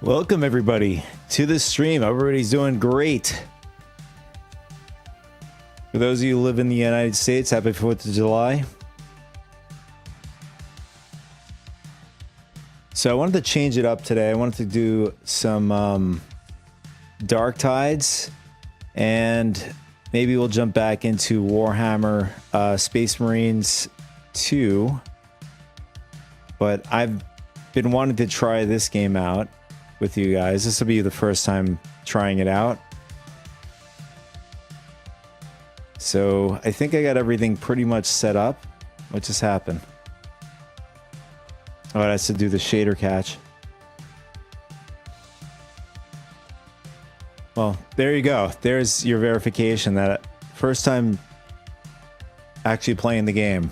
Welcome everybody to this stream. Everybody's doing great. For those of you who live in the United States, happy 4th of July. So I wanted to change it up today. I wanted to do some Darktides, and maybe we'll jump back into Warhammer SpaceMarines 2. But I've been wanting to try this game out with you guys. This will be the first time trying it out. So I think I got everything pretty much set up. What just happened? Oh, it has to do the shader catch. Well, there you go. There's your verification that first time actually playing the game.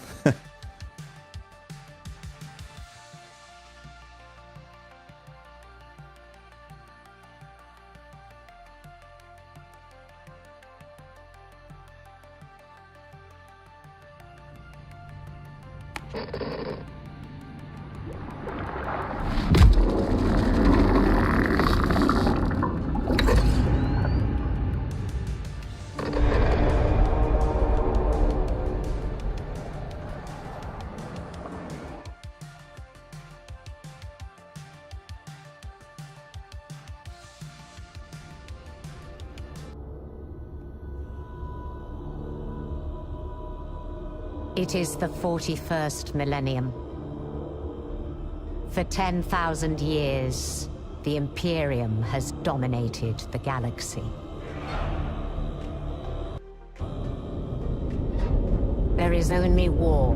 It is the 41st millennium. For 10,000 years, the Imperium has dominated the galaxy. There is only war.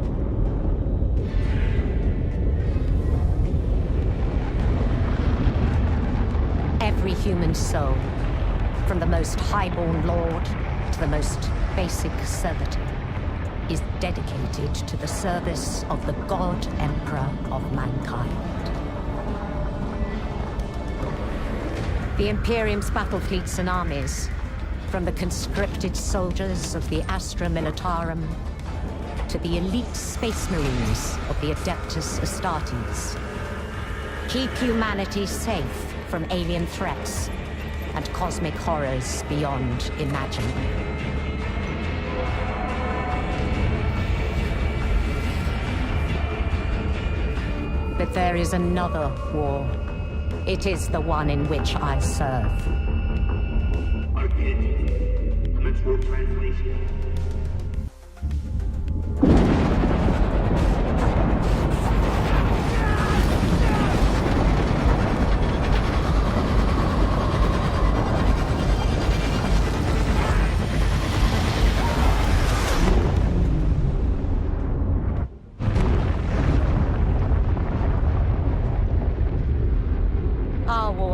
Every human soul, from the most highborn lord to the most basic servitor, is dedicated to the service of the God Emperor of mankind. The Imperium's battle fleets and armies, from the conscripted soldiers of the Astra Militarum to the elite space marines of the Adeptus Astartes, keep humanity safe from alien threats and cosmic horrors beyond imagining. But there is another war. It is the one in which I serve. Commence war translation.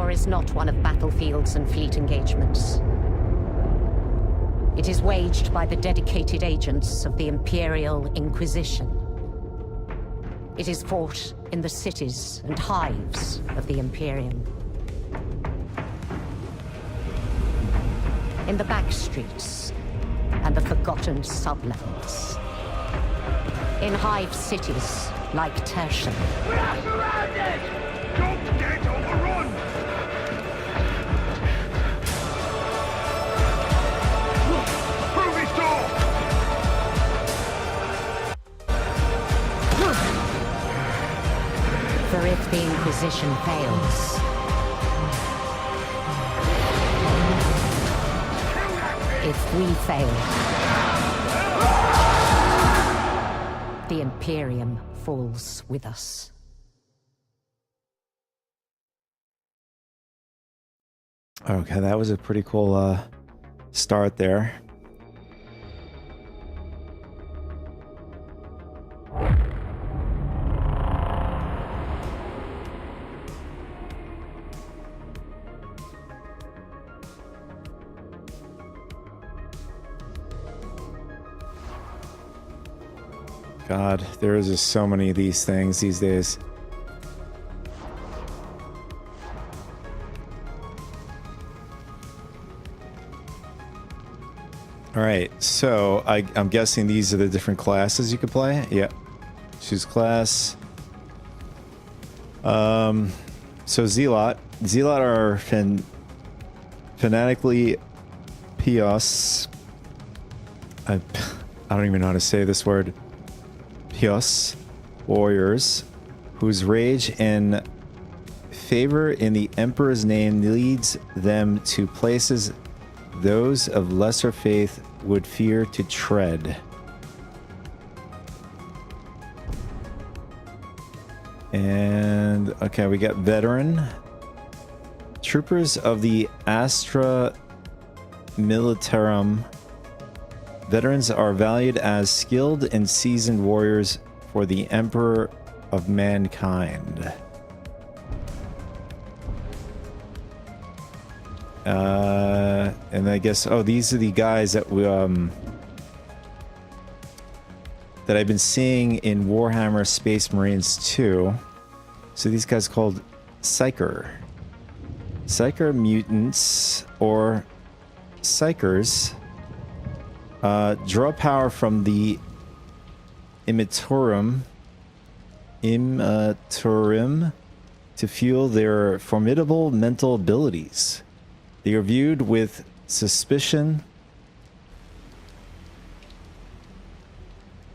Is not one of battlefields and fleet engagements. It is waged by the dedicated agents of the Imperial Inquisition. It is fought in the cities and hives of the Imperium. In the back streets and the forgotten sublevels. In hive cities like Tertium. We are surrounded! Don't get overrun! For if the Inquisition fails, if we fail, the Imperium falls with us. Okay, that was a pretty cool start there. God, there is just so many of these things these days. All right, so I'm guessing these are the different classes you could play. Yeah, choose class. So Zealot are fanatically pious. I don't even know how to say this word. Pious warriors whose rage and favor in the Emperor's name leads them to places those of lesser faith would fear to tread. And okay, we got veteran troopers of the Astra Militarum. Veterans are valued as skilled and seasoned warriors for the Emperor of Mankind. And I guess, oh, these are the guys that we that I've been seeing in Warhammer SpaceMarines 2. So these guys called Psyker mutants, or Psykers, draw power from the Immatorium to fuel their formidable mental abilities. They are viewed with suspicion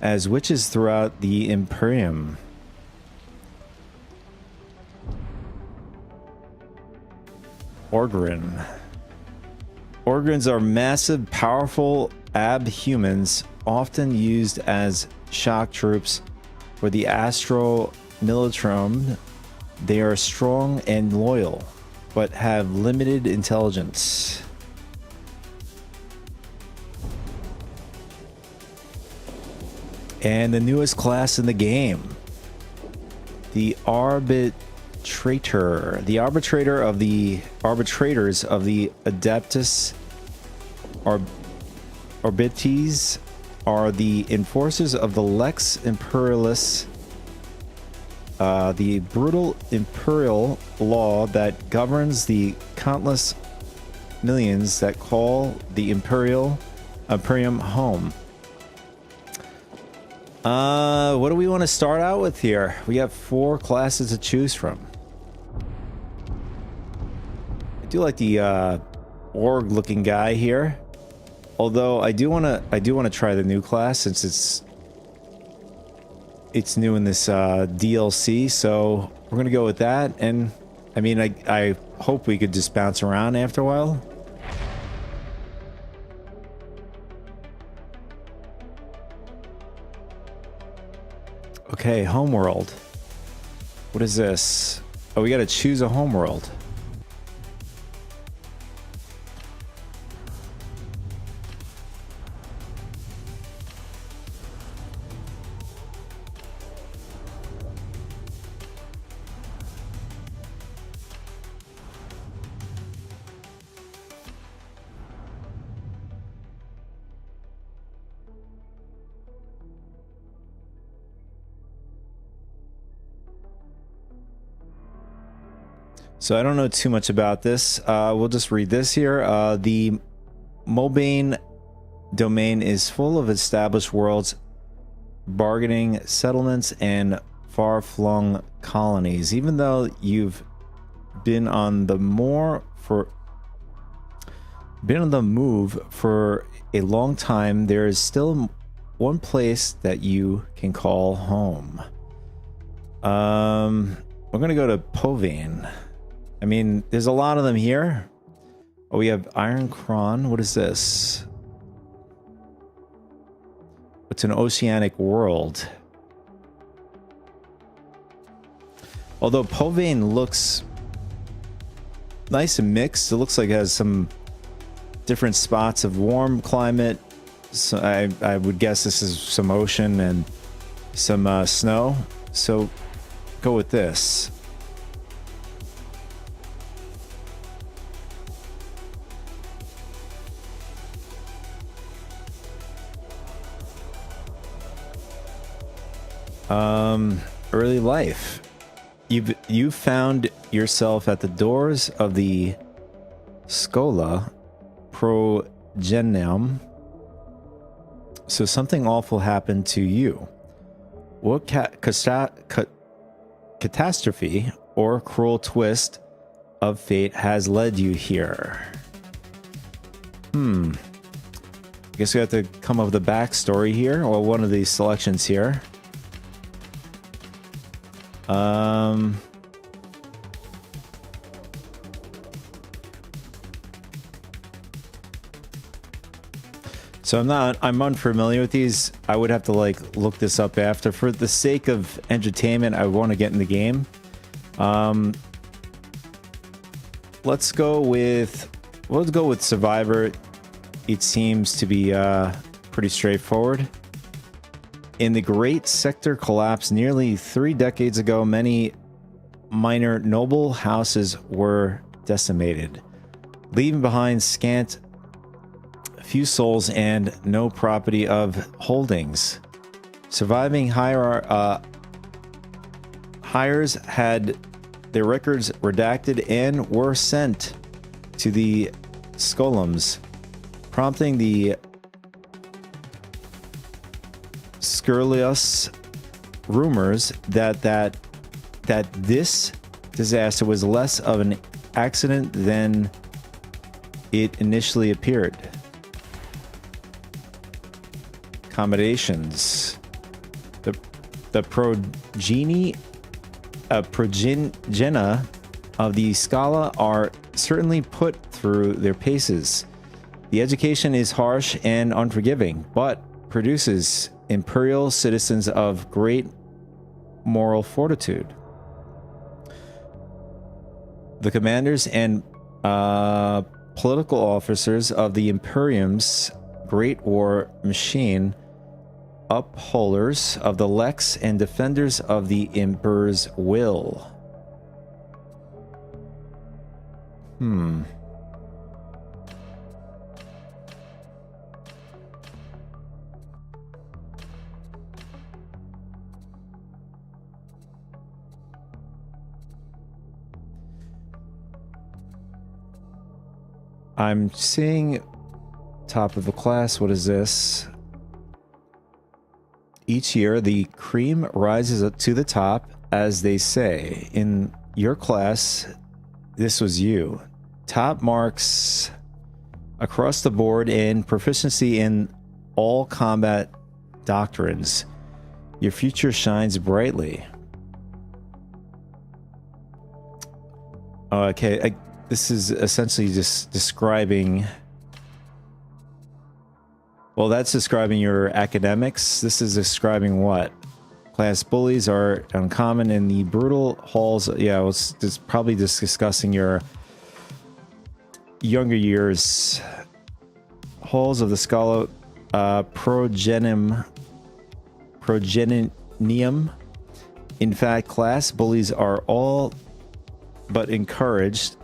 as witches throughout the Imperium. Orgrin. Orgrins are massive, powerful abhumans, often used as shock troops for the Astro Militarum. They are strong and loyal, but have limited intelligence. And the newest class in the game, the Arbitrator. The Arbitrators of the Adeptus Arbites are the enforcers of the Lex Imperialis, the brutal imperial law that governs the countless millions that call the Imperium home. What do we want to start out with here? We have 4 classes to choose from. I do like the org looking guy here. Although I do want to try the new class since it's new in this DLC, so we're gonna go with that. And I mean, I hope we could just bounce around after a while. Okay, homeworld. What is this? Oh, we gotta choose a homeworld. So I don't know too much about this. We'll just read this here. The Mobane domain is full of established worlds, bargaining settlements, and far-flung colonies. Even though you've been on the move for a long time, there is still one place that you can call home. We're gonna go to Povane. I mean, there's a lot of them here. Oh, we have Iron Cron. What is this? It's an oceanic world. Although Povane looks nice and mixed. It looks like it has some different spots of warm climate. So I would guess this is some ocean and some snow. So go with this. Early life. You've found yourself at the doors of the Scola Progenium. So something awful happened to you. What catastrophe or cruel twist of fate has led you here? I guess we have to come up with a backstory here, or one of these selections here. So I'm unfamiliar with these. I would have to like look this up after. For the sake of entertainment, I want to get in the game. Let's go with Survivor. It seems to be pretty straightforward. In the Great Sector Collapse nearly 3 decades ago, many minor noble houses were decimated, leaving behind scant few souls and no property of holdings. Surviving hires had their records redacted and were sent to the Skolums, prompting the scurrilous rumors that this disaster was less of an accident than it initially appeared. Accommodations. The progeny of the Scala are certainly put through their paces. The education is harsh and unforgiving, but produces imperial citizens of great moral fortitude. The commanders and political officers of the Imperium's great war machine, upholders of the Lex and defenders of the Emperor's will. I'm seeing top of the class. What is this? Each year, the cream rises up to the top, as they say. In your class, this was you. Top marks across the board in proficiency in all combat doctrines. Your future shines brightly. Okay, this is essentially just describing... Well, that's describing your academics. This is describing what? Class bullies are uncommon in the brutal halls. Yeah, it's probably just discussing your younger years. Halls of the Scala Progeninium. In fact, class bullies are all but encouraged,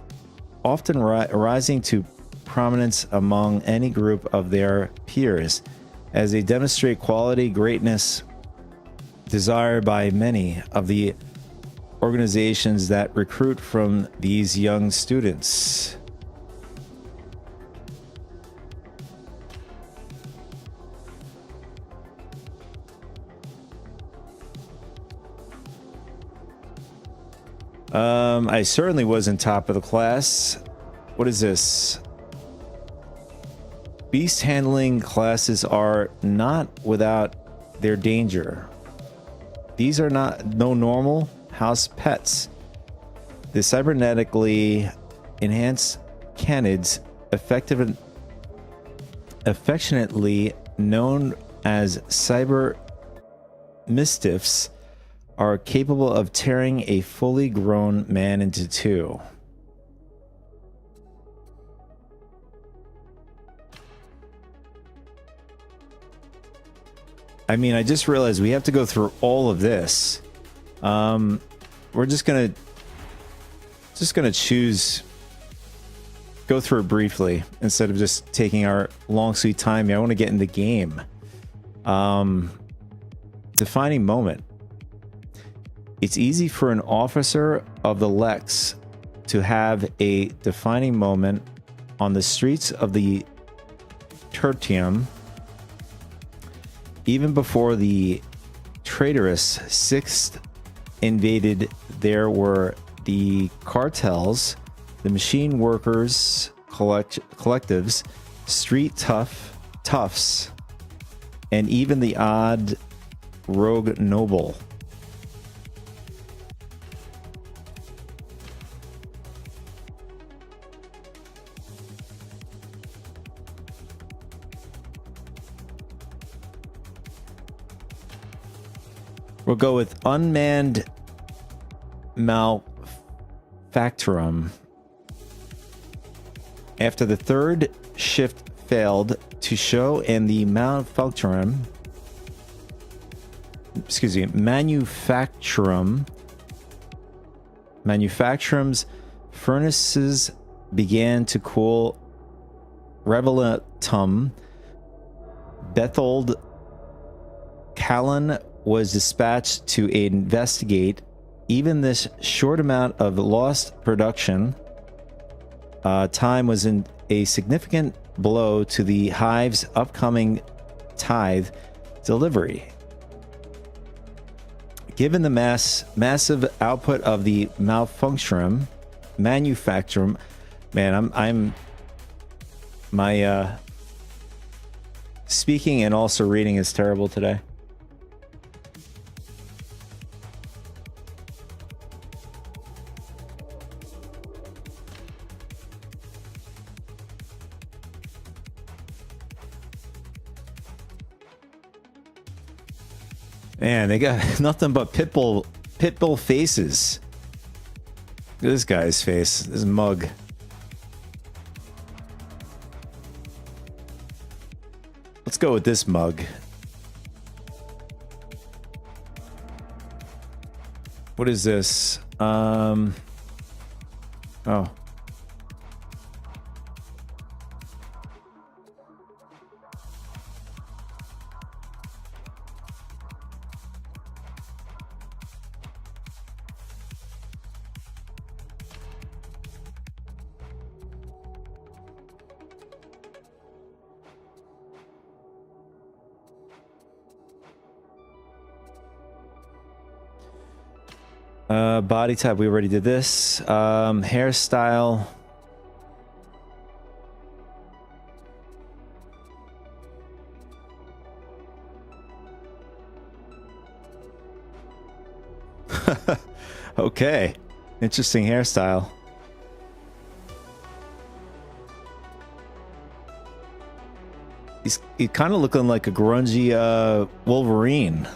often rising to prominence among any group of their peers, as they demonstrate quality greatness desired by many of the organizations that recruit from these young students. I certainly wasn't top of the class. What is this? Beast handling classes are not without their danger. These are no normal house pets. The cybernetically enhanced canids, affectionately known as cyber mistiffs, are capable of tearing a fully grown man into two. I mean, I just realized we have to go through all of this. We're just gonna choose, go through it briefly instead of just taking our long sweet time here. I want to get in the game. Defining moment. It's easy for an officer of the Lex to have a defining moment on the streets of the Tertium. Even before the traitorous Sixth invaded, there were the cartels, the machine workers collectives, street toughs, and even the odd rogue noble. We'll go with unmanned malfactorum. After the third shift failed to show and the manufacturum's furnaces began to cool. Revelatum Bethold Callan was dispatched to investigate. Even this short amount of lost production time was a significant blow to the hive's upcoming tithe delivery. Given the massive output of the manufacturum, man, I'm my speaking and also reading is terrible today. Man, they got nothing but pitbull faces. Look at this guy's face, this mug. Let's go with this mug. What is this? Oh. Body type, we already did this. Hairstyle. Okay. Interesting hairstyle. He's kind of looking like a grungy Wolverine.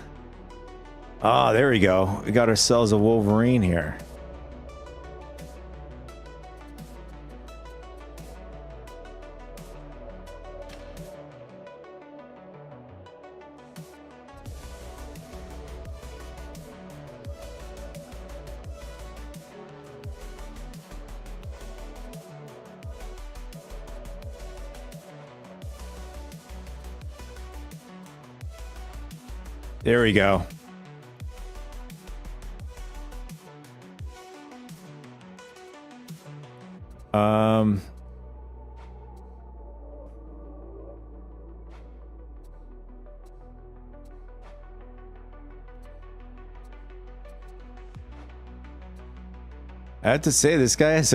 Ah, there we go. We got ourselves a Wolverine here. There we go. I have to say, this guy has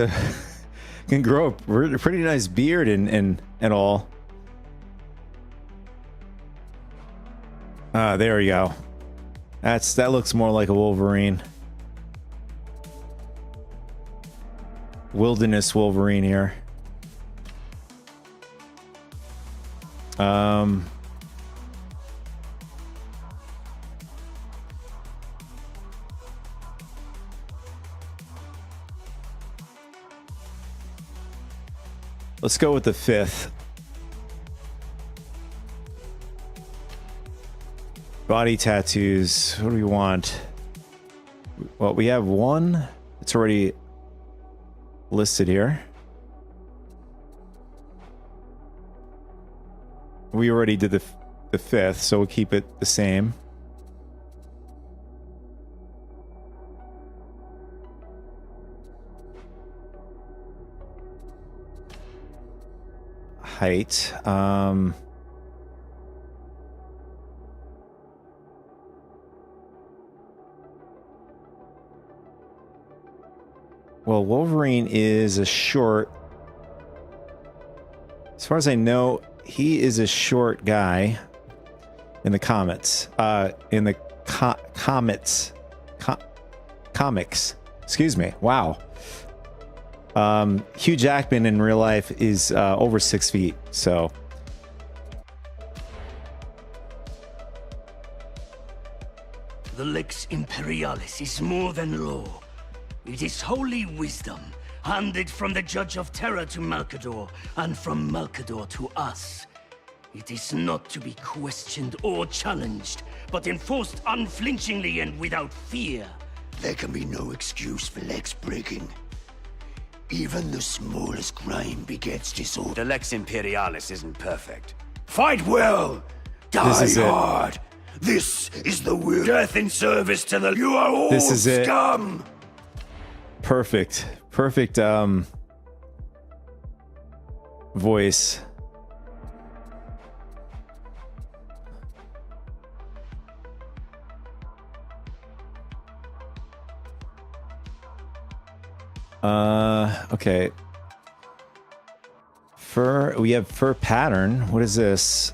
can grow a pretty nice beard and all. There we go. That looks more like a Wolverine. Wilderness Wolverine here. Let's go with the fifth. Body tattoos. What do we want? Well, we have one. It's already listed here. We already did the fifth, so we'll keep it the same. Height. Well, Wolverine is a short. As far as I know, he is a short guy in the comics. In the comics. Excuse me. Wow. Hugh Jackman in real life is over 6 feet. So. The Lex Imperialis is more than law. It is holy wisdom, handed from the Judge of Terror to Malkador, and from Malkador to us. It is not to be questioned or challenged, but enforced unflinchingly and without fear. There can be no excuse for Lex breaking. Even the smallest crime begets disorder. The Lex Imperialis isn't perfect. Fight well! Die hard! This is the will. Death in service to the... You are all This is it. scum! Perfect voice. Okay. Fur, we have fur pattern. What is this?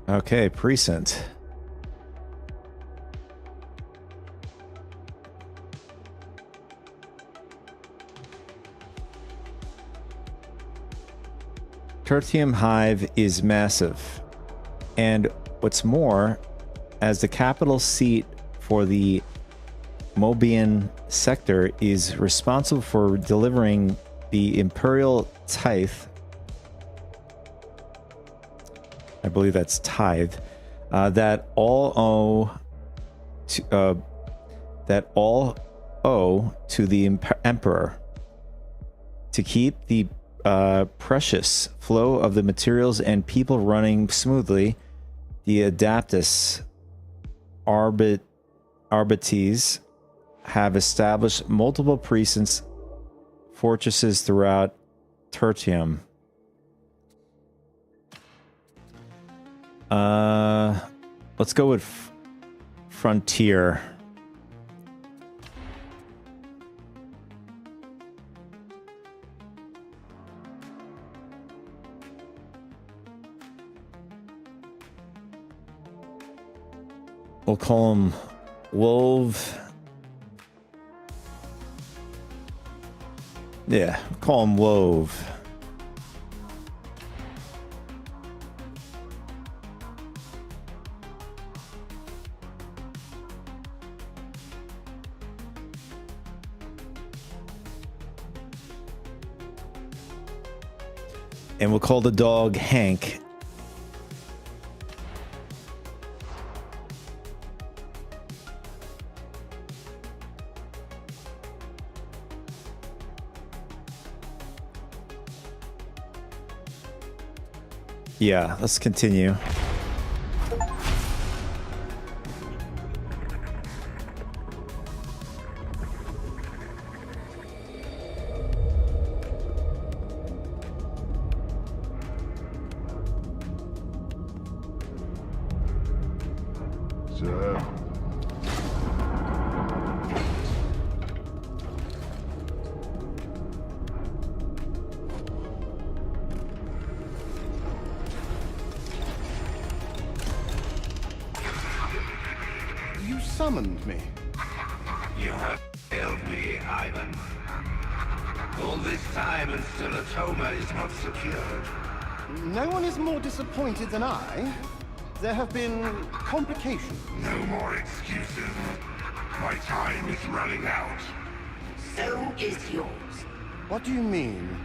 Okay, precinct. Tertium Hive is massive, and what's more, as the capital seat for the Mobian sector, is responsible for delivering the Imperial Tithe. I believe that's tithe, that all owe to the emperor, to keep the precious flow of the materials and people running smoothly. The Adaptus Arbites have established multiple precincts, fortresses throughout Tertium. Let's go with Frontier. We'll call him Wolve. Yeah, call him Wove. And we'll call the dog Hank. Yeah, let's continue. Sir. You summoned me. You have failed me, Ivan. All this time and still Atoma is not secured. No one is more disappointed than I. There have been complications. No more excuses. My time is running out. So is yours. What do you mean?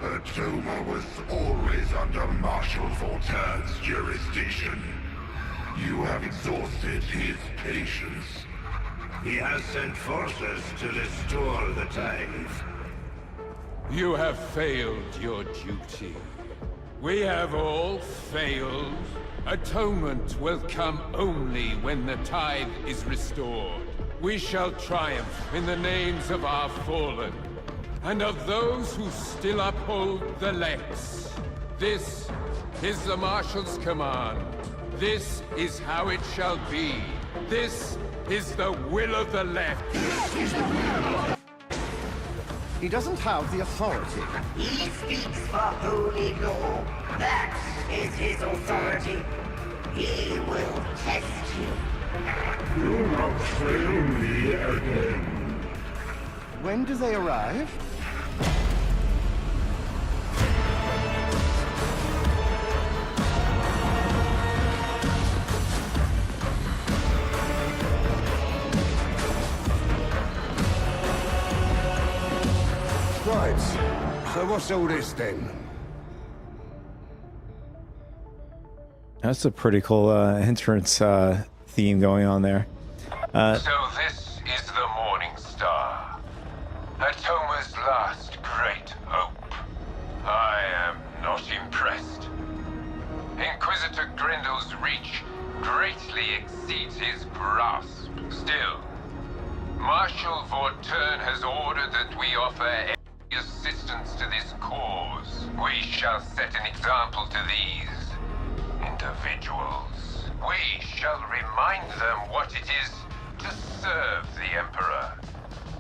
Atoma was always under Marshal Voltaire's jurisdiction. You have exhausted his patience. He has sent forces to restore the tithe. You have failed your duty. We have all failed. Atonement will come only when the tithe is restored. We shall triumph in the names of our fallen, and of those who still uphold the Lex. This is the Marshal's command. This is how it shall be. This is the will of the left. He doesn't have the authority. He speaks for holy law. That is his authority. He will test you. Do not fail me again. When do they arrive? Right. So what's all this then? That's a pretty cool entrance theme going on there. So this is the Morning Star. Atoma's last great hope. I am not impressed. Inquisitor Grendel's reach greatly exceeds his grasp. Still, Marshal Vorturn has ordered that we offer any assistance to this cause. We shall set an example to these individuals. We shall remind them what it is to serve the Emperor,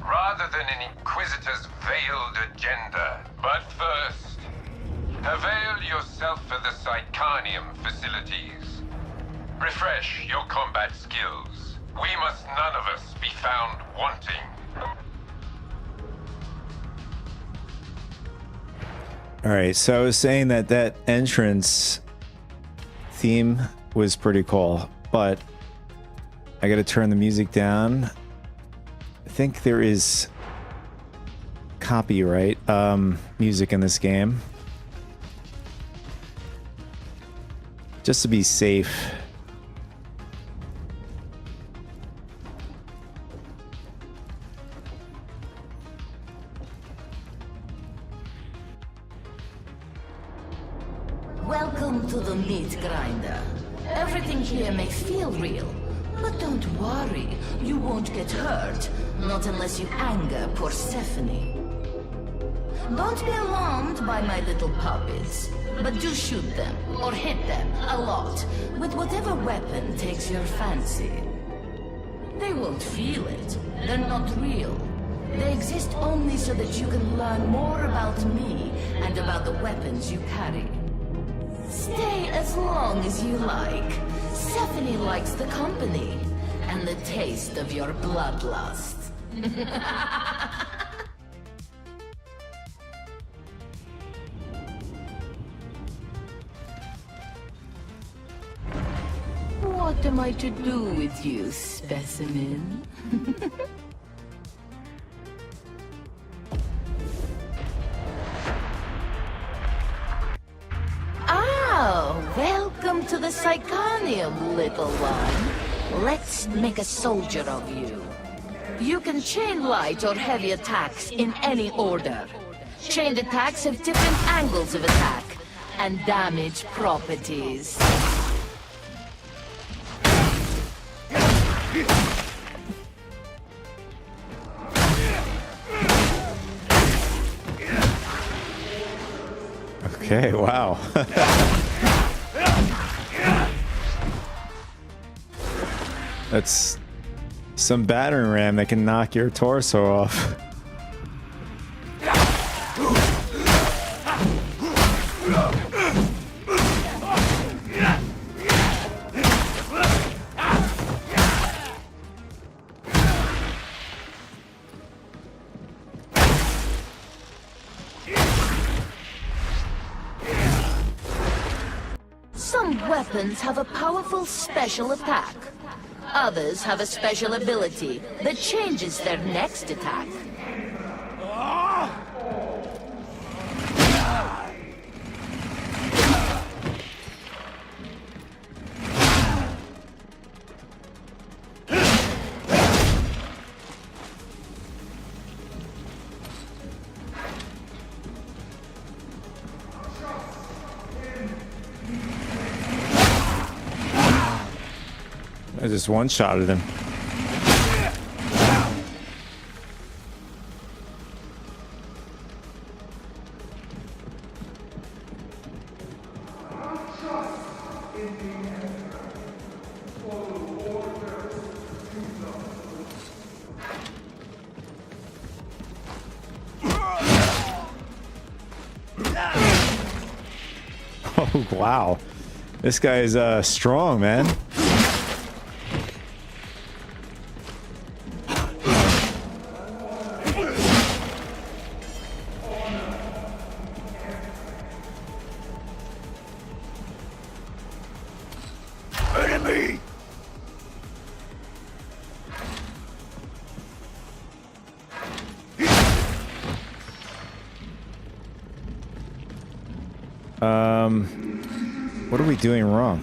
rather than an Inquisitor's veiled agenda. But first, avail yourself of the Psychanium facilities. Refresh your combat skills. We must none of us be found wanting. All right, so I was saying that that entrance theme was pretty cool, but I got to turn the music down. I think there is copyright music in this game. Just to be safe. Welcome to the meat grinder. Everything here may feel real, but don't worry, you won't get hurt. Not unless you anger Persephone. Don't be alarmed by my little puppets, but do shoot them, or hit them, a lot, with whatever weapon takes your fancy. They won't feel it. They're not real. They exist only so that you can learn more about me and about the weapons you carry. Stay as long as you like. Stephanie likes the company and the taste of your bloodlust. What am I to do with you, specimen? Welcome to the Psychanium, little one. Let's make a soldier of you. You can chain light or heavy attacks in any order. Chained attacks have different angles of attack and damage properties. Okay, wow. That's some battering ram that can knock your torso off. Some weapons have a powerful special attack. Others have a special ability that changes their next attack. I just one-shotted him. Oh, wow. This guy's strong, man. Enemy! What are we doing wrong?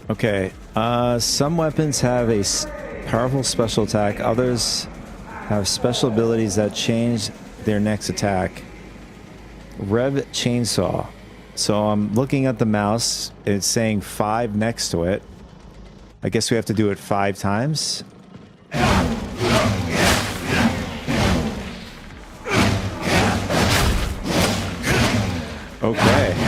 Okay, some weapons have a powerful special attack, others have special abilities that change their next attack. Rev chainsaw. So I'm looking at the mouse, it's saying 5 next to it. I guess we have to do it 5 times. Okay.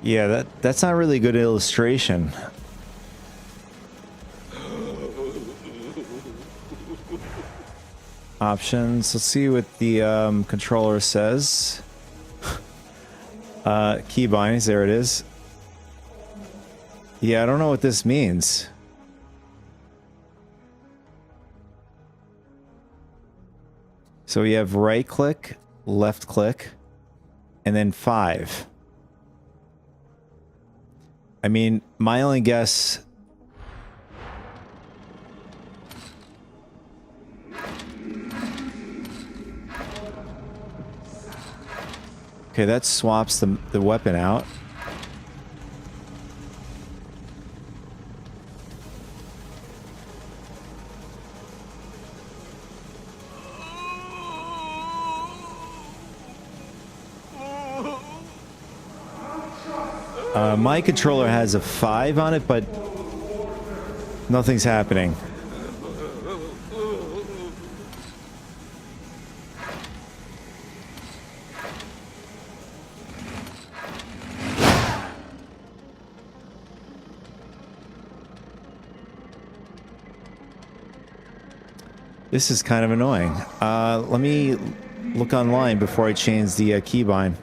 Yeah, that's not really a good illustration. Options. Let's see what the controller says. Keybinds, there it is. Yeah, I don't know what this means. So we have right click, left click, and then 5. I mean, my only guess... Okay, that swaps the weapon out. My controller has a 5 on it, but nothing's happening. This is kind of annoying. Let me look online before I change the keybind.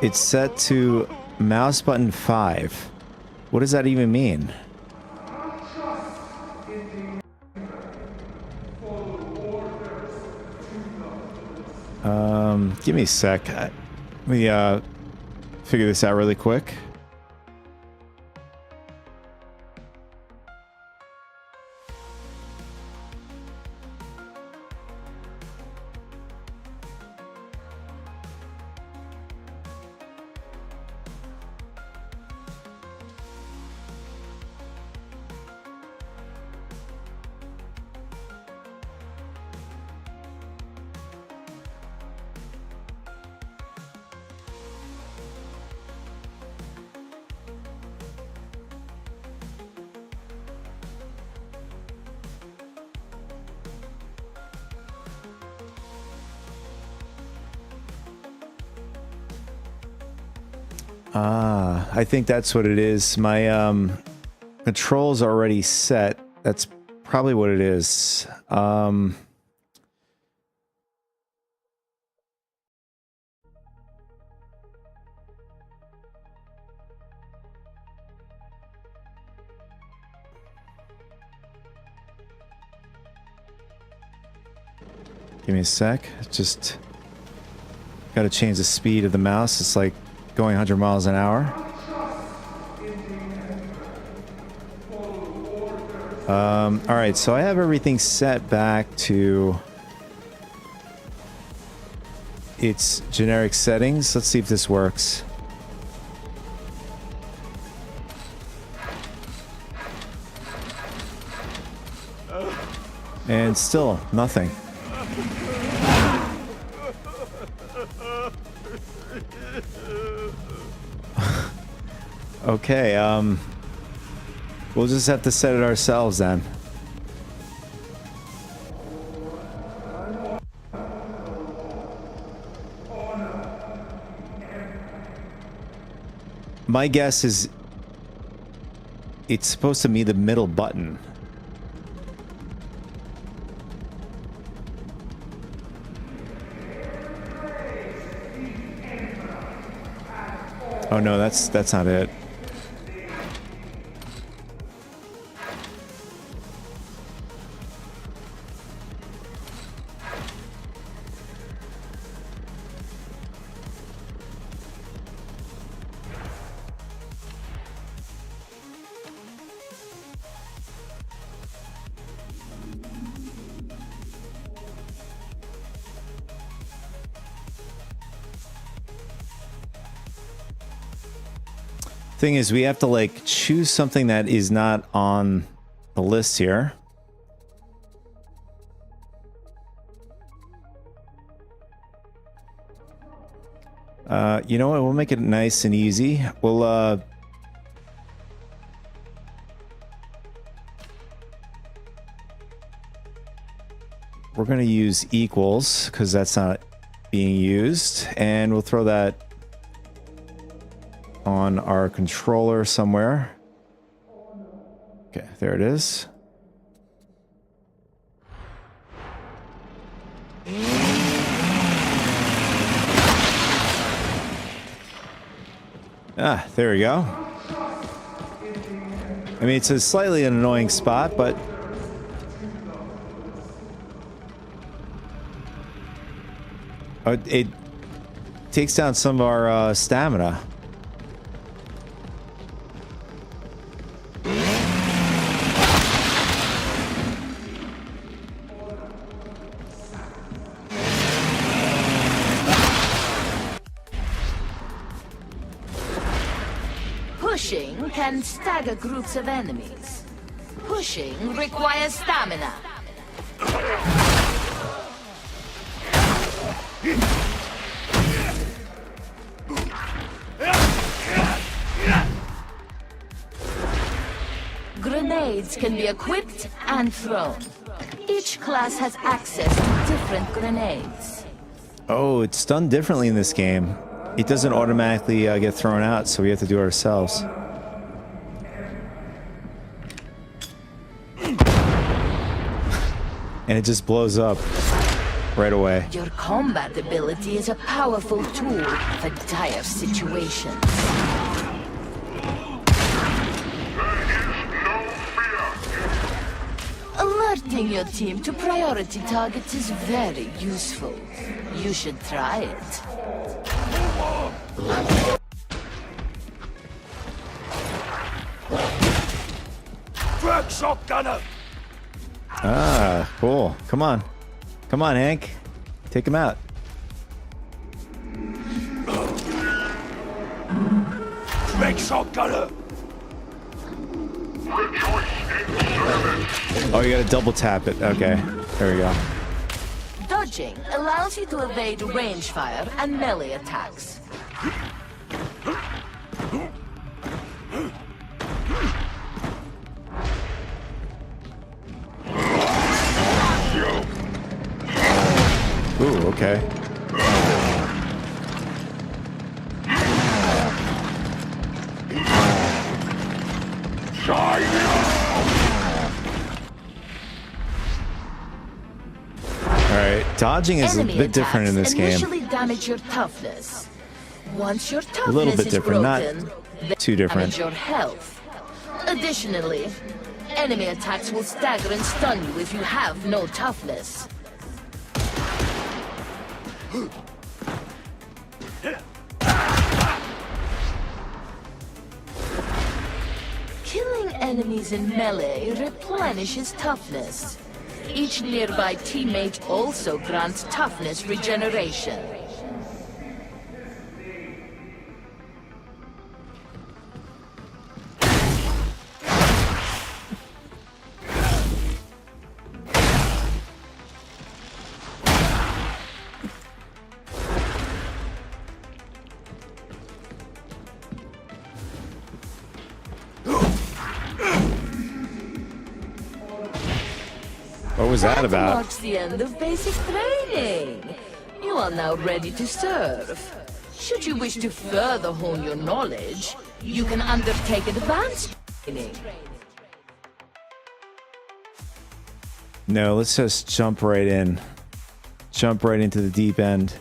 It's set to mouse button 5. What does that even mean? Give me a sec. Let me figure this out really quick. I think that's what it is. My controls are already set. That's probably what it is. Give me a sec. Just got to change the speed of the mouse. It's like going 100 miles an hour. All right, so I have everything set back to its generic settings. Let's see if this works. And still nothing. Okay, we'll just have to set it ourselves then. My guess is it's supposed to be the middle button. Oh no, that's not it. Thing is, we have to like choose something that is not on the list here. You know what? We'll make it nice and easy. We'll we're gonna use equals because that's not being used, and we'll throw that on our controller somewhere. Okay, there it is. Ah, there we go. I mean, it's a slightly annoying spot, but it takes down some of our stamina. Pushing can stagger groups of enemies. Pushing requires stamina. Grenades can be equipped and thrown. Each class has access to different grenades. Oh, it's done differently in this game. It doesn't automatically get thrown out, so we have to do it ourselves. And it just blows up right away. Your combat ability is a powerful tool for dire situations. Alerting your team to priority targets is very useful. You should try it. Frag shotgunner! Ah, cool. Come on. Come on, Hank. Take him out. Frag shotgunner! Oh, you gotta double tap it. Okay. There we go. Dodging allows you to evade range fire and melee attacks. Ooh, okay. right, dodging is Enemy a bit different in this game. initially damage your toughness. Once your toughness A little bit is different, broken, not they too different. damage your health. Additionally, enemy attacks will stagger and stun you if you have no toughness. Killing enemies in melee replenishes toughness. Each nearby teammate also grants toughness regeneration. What was that about? Marks the end of basic training. You are now ready to serve. Should you wish to further hone your knowledge, you can undertake advanced training. No, let's just jump right in. Jump right into the deep end.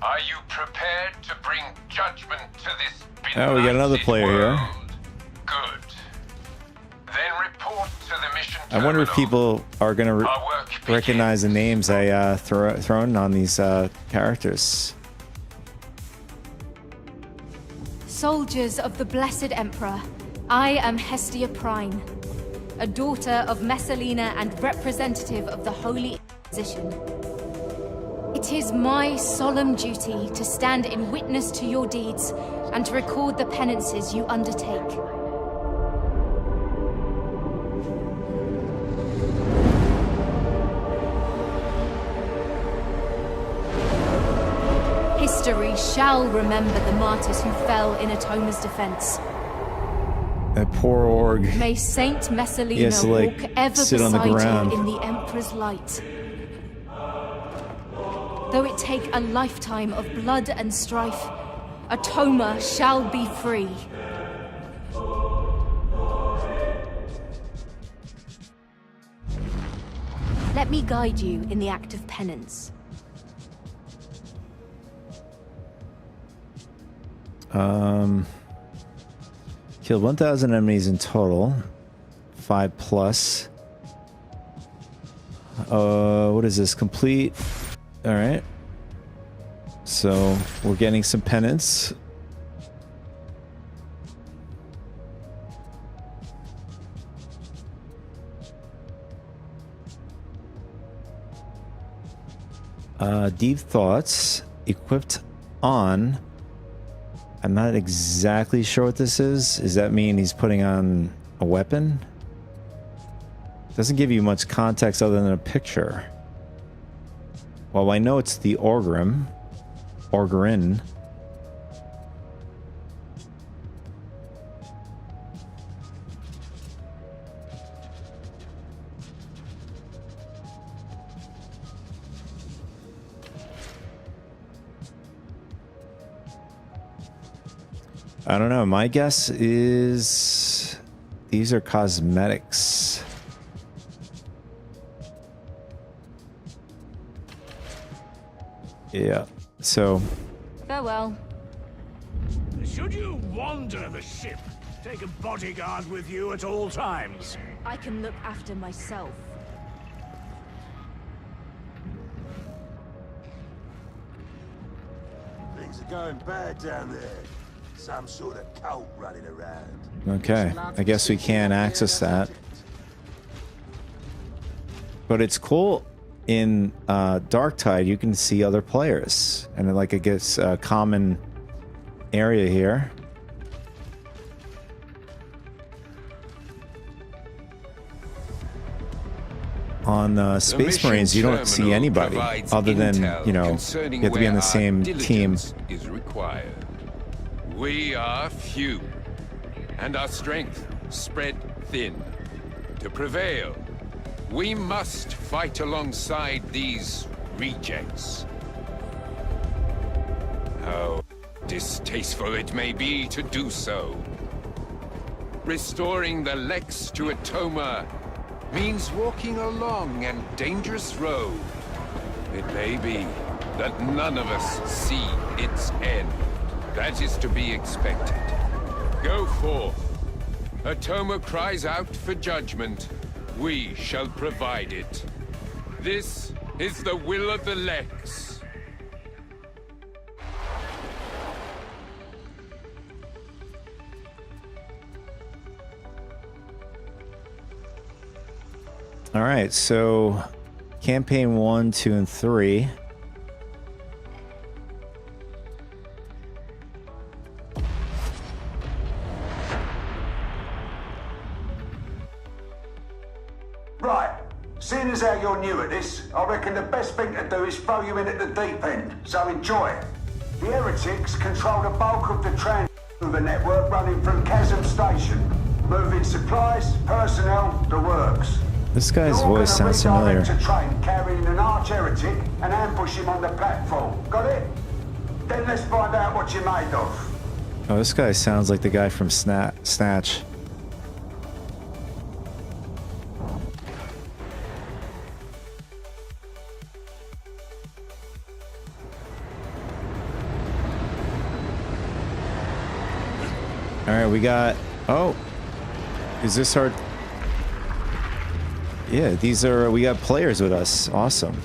Are you prepared to bring judgment to this Oh, we got another player world? here. Good. Then report to the mission I wonder if terminal. people are going to Our work recognize the names I thrown on these characters. Soldiers of the Blessed Emperor, I am Hestia Prime, a daughter of Messalina and representative of the Holy Inquisition. It is my solemn duty to stand in witness to your deeds and to record the penances you undertake. History shall remember the martyrs who fell in Atoma's defense. That poor org. May Saint Messalina Yes, like, walk ever sit on the beside ground. you in the Emperor's light. Though it take a lifetime of blood and strife, Atoma shall be free. Let me guide you in the act of penance. Killed 1,000 enemies in total. 5 plus. What is this? Complete. All right. So we're getting some penance. Deep thoughts equipped on. I'm not exactly sure what this is. Does that mean he's putting on a weapon? Doesn't give you much context other than a picture. Well, I know it's the Orgrim. Orgrin. I don't know. My guess is these are cosmetics. Yeah. So. Farewell. Should you wander the ship, take a bodyguard with you at all times. I can look after myself. Things are going bad down there. Some sort of cult running around. Okay. I guess we can access that. But it's cool. In Darktide, you can see other players, and like it gets a common area here. On Space Marines, you don't see anybody other than, you know, you have to be on the same team. Is required. We are few, and our strength spread thin. To prevail, we must fight alongside these rejects. How distasteful it may be to do so. Restoring the Lex to Atoma means walking a long and dangerous road. It may be that none of us see its end. That is to be expected. Go forth. Atoma cries out for judgment. We shall provide it. This is the will of the Lex. All right, so campaign 1, 2, and 3. Right. Seeing as how you're new at this, I reckon the best thing to do is throw you in at the deep end. So enjoy it. The heretics control the bulk of the transfer network running through Chasm Station, moving supplies, personnel, the works. This guy's voice sounds familiar. To train carrying an arch-heretic and ambush him on the platform. Got it? Then let's find out what you're made of. Oh, this guy sounds like the guy from Snatch. All right, we got... Oh! Is this our... Yeah, these are... We got players with us. Awesome.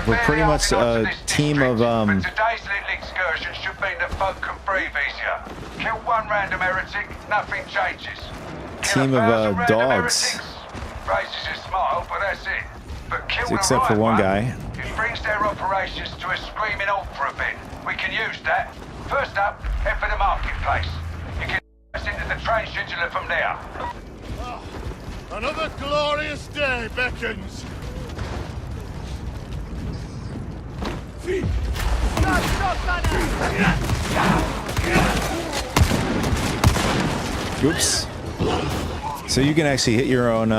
We're pretty much a team of... Today's little excursion should mean that folk can breathe easier. Kill one random heretic, nothing changes. Team of dogs. Raises his smile, but that's it. But kill Except for one guy. It brings their operations to a screaming halt for a bit. We can use that. First up, head for the marketplace. You can pass into the train scheduler from there. Another glorious day beckons. Oops. So you can actually hit your own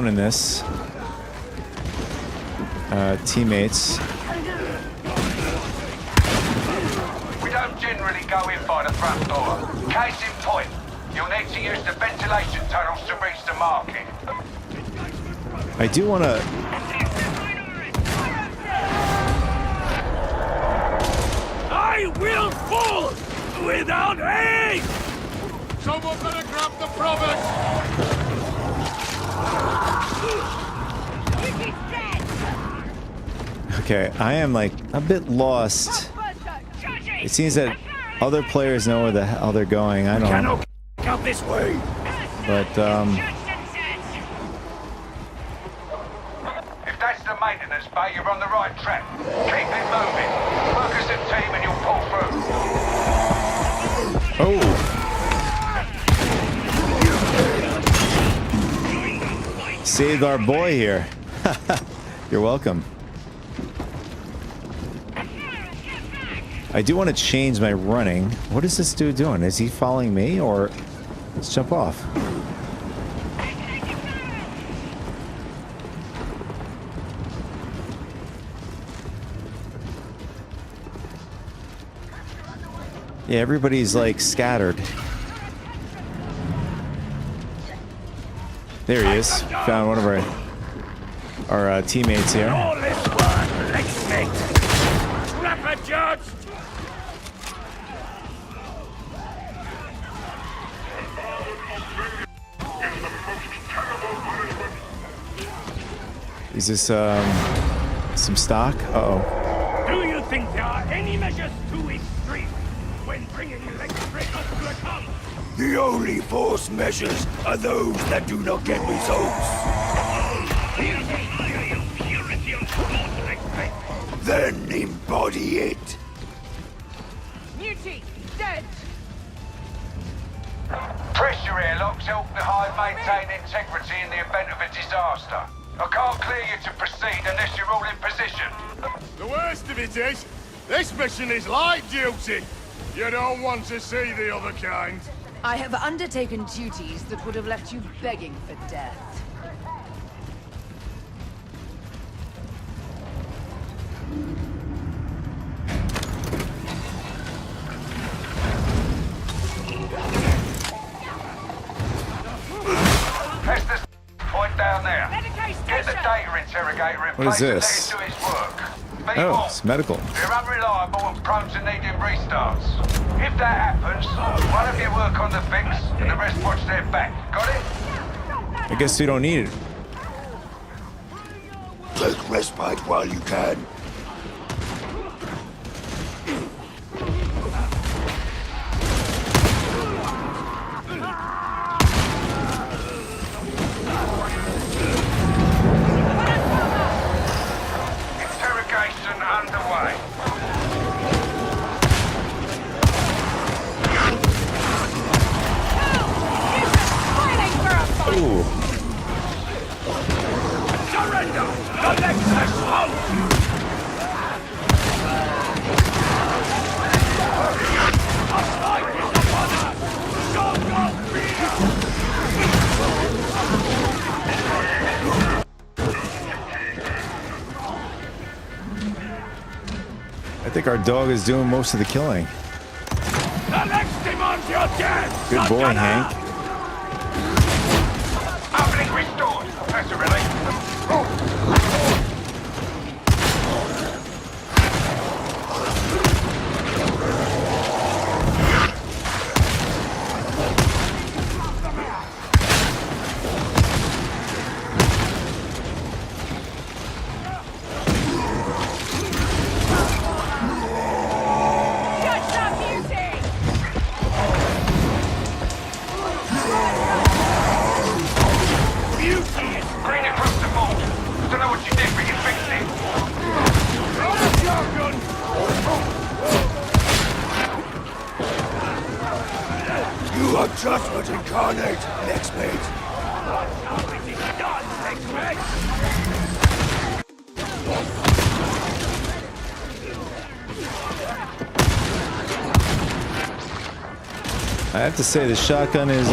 in this. Teammates. We don't generally go in by the front door. Case in point, you'll need to use the ventilation tunnels to reach the market. I do want to... I will fall without aid! Someone better grab the province! Okay, I am like a bit lost. It seems that other players know where the hell they're going. I don't know. Out this way. But If that's the maintenance bay, you're on the right track. Keep it moving. Work as a team and you'll pull through. oh, saved our boy here. You're welcome. I do want to change my running. What is this dude doing? Is he following me, or let's jump off? Yeah, everybody's like scattered. There he is. Found one of our teammates here. All this one, let's make Rapper judge. Is this some stock? Uh-oh. Do you think there are any measures too extreme when bringing electric up to account? The only force measures are those that do not get results. Purity of thought, electric. Then embody it. Muti, dead. Pressure airlocks help the Hive maintain integrity in the event of a disaster. I can't clear you to proceed unless you're all in position. The worst of it is, this mission is light duty. You don't want to see the other kind. I have undertaken duties that would have left you begging for death. Press the point down there. Get the data interrogator in What is place and this? let it do its work. Be Oh, warned, it's medical. you're unreliable and prone to needing restarts. If that happens, one of you work on the fix and the rest watch their back. Got it? I guess we don't need it. Take respite while you can. Interrogation underway. Ooh. Surrender! The next is I think our dog is doing most of the killing. The next demands your death! Good boy, Hank. Uplink restored. That's a relief. Green across the board. Don't know what you did, but you fixed it. You are judgment incarnate, next mate. I have to say the shotgun is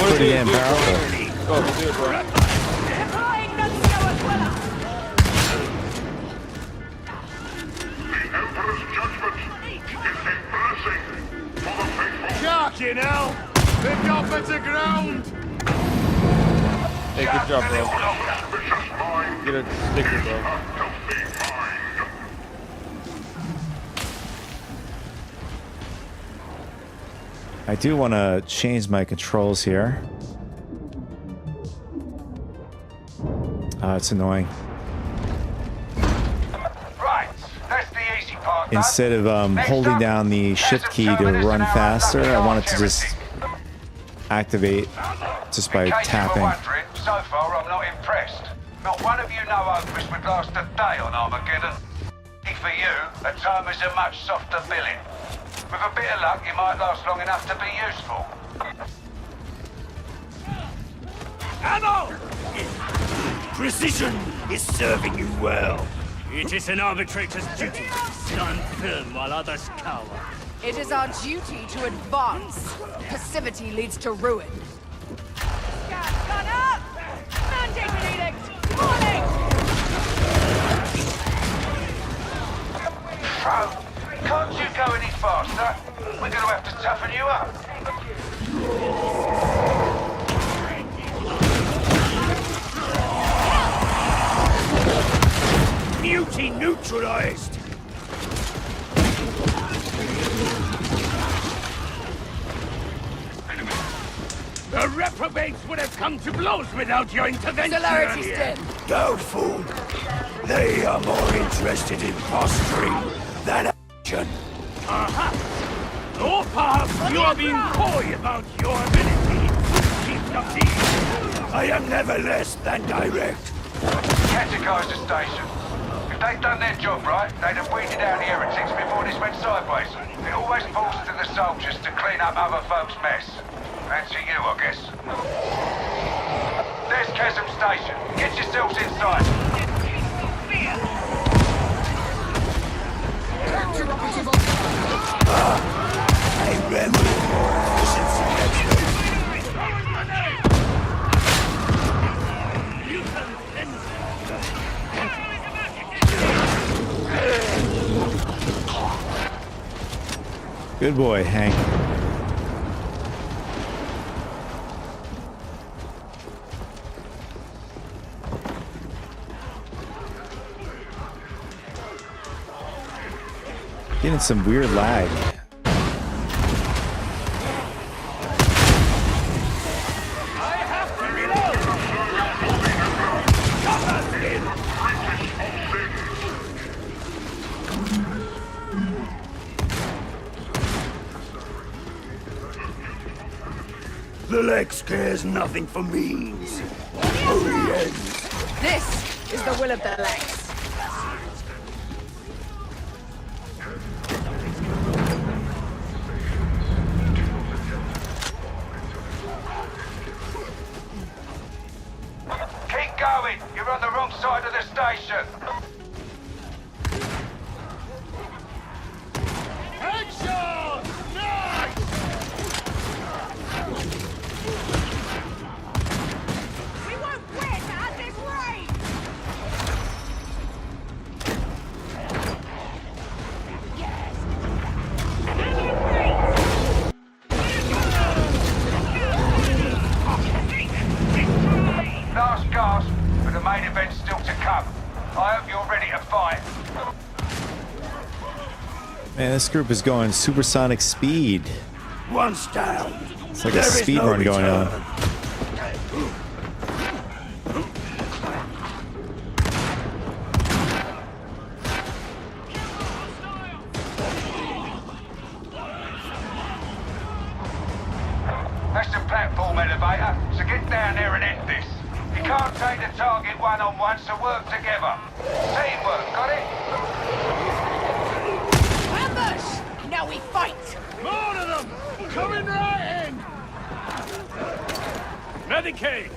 pretty damn powerful. Fucking hell! They've got better ground! Hey, good job, bro. Get a sticker, bro. I do want to change my controls here. It's annoying. Right, that's the easy part. Instead of holding down the shift key to run faster, I want it to just activate just by tapping. So far, I'm not impressed. Not one of you know-overs would last a day on Armageddon. For you, a time is a much softer billing. With a bit of luck, you might last long enough to be useful. Ammo! Precision is serving you well. It is an arbitrator's duty to stand firm while others cower. It is our duty to advance. Passivity leads to ruin. Gun up! Mandated edict! Warning! Bro, can't you go any faster? We're going to have to toughen you up. Mutiny neutralized! The reprobates would have come to blows without your intervention. Celerity's earlier. dead. Doubtful. They are more interested in posturing than action. Aha! Or perhaps you are being coy about your ability to keep the peace. I am never less than direct. Categorise the station. If they'd done their job right, they'd have weeded out the heretics before this went sideways. It always falls to the soldiers to clean up other folks' mess. Fancy you, I guess. There's Chasm Station. Get yourselves inside. Hey, Rem. Good boy, Hank. Getting some weird lag. The Lex cares nothing for means. Only ends. This is the will of the Lex. Keep going. You're on the wrong side of the station. Action! Nice! We won't quit at this rate! Last gasp, but the main event's still to come. I hope you're ready to fight. Man, this group is going supersonic speed. Once down. It's like a speed run going on. That's the platform elevator, so get down there and end this. You can't take the target one-on-one, so work together. Teamwork, got it? Ambush! Now we fight! More of them! Coming right in! Medicaid!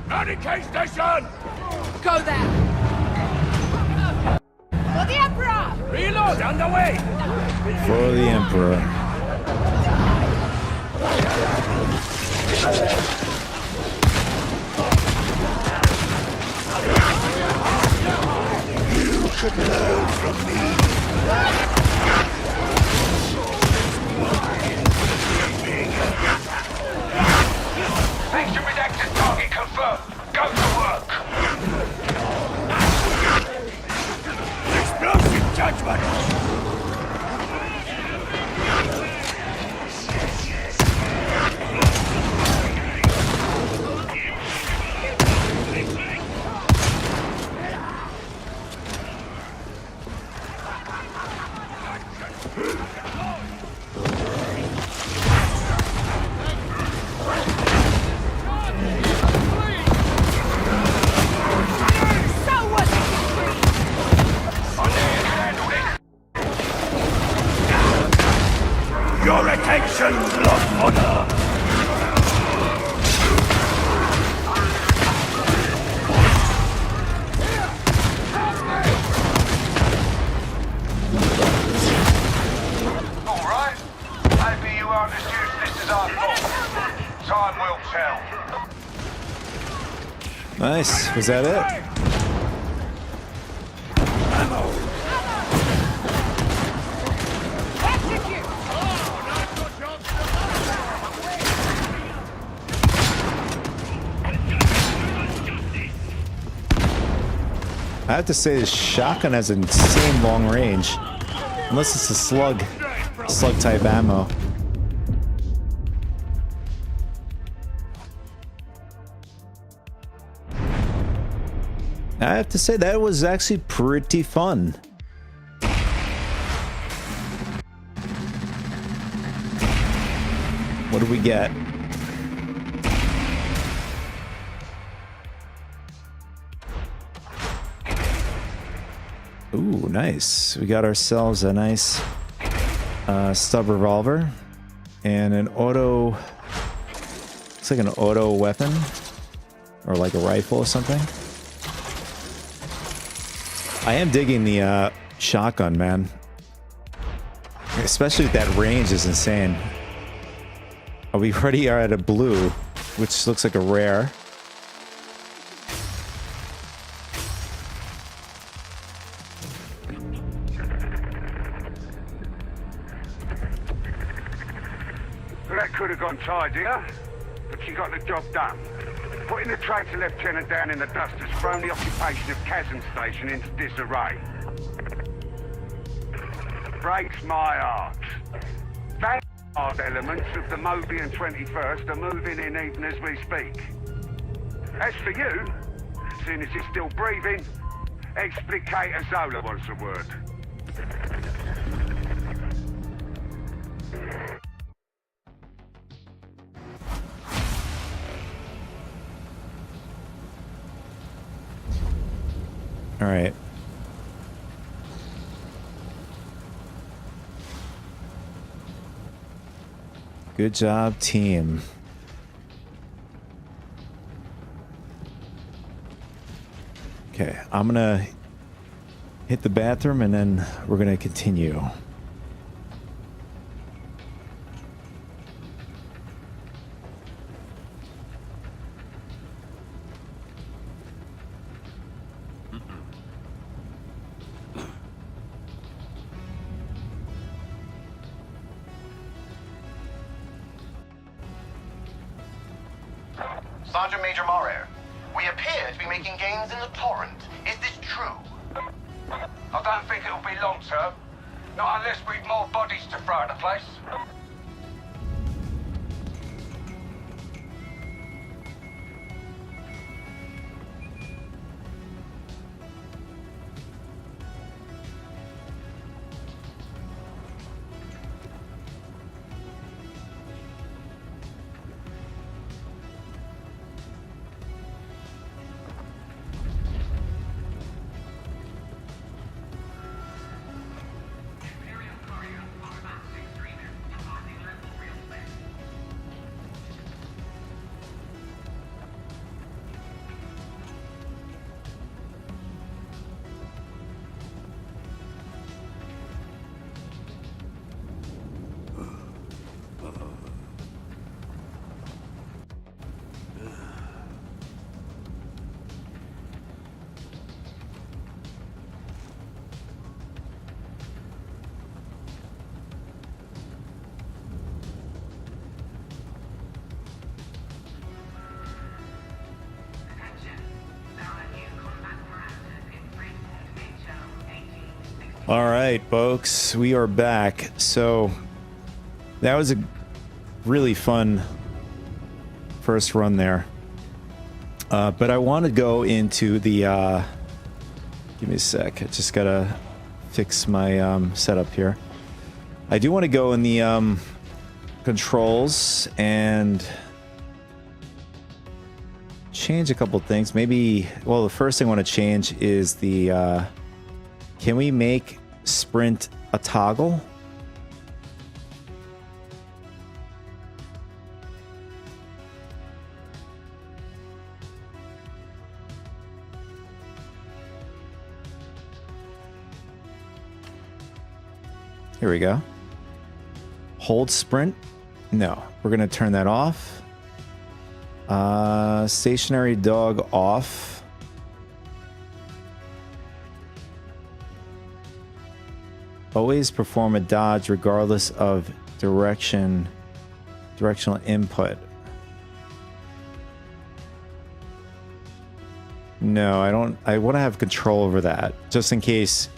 Medicaid station! Go there! For the Emperor! Reload underway! For the Emperor. You should learn from me. Extra redacted target confirmed. Go to work. Explosive judgment. Your attention's lost honor. All right. Maybe you aren't as useless as I thought. Time will tell. Nice. Was that it? I have to say this shotgun has insane long range. Unless it's a slug type ammo. I have to say that was actually pretty fun. What do we get? Ooh, nice. We got ourselves a nice stub revolver and an auto. Looks like an auto weapon or like a rifle or something. I am digging the shotgun, man. Especially that range is insane. We already are at a blue, which looks like a rare. That could have gone tidier, but she got the job done. Putting the traitor lieutenant down in the dust has thrown the occupation of Chasm Station into disarray. Breaks my heart. Vanguard elements of the Mobian 21st are moving in even as we speak. As for you, seeing as he's still breathing, Explicator Zola wants a word. All right. Good job, team. Okay, I'm gonna hit the bathroom and then we're gonna continue. Sergeant Major Marer, we appear to be making gains in the torrent. Is this true? I don't think it'll be long, sir. Not unless we've more bodies to throw at the place. All right, folks, we are back. So that was a really fun first run there. But I want to go into the, give me a sec. I just got to fix my setup here. I do want to go in the controls and change a couple things. Maybe, well, the first thing I want to change is the, can we make sprint a toggle? Here we go. Hold sprint? No, we're gonna turn that off. Stationary dog off. Always perform a dodge regardless of directional input. No, I don't. I want to have control over that just in case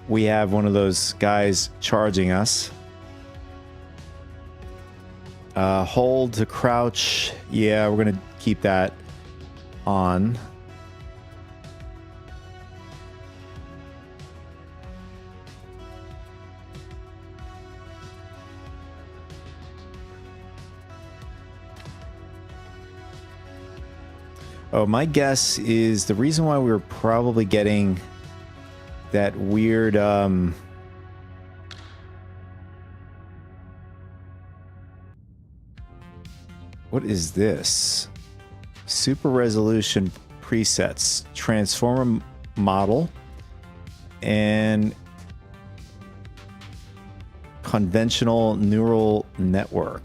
we have one of those guys charging us. Hold to crouch. Yeah, we're gonna keep that on. Oh, my guess is the reason why we were probably getting that weird what is this? Super resolution presets, transformer model, and conventional neural network.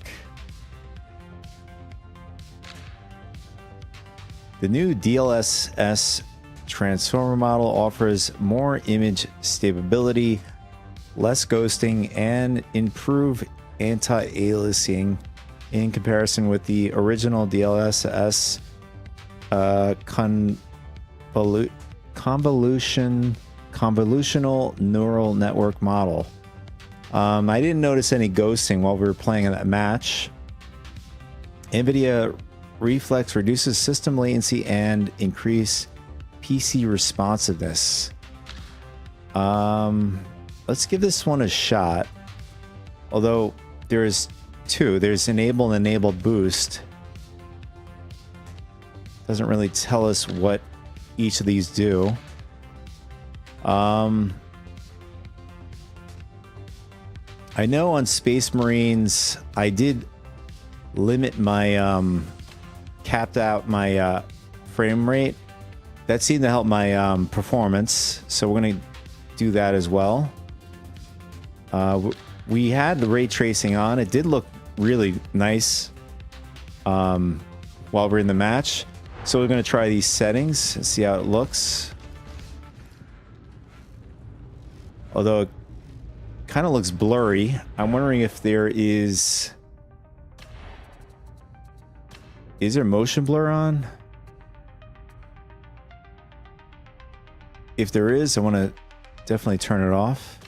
The new DLSS transformer model offers more image stability, less ghosting, and improved anti-aliasing in comparison with the original DLSS convolutional neural network model. I didn't notice any ghosting while we were playing in that match. NVIDIA Reflex reduces system latency and increase PC responsiveness. Let's give this one a shot. Although there's two. There's enable and enabled boost. Doesn't really tell us what each of these do. I know on SpaceMarines I did limit my capped out my frame rate. That seemed to help my performance, so we're gonna do that as well. We had the ray tracing on. It did look really nice while we're in the match, so we're gonna try these settings and see how it looks. Although it kind of looks blurry. I'm wondering if there is there motion blur on? If there is, I want to definitely turn it off.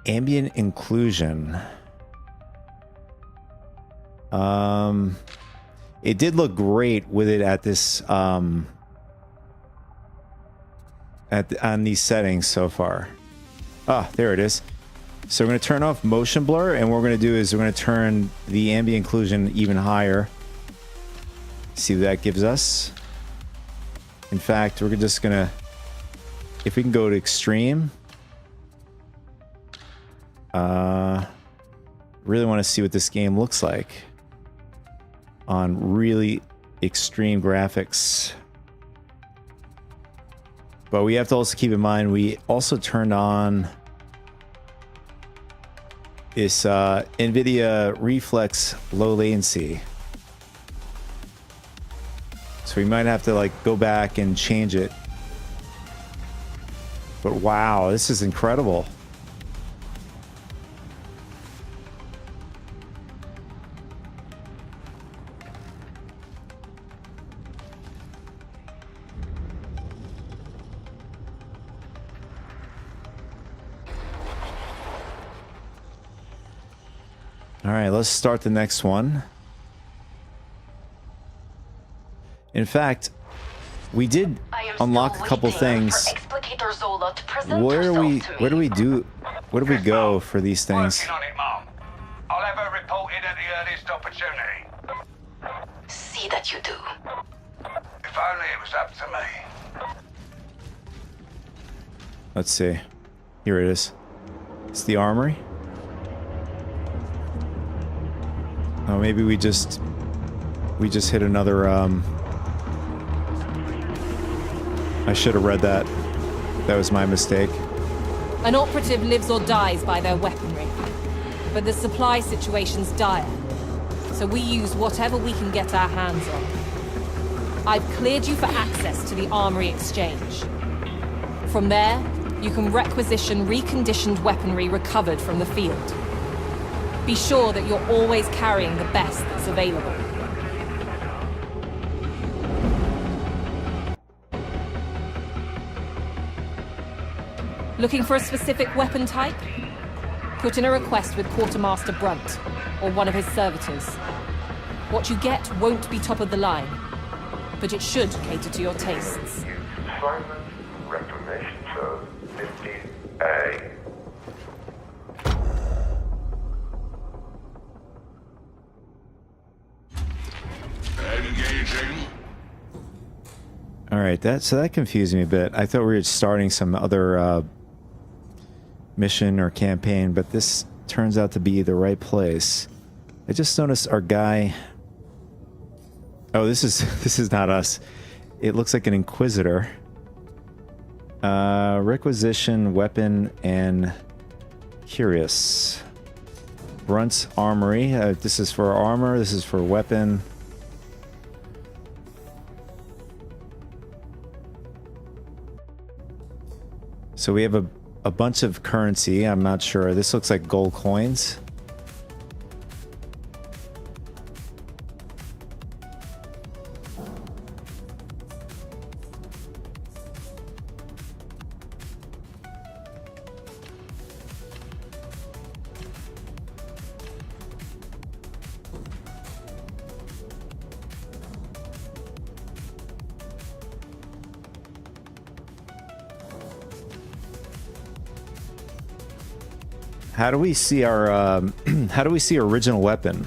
Ambient inclusion. It did look great with it at this on these settings so far. Ah, there it is. So we're going to turn off motion blur, and what we're going to do is we're going to turn the ambient inclusion even higher. See what that gives us. In fact, we're just going to, if we can go to extreme. Really want to see what this game looks like on really extreme graphics. But we have to also keep in mind, we also turned on this NVIDIA Reflex low latency. So we might have to like go back and change it. But wow, this is incredible. All right, let's start the next one. In fact, we did unlock a couple things. Where do we go for these things? Working on it, Mom. I'll have her reported at the earliest opportunity. See that you do. If only it was up to me. Let's see. Here it is. It's the armory. Oh, maybe we just hit another, I should have read that. That was my mistake. An operative lives or dies by their weaponry. But the supply situation's dire. So we use whatever we can get our hands on. I've cleared you for access to the Armory Exchange. From there, you can requisition reconditioned weaponry recovered from the field. Be sure that you're always carrying the best that's available. Looking for a specific weapon type? Put in a request with Quartermaster Brunt, or one of his servitors. What you get won't be top of the line, but it should cater to your tastes. Assignment Reclamation Zone 15A. Engaging. All right, that confused me a bit. I thought we were starting some other mission or campaign, but this turns out to be the right place. I just noticed our guy. Oh, this is not us. It looks like an Inquisitor. Requisition, weapon, and curious. Brunt's Armory. This is for armor. This is for weapon. So we have a bunch of currency. I'm not sure. This looks like gold coins. How do we see our how do we see original weapon?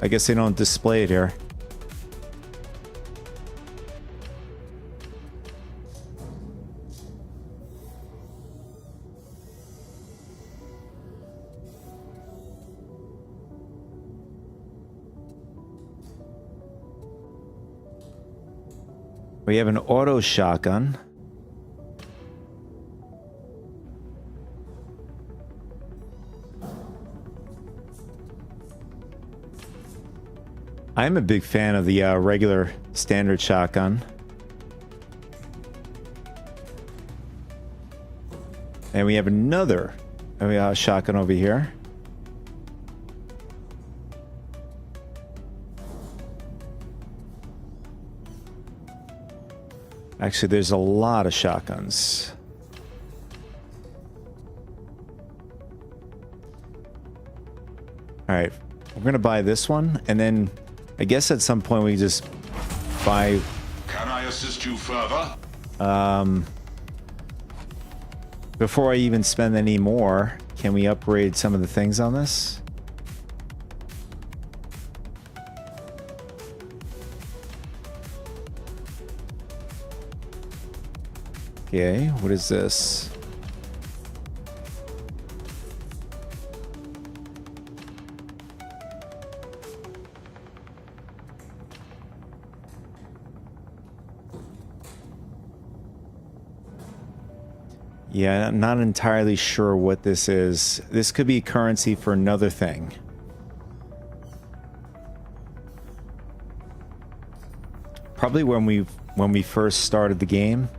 I guess they don't display it here. We have an auto shotgun. I'm a big fan of the regular standard shotgun. And we have another shotgun over here. Actually, there's a lot of shotguns. All right, we're gonna buy this one, and then I guess at some point we just buy. Can I assist you further? Before I even spend any more, can we upgrade some of the things on this? Okay, what is this? Yeah, I'm not entirely sure what this is. This could be currency for another thing. Probably when we first started the game.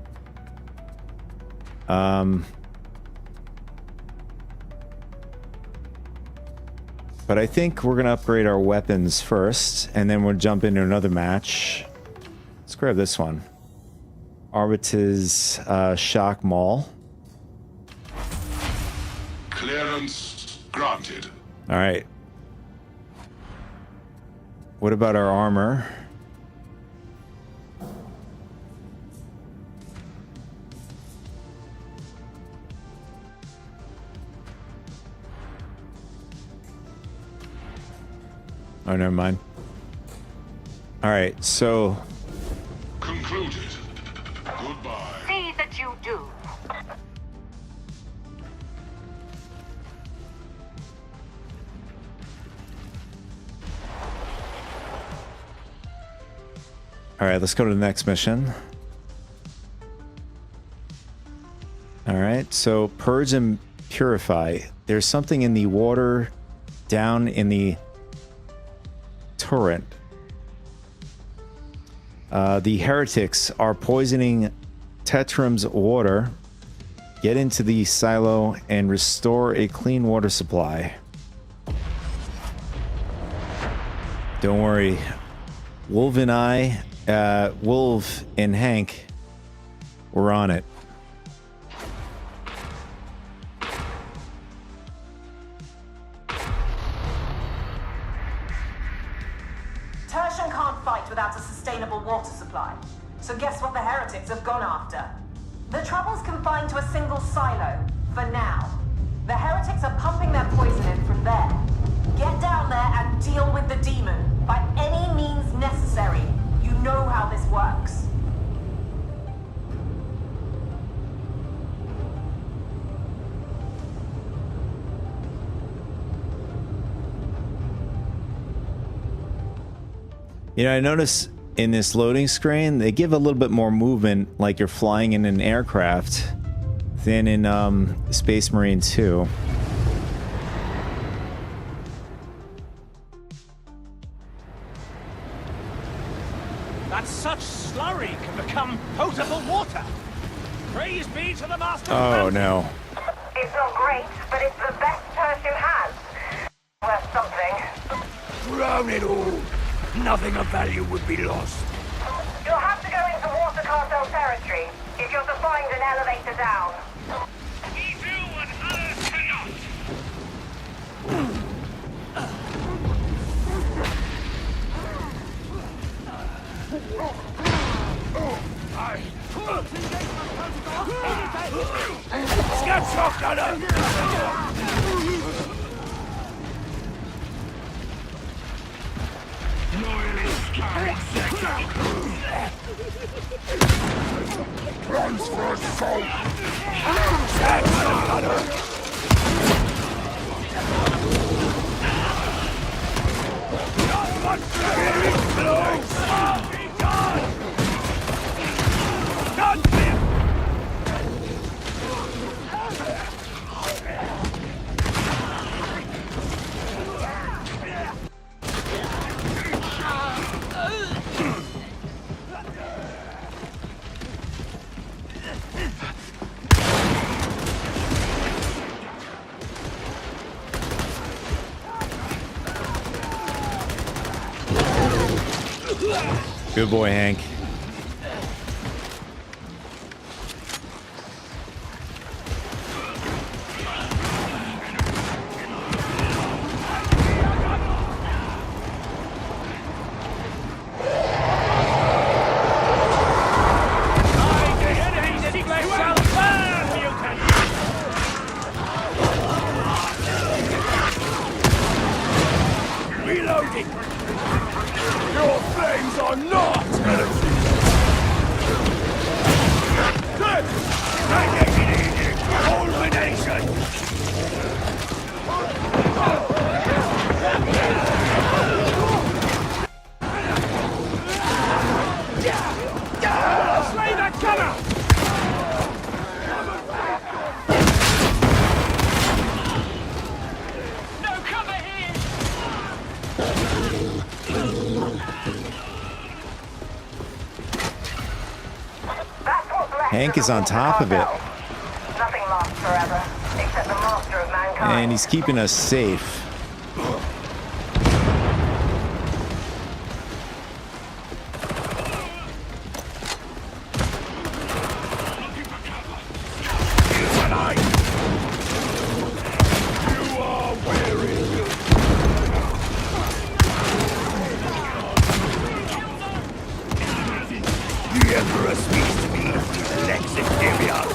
But I think we're gonna upgrade our weapons first, and then we'll jump into another match. Let's grab this one. Arbitr's Shock Maul. Clearance granted. All right. What about our armor? Oh, never mind. All right, so concluded. Goodbye. See that you do. all right, let's go to the next mission. All right, so purge and purify. There's something in the water down in the turret. The heretics are poisoning Tetram's water Get into the silo and restore a clean water supply. Don't worry. Wolf and Hank, we're on it. Tertian can't fight without a sustainable water supply. So guess what the heretics have gone after? The trouble's confined to a single silo, for now. The heretics are pumping their poison in from there. Get down there and deal with the demon, by any means necessary. You know how this works. You know, I notice in this loading screen, they give a little bit more movement like you're flying in an aircraft than in SpaceMarine 2. That such slurry can become potable water. Praise be to the master. Oh no. It's not great, but it's the best Tertian has. Worth something. Drown it all. Nothing of value would be lost. You'll have to go into water cartel territory if you're to find an elevator down. We do what others cannot. Scout shotgunner! Runs for assault! Good boy, Hank. Reloading! Your flames are not good! Radiating culmination! Slay that gunner! Hank is on top of it. Nothing lasts forever, except the master of mankind. And he's keeping us safe. The Emperor speaks to me through Lex Imperial,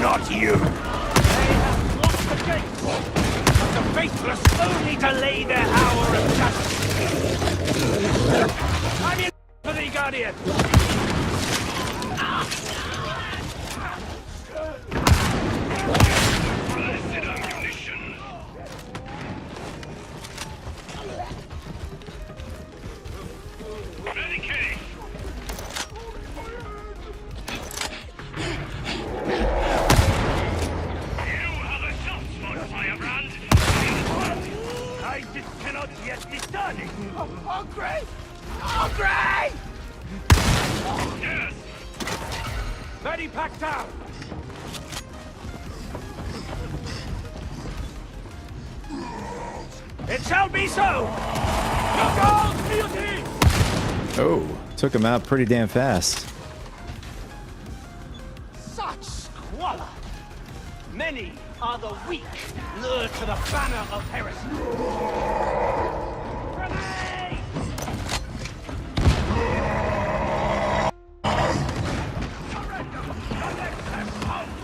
not you. They have blocked the gate, but the faithless only delay their hour of justice. I'm in for thee, Guardian. Blessed ammunition. Medicate. Cannot yet be done. Hungry! Hungry! Yes! Ready, packed down! It shall be so! Your gold beauty! Oh, took him out pretty damn fast. Such squalor! Many are the weak, lured to the banner of heresy.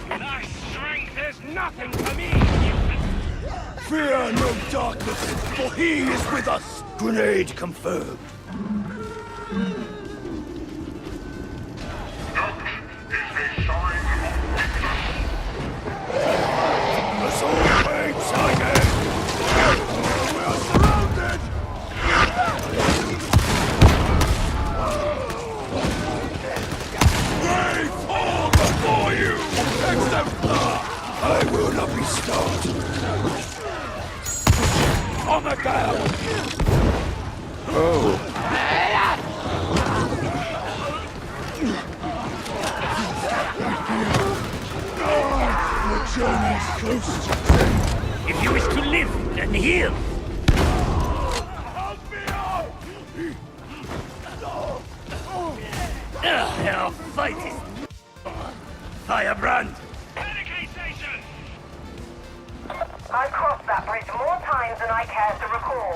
Thy strength is nothing to me! Fear no darkness, for he is with us. Grenade confirmed. Assault wave sighted! We are surrounded! They fall before you! Exemplar! I will not be stopped! On the ground! Oh. The journey is close. If you wish to live and heal, our fight is firebrand. I've crossed that bridge more times than I care to recall.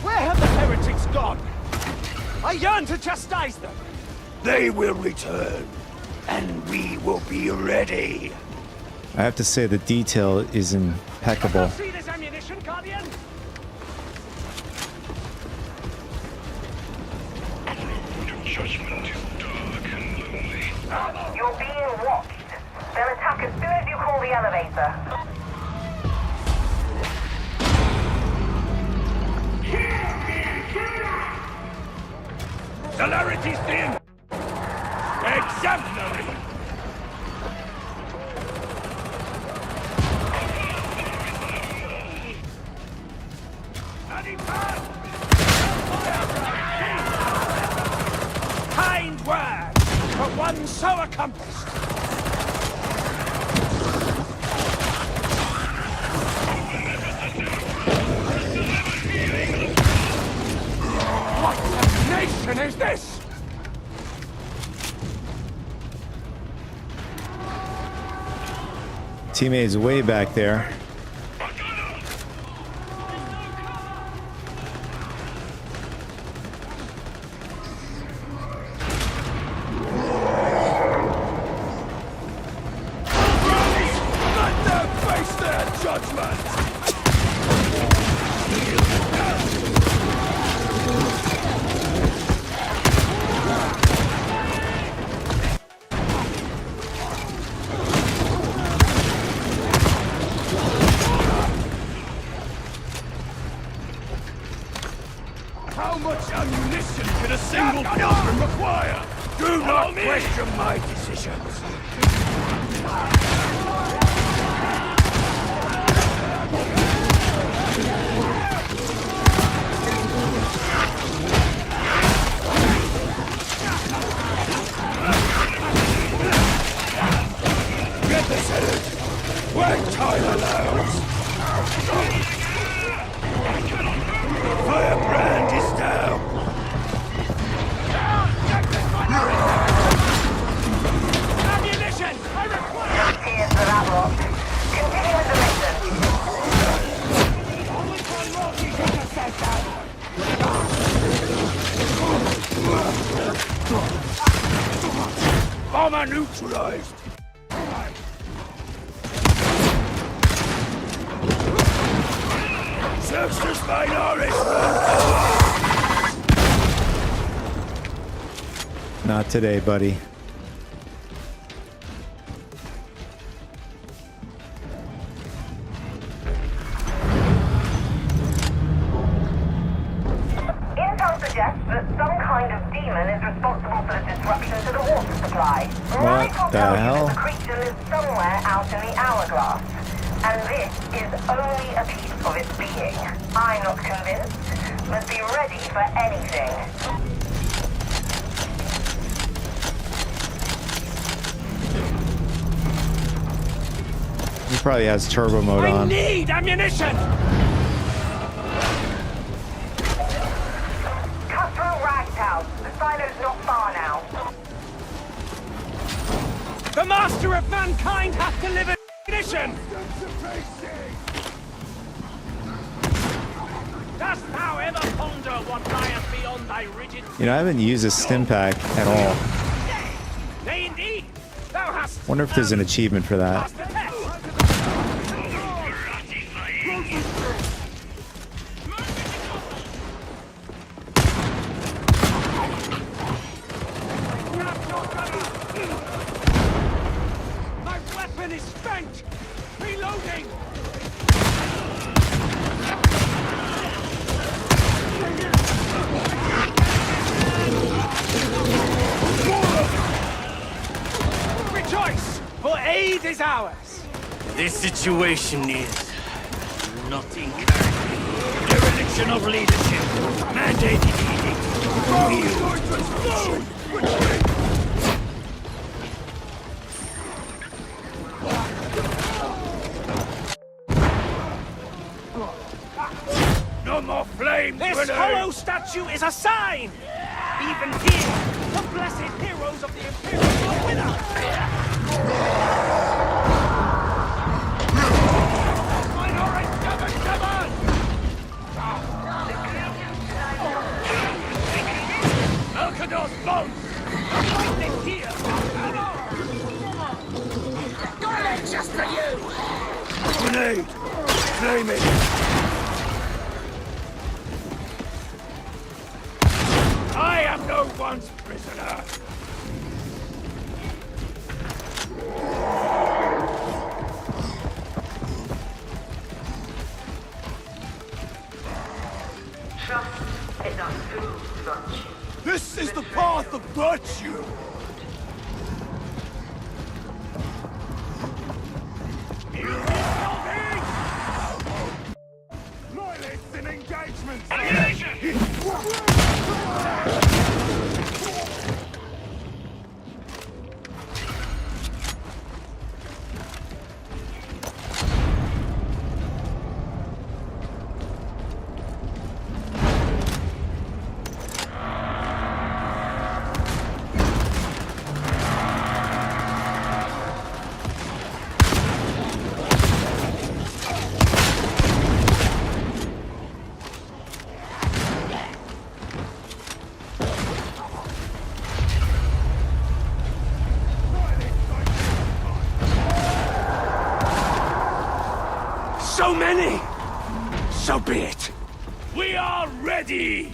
Where have the heretics gone? I yearn to chastise them. They will return, and we will be ready. I have to say the detail is impeccable. See this ammunition, Guardian? Judgment is dark and lonely. You're being watched. They'll attack as soon as you call the elevator. Celerity's thin! Exemplary! Kind words for one so accomplished! What nation is this? Teammates way back there. Let them face their judgment! How much ammunition can a single pilgrim require? Do not question my decisions. Get this headed where time allows. Firebrand is down. Ammunition! I require... Here's the Ravrok. Continue with the mission. Bomber neutralized. Sextus Minoris. Not today, buddy. Intel suggests that some kind of demon is responsible for the disruption to the water supply. What the hell? The creature lives somewhere out in the hourglass. And this is only a piece of its being. I'm not convinced, but be ready for anything. He probably has turbo mode on. I need ammunition! Cut through Ragtown. The silo's not far now. The master of mankind hath delivered ammunition! Dost thou ever ponder what lieth beyond thy rigid... You know, I haven't used a stim pack at all. Nay, indeed! Thou hast... Wonder if there's an achievement for that. My weapon is spent! Reloading! Rejoice! For aid is ours! This situation is not encouraging. Dereliction of leadership. Mandated No more flames! This hollow statue is a sign! Even here, the blessed heroes of the Imperium are with us! Malkador's bones! Fight them here! Got it just for you! Grenade! Flame it! I am no one's prisoner! Trust is our true virtue. This is the path of virtue! Loyalists in engagement! So many! So be it! We are ready!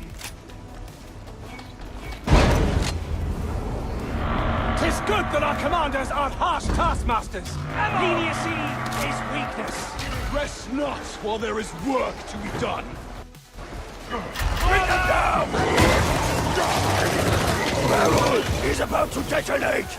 'Tis good that our commanders aren't harsh taskmasters! Leniency is weakness! Rest not while there is work to be done! Bring them down! Barrel is about to detonate!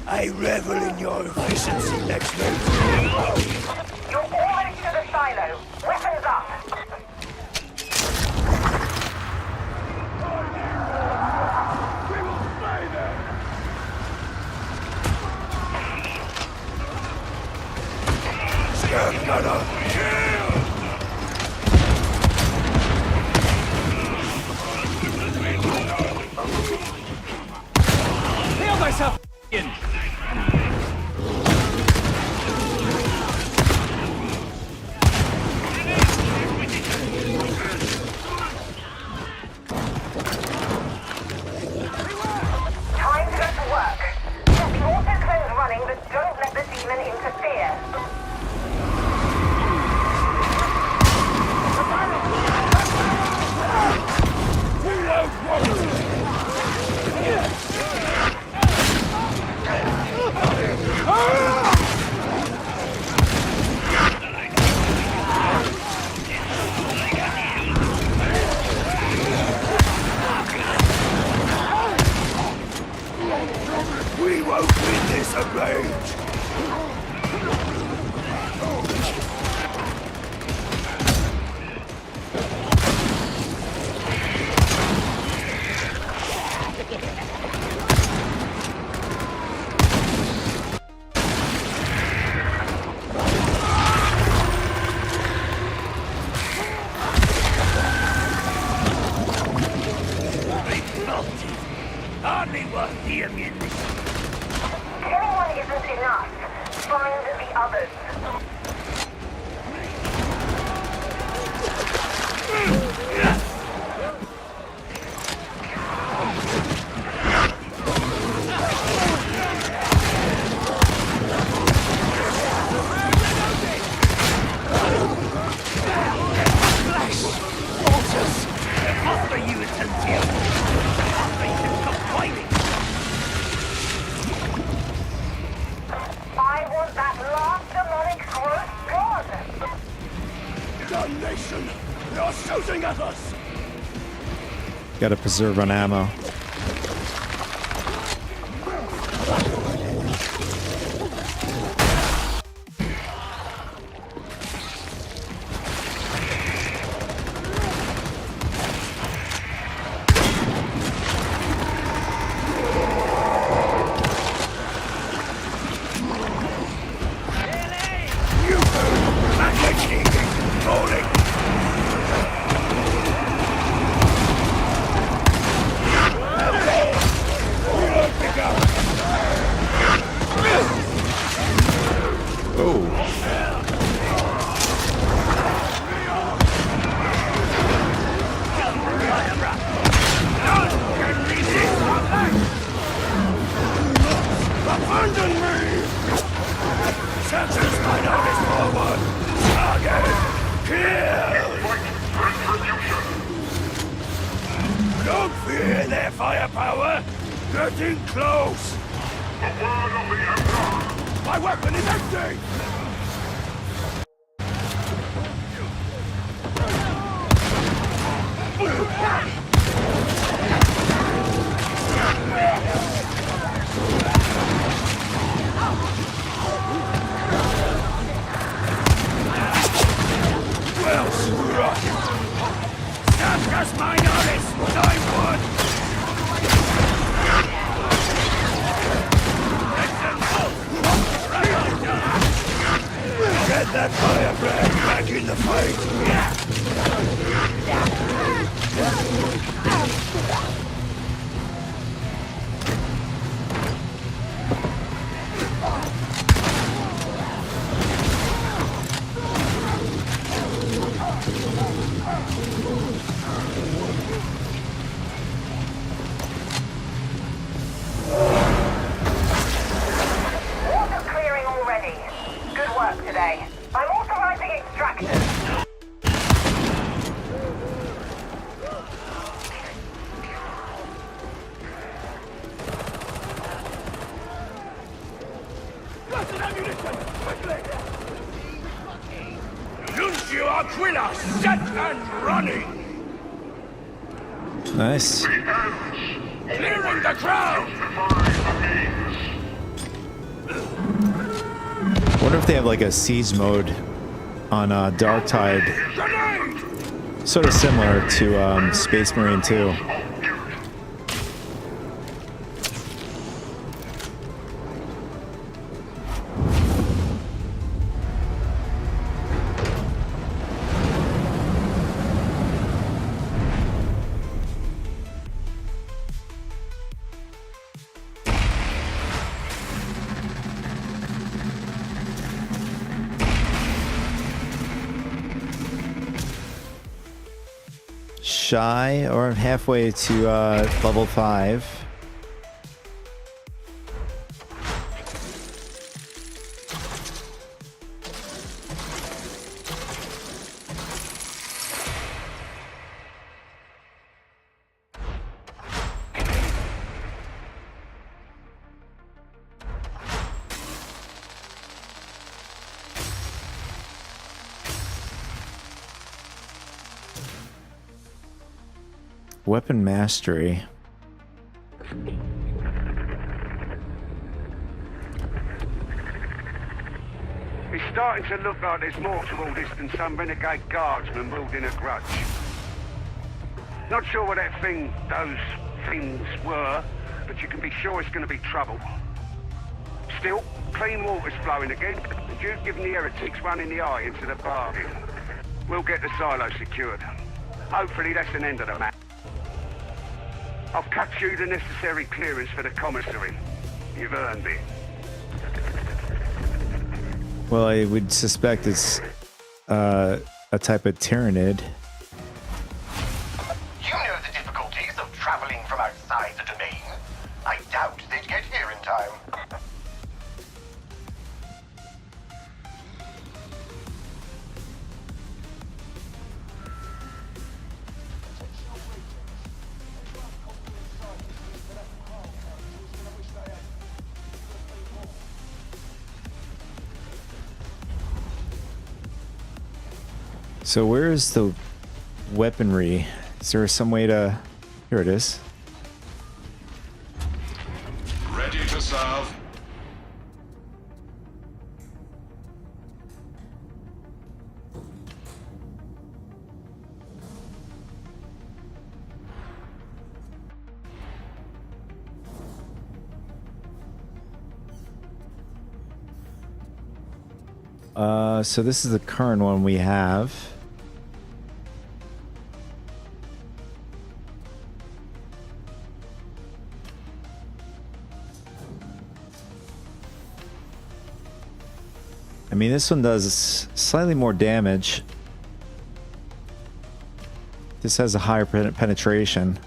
I revel in your efficiency next mate. You're almost to the silo. Weapons up. We will slay them! Scout gunner, kill! Heal myself in! Time to go to work. Get the autoclave running, but don't let the demon interfere. abomination! You're shooting at us! Gotta preserve on ammo. Don't fear their firepower! Getting close! The word of the Emperor! My weapon is empty! Well struck! Sanctus minoris! I won! Get that firebrand back in the fight! Water clearing already. Good work today. I'm authorizing extraction. Nuncio Aquila, set and running! Nice. Clearing the crowd! Wonder if they have like a siege mode on Darktide. Sort of similar to SpaceMarine 2. Shy or halfway to level 5. Weapon mastery. It's starting to look like there's more to all this than some renegade guardsman wielding a grudge. Not sure what those things were, but you can be sure it's going to be trouble. Still, clean water's flowing again, and you've given the heretics one in the eye into the bargain. We'll get the silo secured. Hopefully that's an end of the matter. I've cut you the necessary clearance for the commissary. You've earned it. Well, I would suspect it's a type of Tyrannid. You know the difficulties of traveling from outside the domain. I doubt they'd get here in time. So where is the weaponry? Is there some way to... Here it is. Ready to serve. So this is the current one we have. I mean, this one does slightly more damage. This has a higher penetration.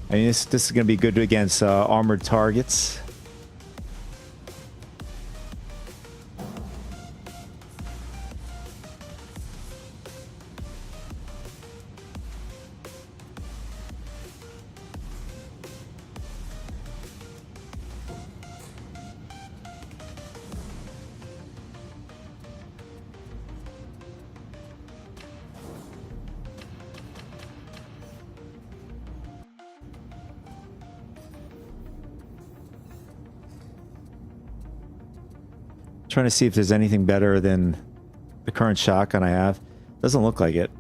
I mean, this is going to be good against armored targets. Trying to see if there's anything better than the current shotgun I have. Doesn't look like it.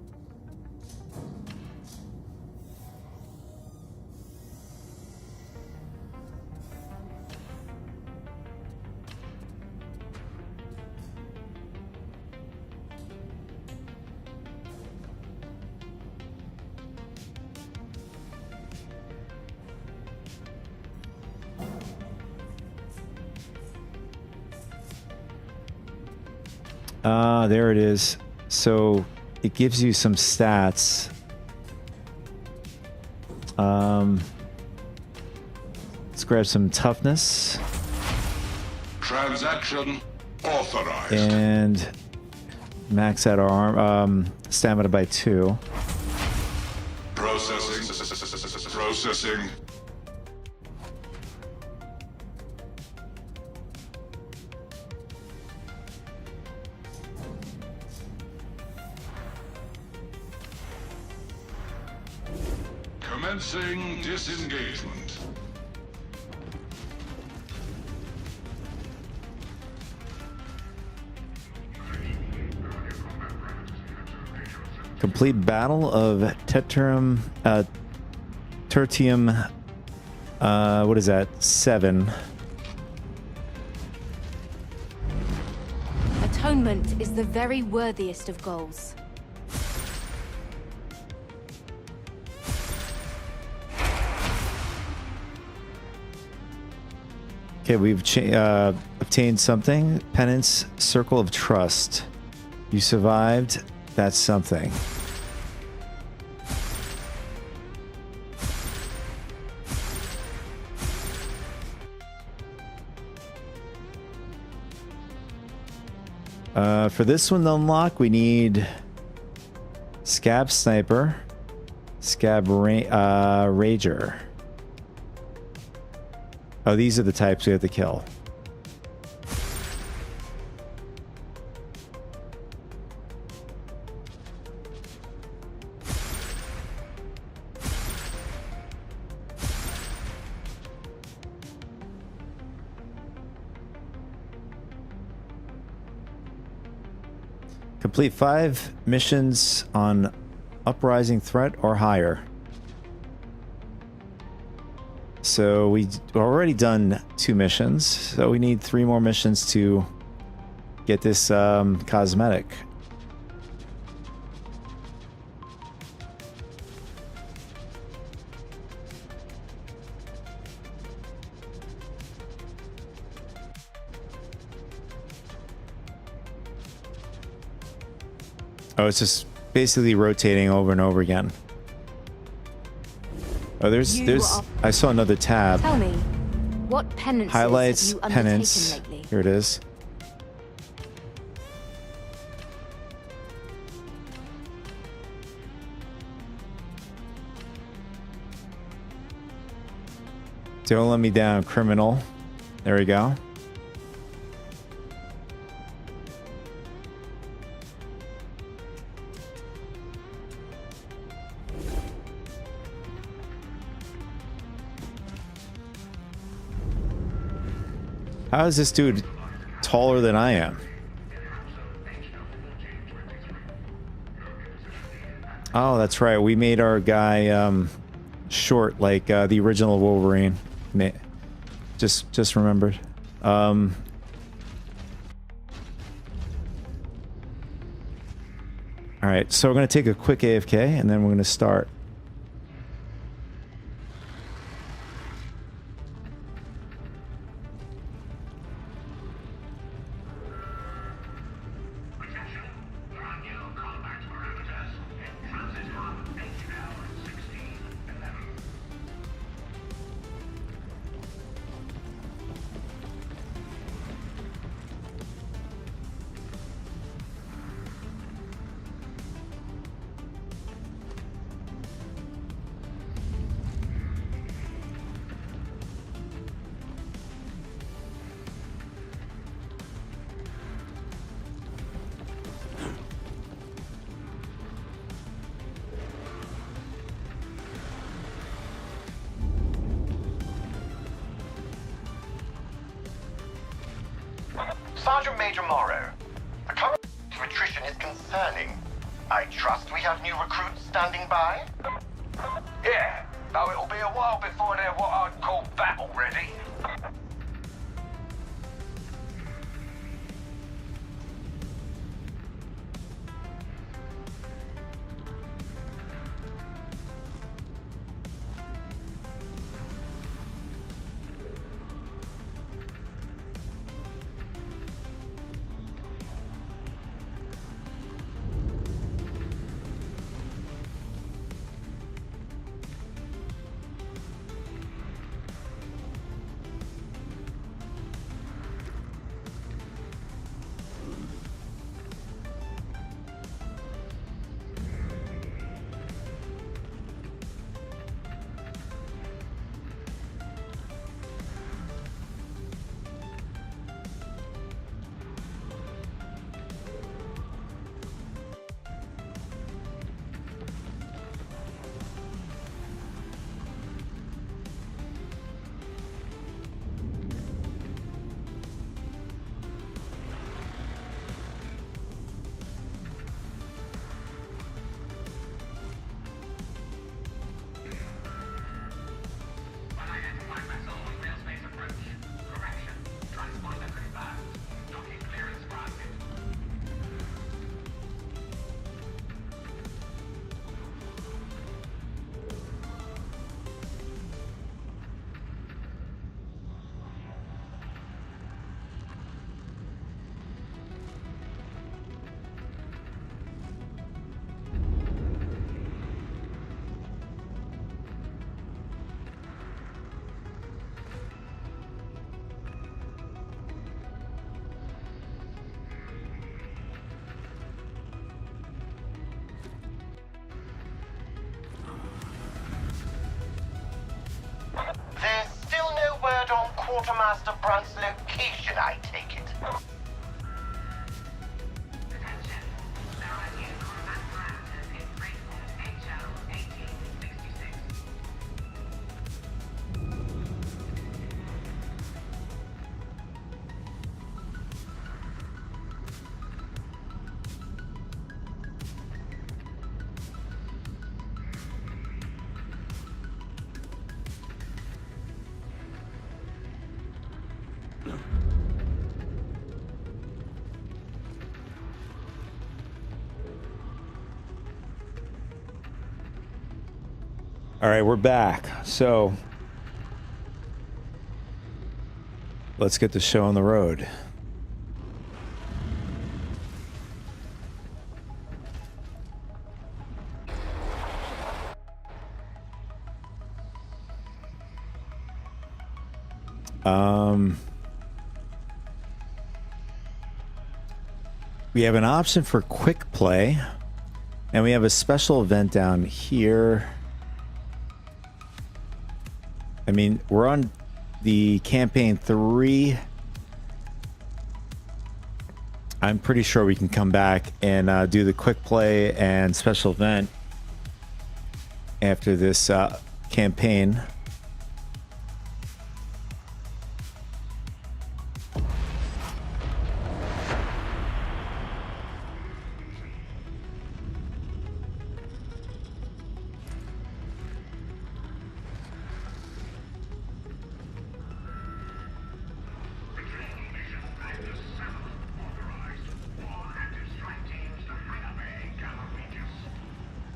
There it is. So it gives you some stats. Let's grab some toughness. Transaction authorized. And max out our arm, stamina by 2. Processing. Processing. Commencing disengagement. Complete battle of Tertium, what is that? 7. Atonement is the very worthiest of goals. Okay, we've obtained something. Penance, Circle of Trust. You survived. That's something. For this one to unlock, we need Scab Sniper, Scab Rager. Oh, these are the types we have to kill. Complete 5 missions on Uprising Threat or higher. So we've already done 2 missions, so we need 3 more missions to get this cosmetic. Oh, it's just basically rotating over and over again. Oh, there's I saw another tab. Tell me, what penances Highlights, have you undertaken penance. lately? Here it is. Don't let me down, criminal. There we go. How is this dude taller than I am? Oh, that's right. We made our guy short, like the original Wolverine. Just remembered. All right, so we're going to take a quick AFK, and then we're going to start. Sergeant Major Morrow, the current attrition is concerning. I trust we have new recruits standing by? Yeah, though it'll be a while before they're what I'd call battle ready. There's still no word on Quartermaster Brunt's location, I take it. All right, we're back. So let's get the show on the road. We have an option for quick play, and we have a special event down here. I mean, we're on the campaign 3. I'm pretty sure we can come back and do the quick play and special event after this campaign.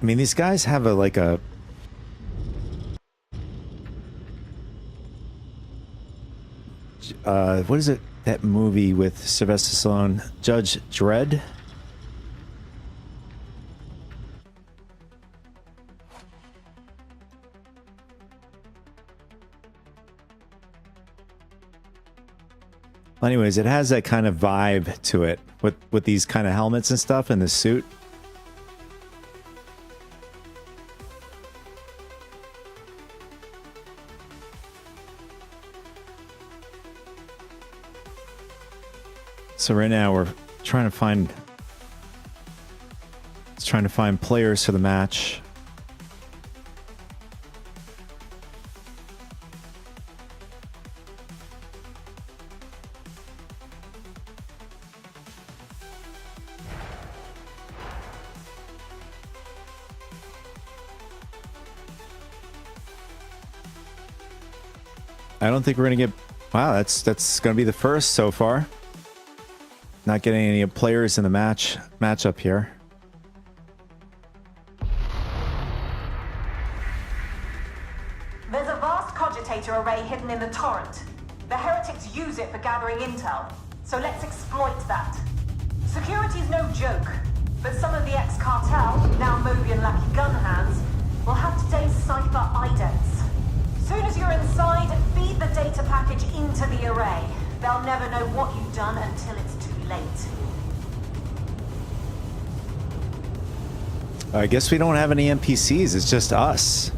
I mean, these guys have a like a what is it? That movie with Sylvester Stallone, Judge Dredd? Anyways, it has that kind of vibe to it with these kind of helmets and stuff and the suit. So right now we're trying to find players for the match. I don't think we're gonna get. Wow, that's gonna be the first so far. Not getting any players in the matchup here. There's a vast cogitator array hidden in the torrent. The heretics use it for gathering intel, so let's exploit that. Security's no joke, but some of the ex-cartel, now Mobian lucky gun hands, will have to decipher idents. Soon as you're inside, feed the data package into the array. They'll never know what you've done until it's too late. I guess we don't have any NPCs, it's just us.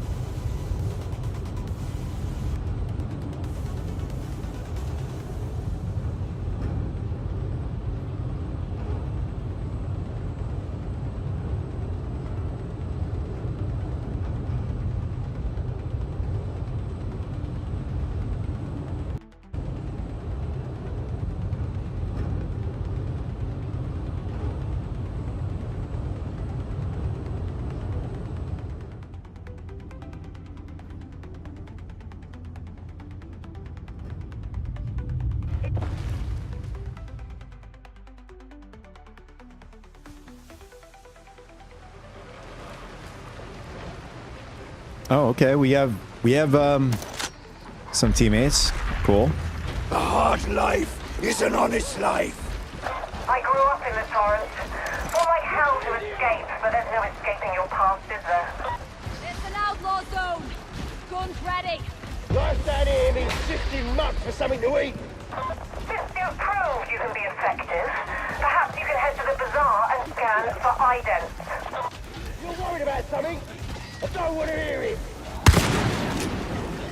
Oh, okay. We have some teammates. Cool. A hard life is an honest life. I grew up in the torrent. Fought like hell to escape, but there's no escaping your past, is there? It's an outlaw zone. Guns ready. Life down here means 60 months for something to eat. Since you've proved you can be effective, perhaps you can head to the bazaar and scan for idents. You're worried about something? I don't want to hear it.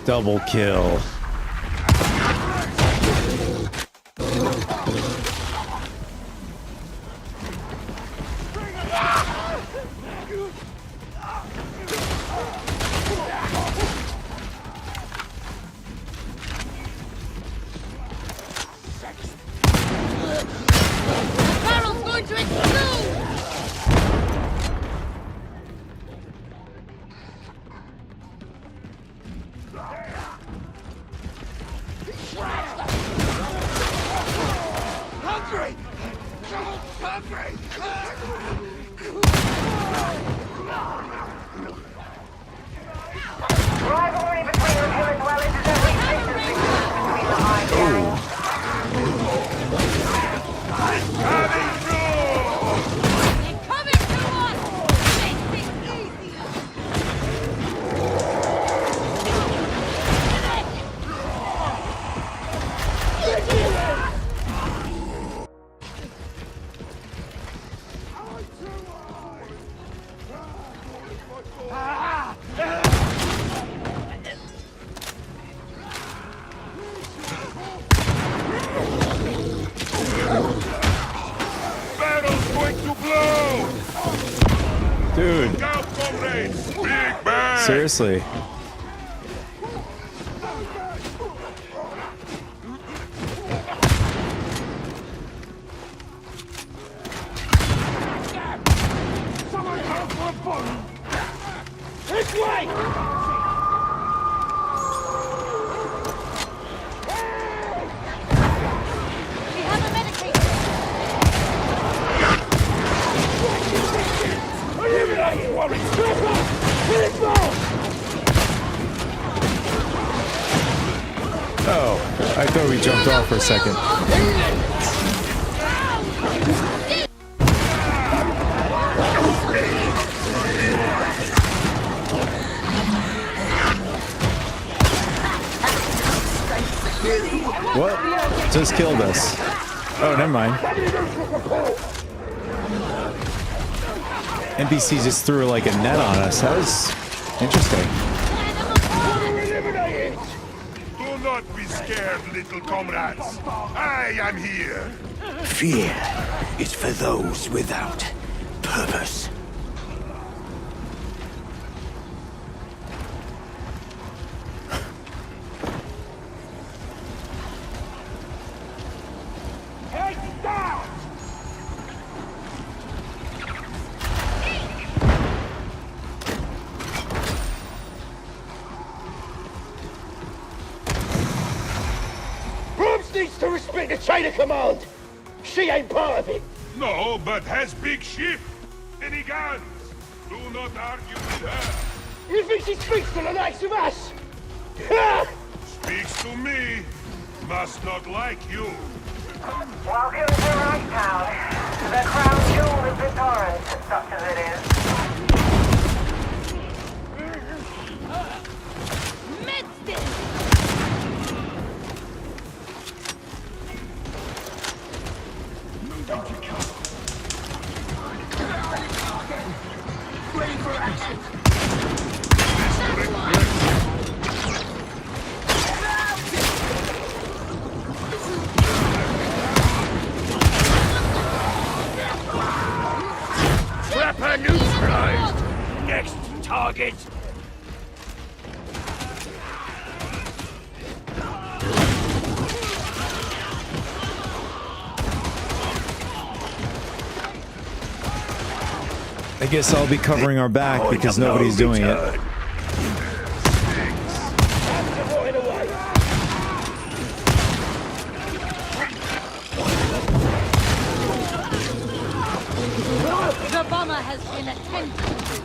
Double kill. The barrel's going to explode! Hungry! Hungry! Rivalry between the two as well as every distance between the high gangs. They're coming to us! Make this easier! Battle's going to blow! Dude. Go, comrades! Big bang! Seriously. Someone go for a bomb! This way! We have a medicator! Eliminate warriors! off for a second. What? Just killed us. Oh, never mind. NPC just threw like a net on us. That was interesting. Do not be scared, little comrades. I am here. Fear is for those without purpose. Needs to respect the chain of command. She ain't part of it. No, but has big ship. Any guns? Do not argue with her. You think she speaks to the likes of us? Speaks to me. Must not like you. Welcome to Darktide. The crown jewel of the torrent, such as it is. Trapper neutralized. Next target. I guess I'll be covering our back because nobody's doing it. The bomber has been attended to.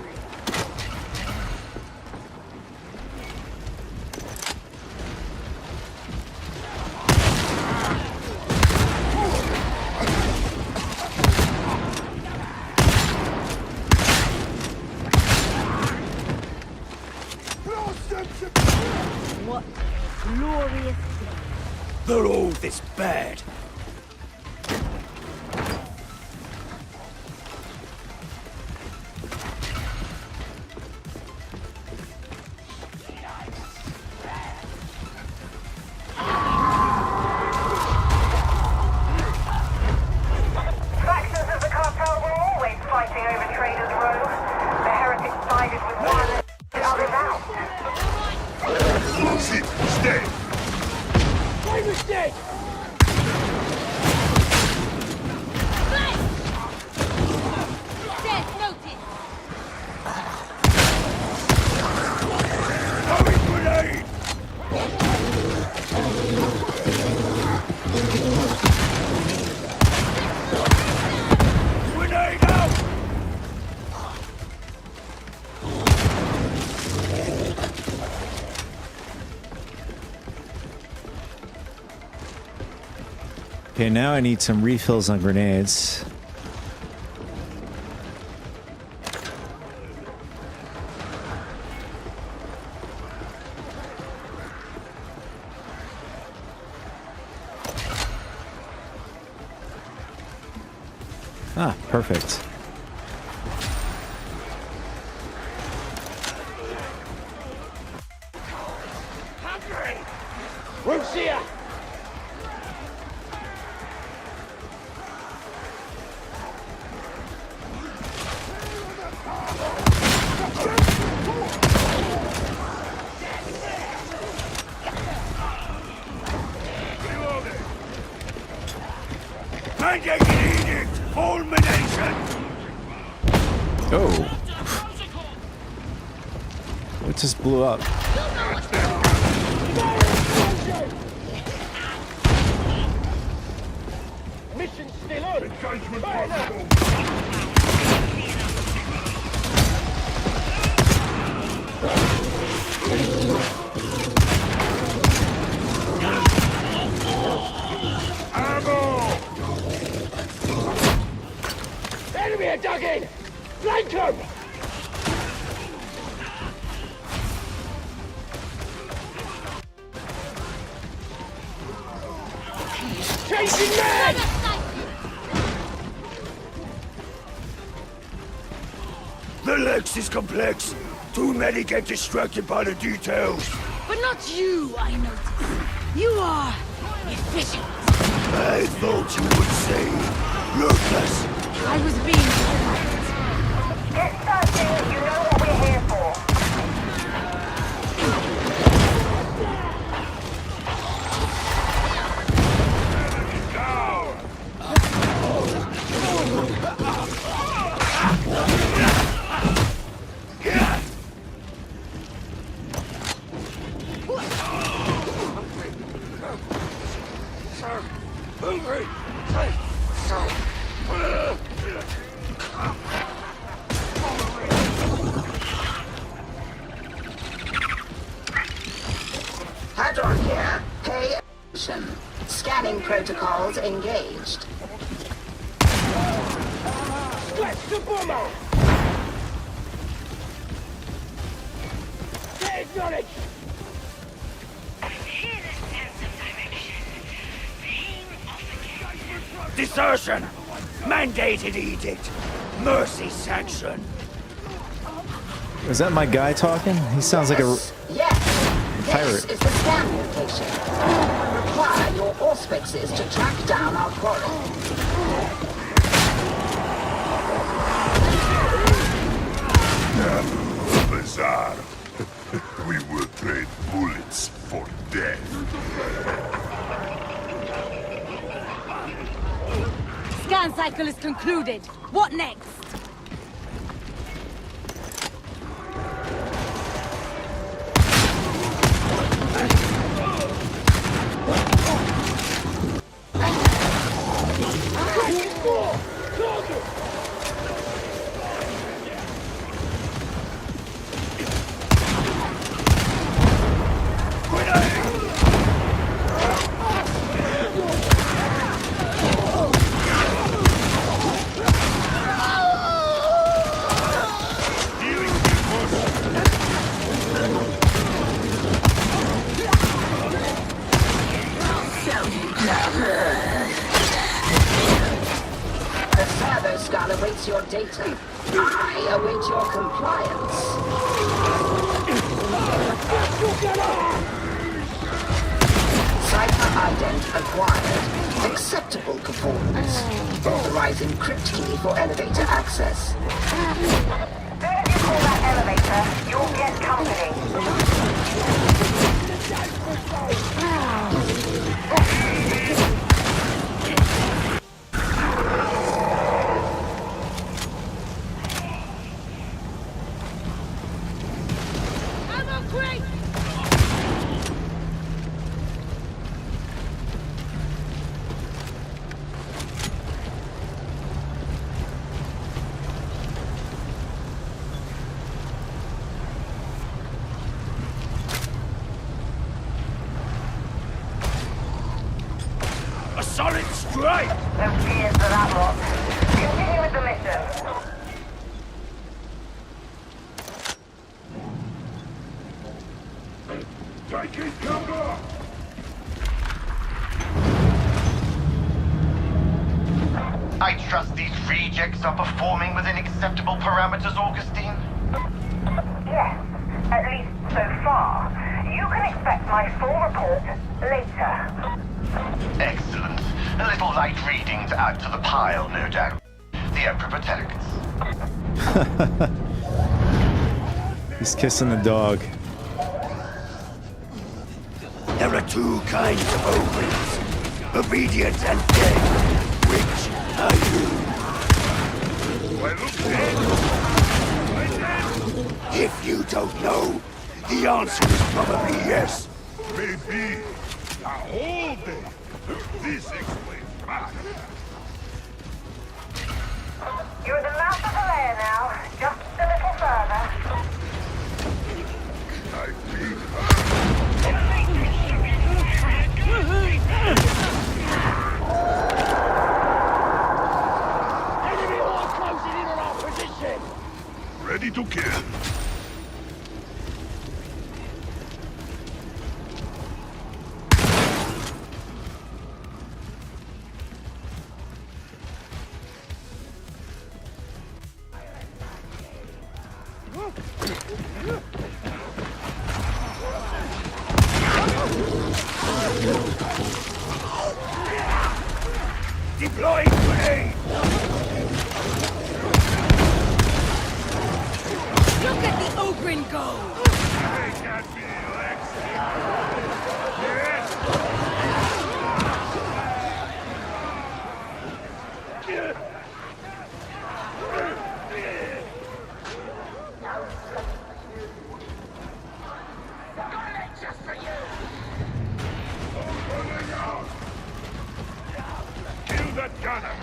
What glorious day. They're all this bad. Factions of the cartel were always fighting over Trader's Row. The heretics sided with one and the others out. Sit, stay. Why was dead? Dead noted. Throwing grenade. Grenade out. Okay, now I need some refills on grenades. Ah, perfect. Roof's here. Mandated edict! Fulmination! Oh. What just blew up? Mission still on! Engagement protocol! Give me a dug-in! Flank him! Chasing man! The Lex is complex. Too many get distracted by the details. But not you, I notice. You are efficient. I thought you would say ruthless. I was being Get started. You know what we're here for. Hadron here. Pay attention. Scanning protocols engaged. Stretch the bomber! Get acknowledged! Desertion! Mandated edict! Mercy sanction! Is that my guy talking? He sounds like a pirate. This is the scan location. Require your auspices to track down our quarry. Bizarre. We will trade bullets for death. Scan cycle is concluded. What next? Awaits your data. I await your compliance. Cipher ident acquired. Acceptable performance. Authorize encrypt key for elevator access. Soon as you call that elevator, you'll get company. A solid strike! No fears for that lot. Continue with the mission. Taking cover! I trust these rejects are performing within acceptable parameters, Augustine? Yes, at least so far. You can expect my full report later. Excellent. A little light reading to add to the pile, no doubt. The Emperor protects. He's kissing the dog. There are two kinds of opens. Obedient and dead. Which are you? If you don't know, the answer is probably yes. Maybe. Now hold it. This explains mine. You're at the mouth of the lair now. Just a little further. I feel Enemy all closing Ready to kill. Deploying grenade! Look at the Ogren go! Kill that gunner.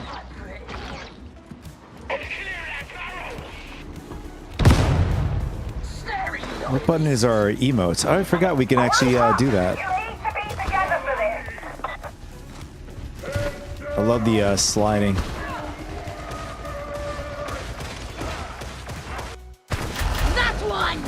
What button is our emotes? Oh, I forgot we can actually do that. I love the sliding. That one!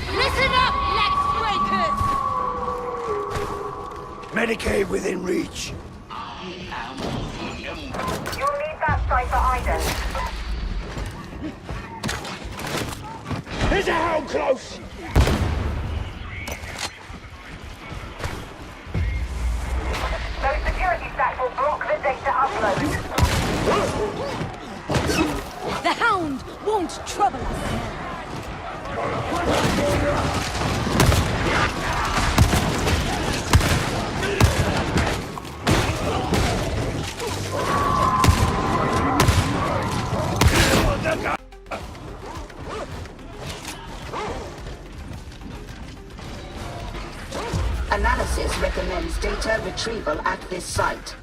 Listen up, Lex Breakers! Medicaid within reach. You'll need that site for Iden. Is it how close? Those security stacks will block the data upload. The Hound won't trouble us. Analysis recommends data retrieval at this site.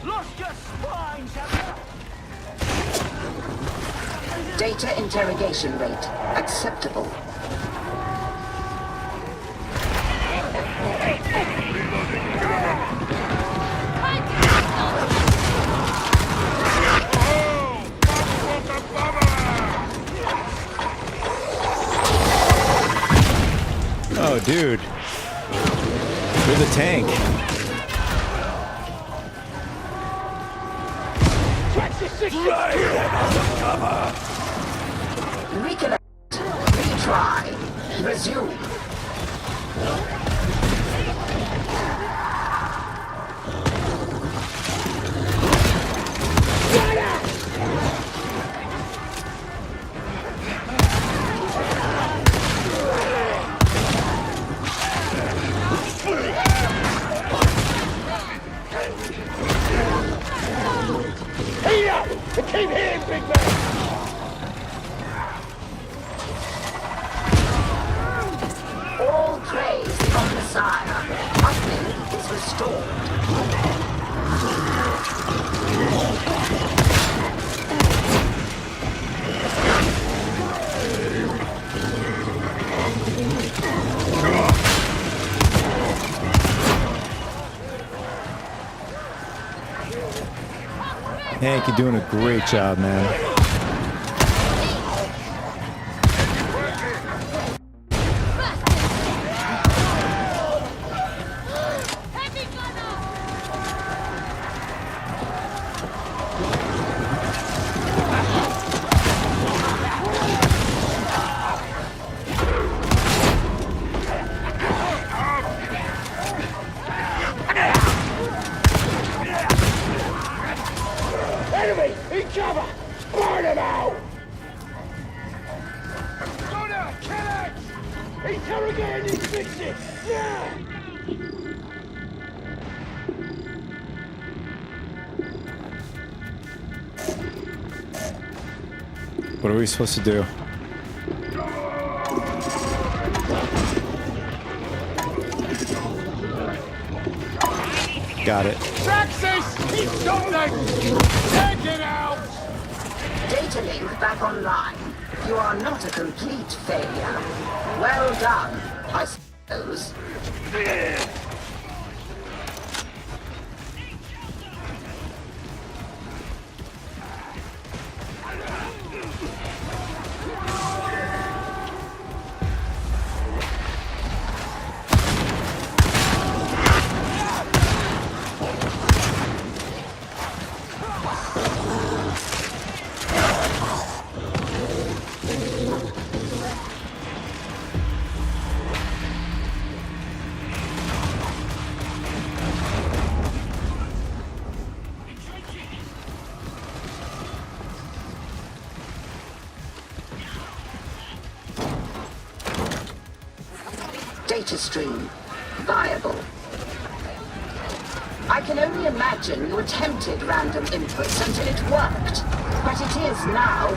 Lost your spines, have Data interrogation rate acceptable. Oh, dude. You're the tank. Reconnect. Retry. Resume. Heat up! And keep hitting, big man! All praise from Messiah. Uplink is restored. Hank, you're doing a great job, man. Enemy! In cover! Burn him out! Gunner! Kill it! Interrogate these bitches! Yeah! What are we supposed to do? Got it. Praxis! Keep something! Take it out! Data link back online. You are not a complete failure. Well done, I suppose. Data stream. Viable. I can only imagine you attempted random inputs until it worked, but it is now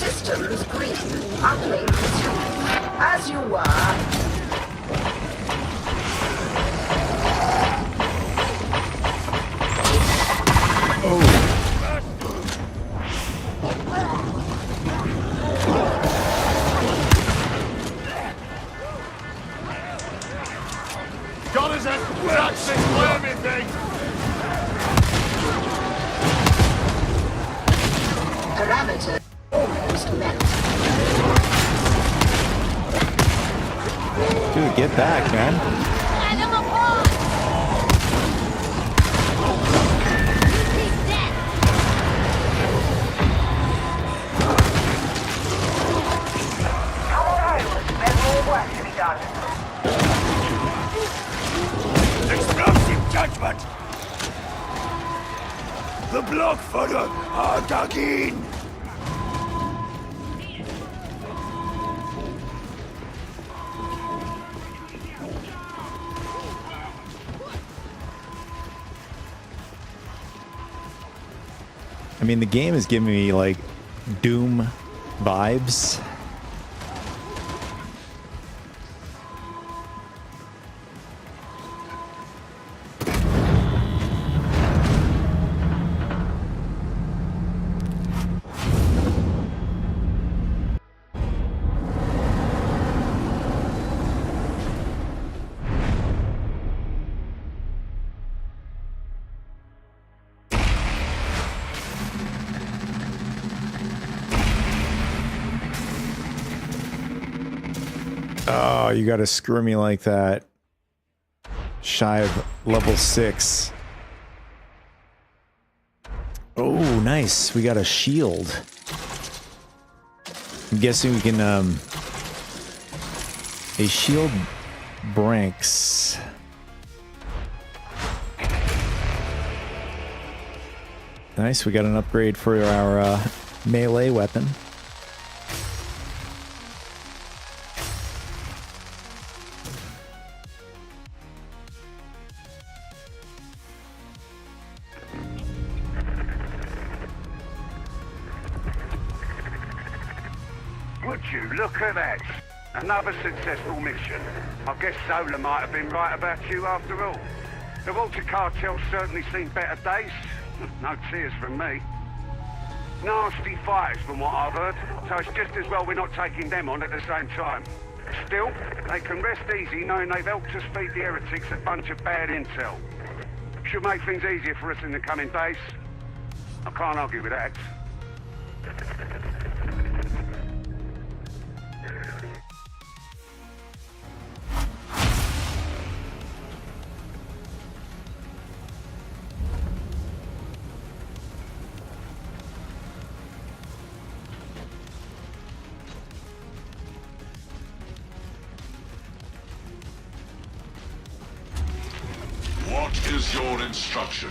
Systems green. Uplink resumed. As you were. God is a touch this wormy thing! Parameter almost met. Dude, get back, man. Come on over. There's more work to be done. Explosive judgment! The block fodder are dug in! I mean, the game is giving me like Doom vibes. Oh, you gotta screw me like that. Shy of level 6. Oh, nice. We got a shield. I'm guessing we can, a shield branks. Nice, we got an upgrade for our melee weapon. Would you look at that? Another successful mission. I guess Zola might have been right about you after all. The Walter cartel's certainly seen better days. No tears from me. Nasty fighters from what I've heard, so it's just as well we're not taking them on at the same time. Still, they can rest easy knowing they've helped us feed the heretics a bunch of bad intel. Should make things easier for us in the coming days. I can't argue with that. awaits your instruction.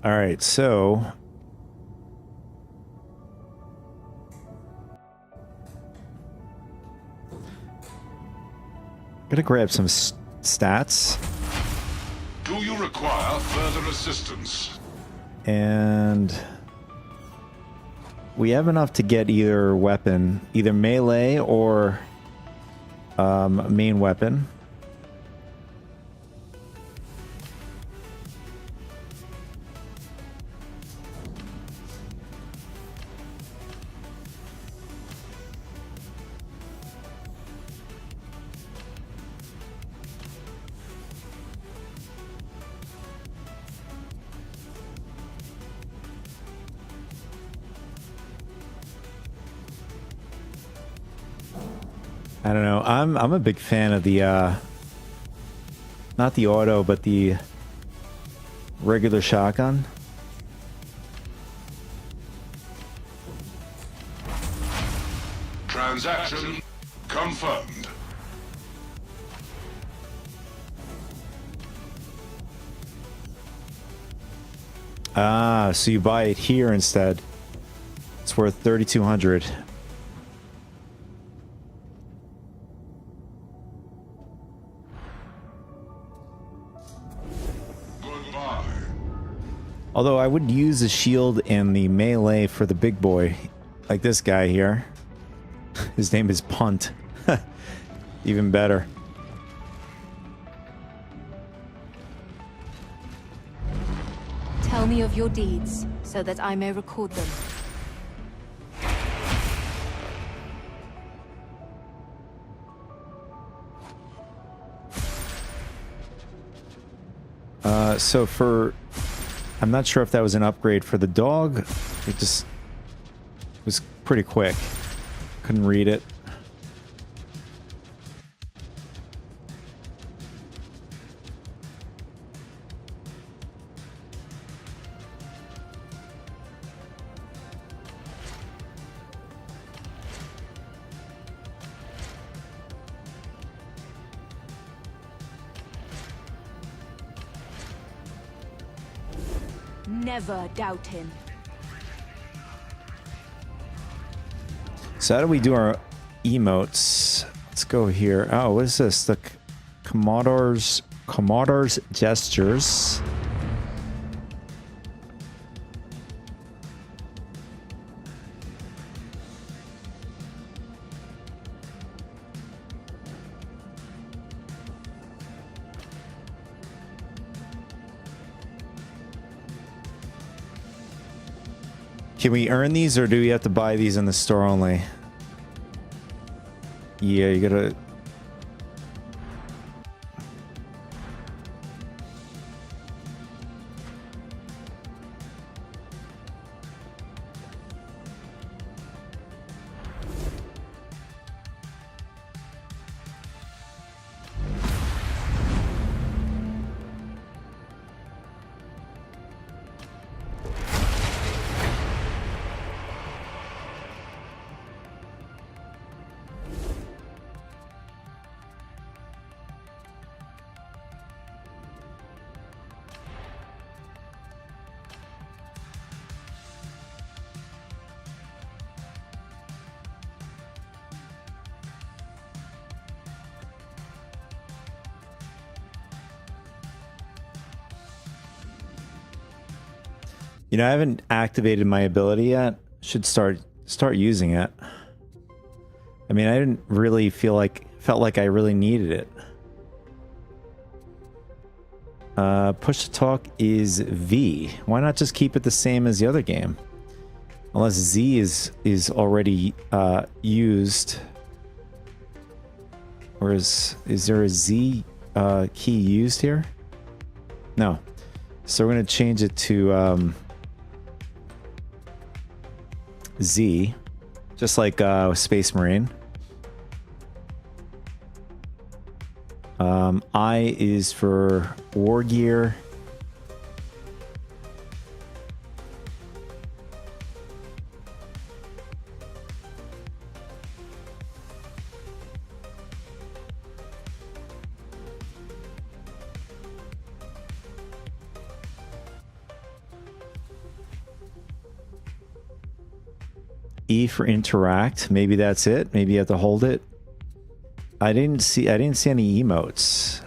All right, so gonna grab some stats. Do you require further assistance? And we have enough to get either weapon, either melee or main weapon. I don't know. I'm a big fan of the not the auto, but the regular shotgun. Transaction confirmed. Ah, so you buy it here instead. It's worth 3,200. Although I would use the shield and the melee for the big boy, like this guy here. His name is Punt. Even better. Tell me of your deeds, so that I may record them. So for... I'm not sure if that was an upgrade for the dog. It just was pretty quick. Couldn't read it. Never doubt him. So how do we do our emotes? Let's go here. Oh, what is this? The Commodore's gestures. Can we earn these, or do we have to buy these in the store only? Yeah, you gotta... You know, I haven't activated my ability yet. Should start using it. I mean, I didn't really felt like I really needed it. Push to talk is V. Why not just keep it the same as the other game? Unless Z is already used. Or is there a Z key used here? No. So we're going to change it to Z, just like SpaceMarine. I is for war gear. E for interact. Maybe that's it. Maybe you have to hold it. I didn't see any emotes.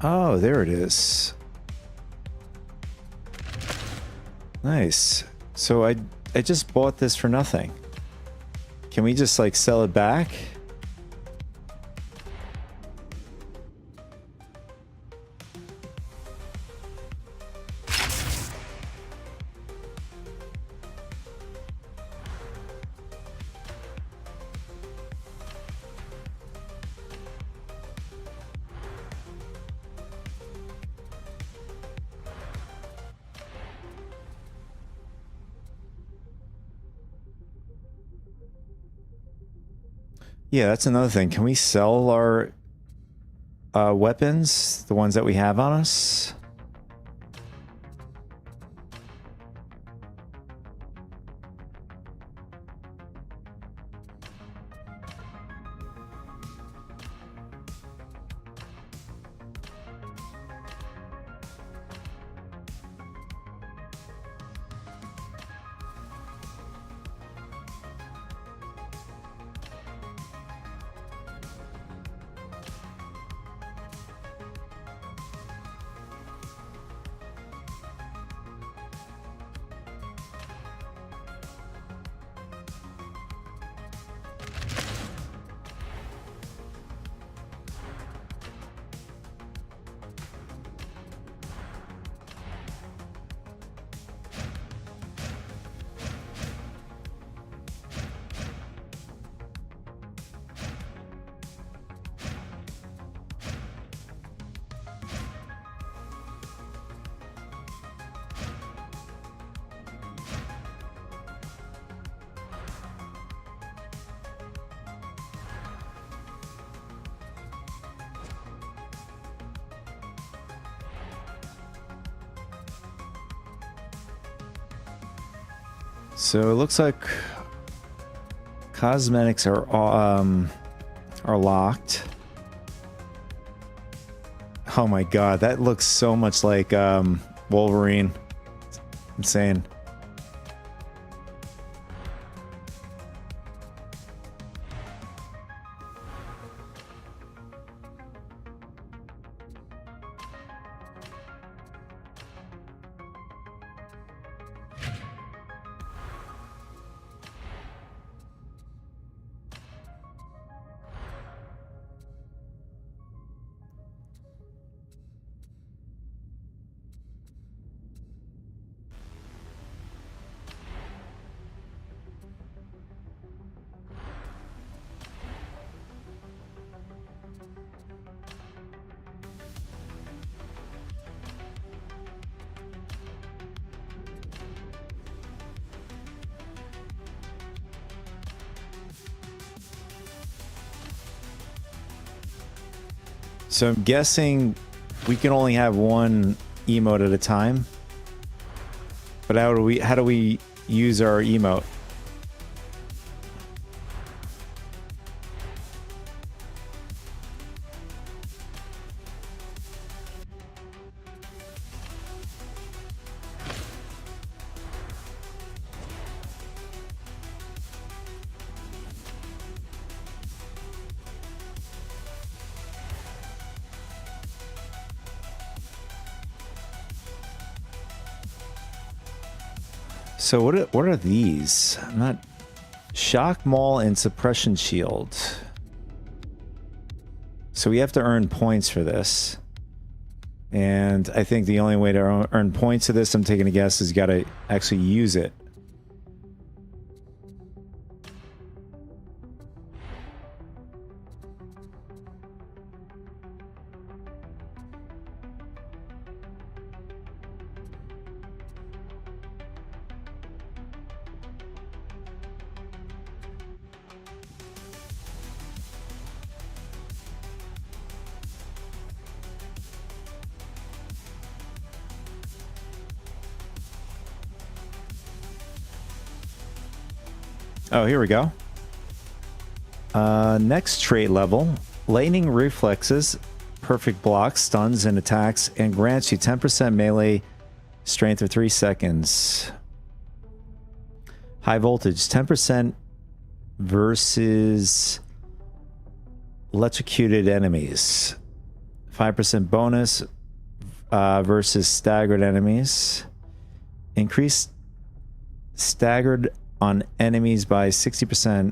Oh, there it is. Nice. So I just bought this for nothing. Can we just like sell it back? Yeah, that's another thing. Can we sell our weapons, the ones that we have on us? So it looks like cosmetics are locked. Oh my god, that looks so much like Wolverine. It's insane. So I'm guessing we can only have one emote at a time. But how do we use our emote? So what are these? I'm not... Shock Maul and Suppression Shield. So we have to earn points for this. And I think the only way to earn points to this, I'm taking a guess, is you gotta actually use it. Oh, here we go. Next trait level. Lightning reflexes, perfect blocks, stuns, and attacks, and grants you 10% melee strength for 3 seconds. High voltage, 10% versus electrocuted enemies. 5% bonus versus staggered enemies. Increased staggered on enemies by 60%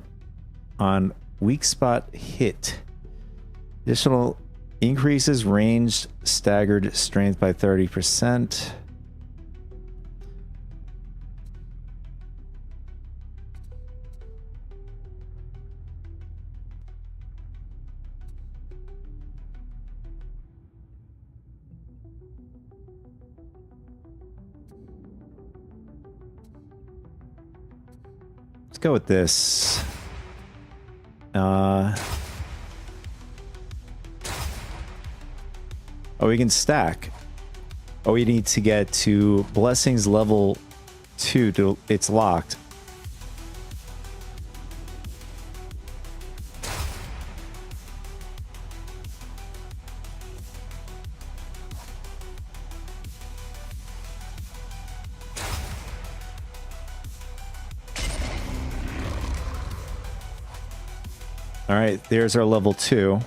on weak spot hit. Additional increases ranged staggered strength by 30%. Let's go with this. Oh, we can stack. Oh, we need to get to Blessings level 2 to it's locked. All right, there's our level 2.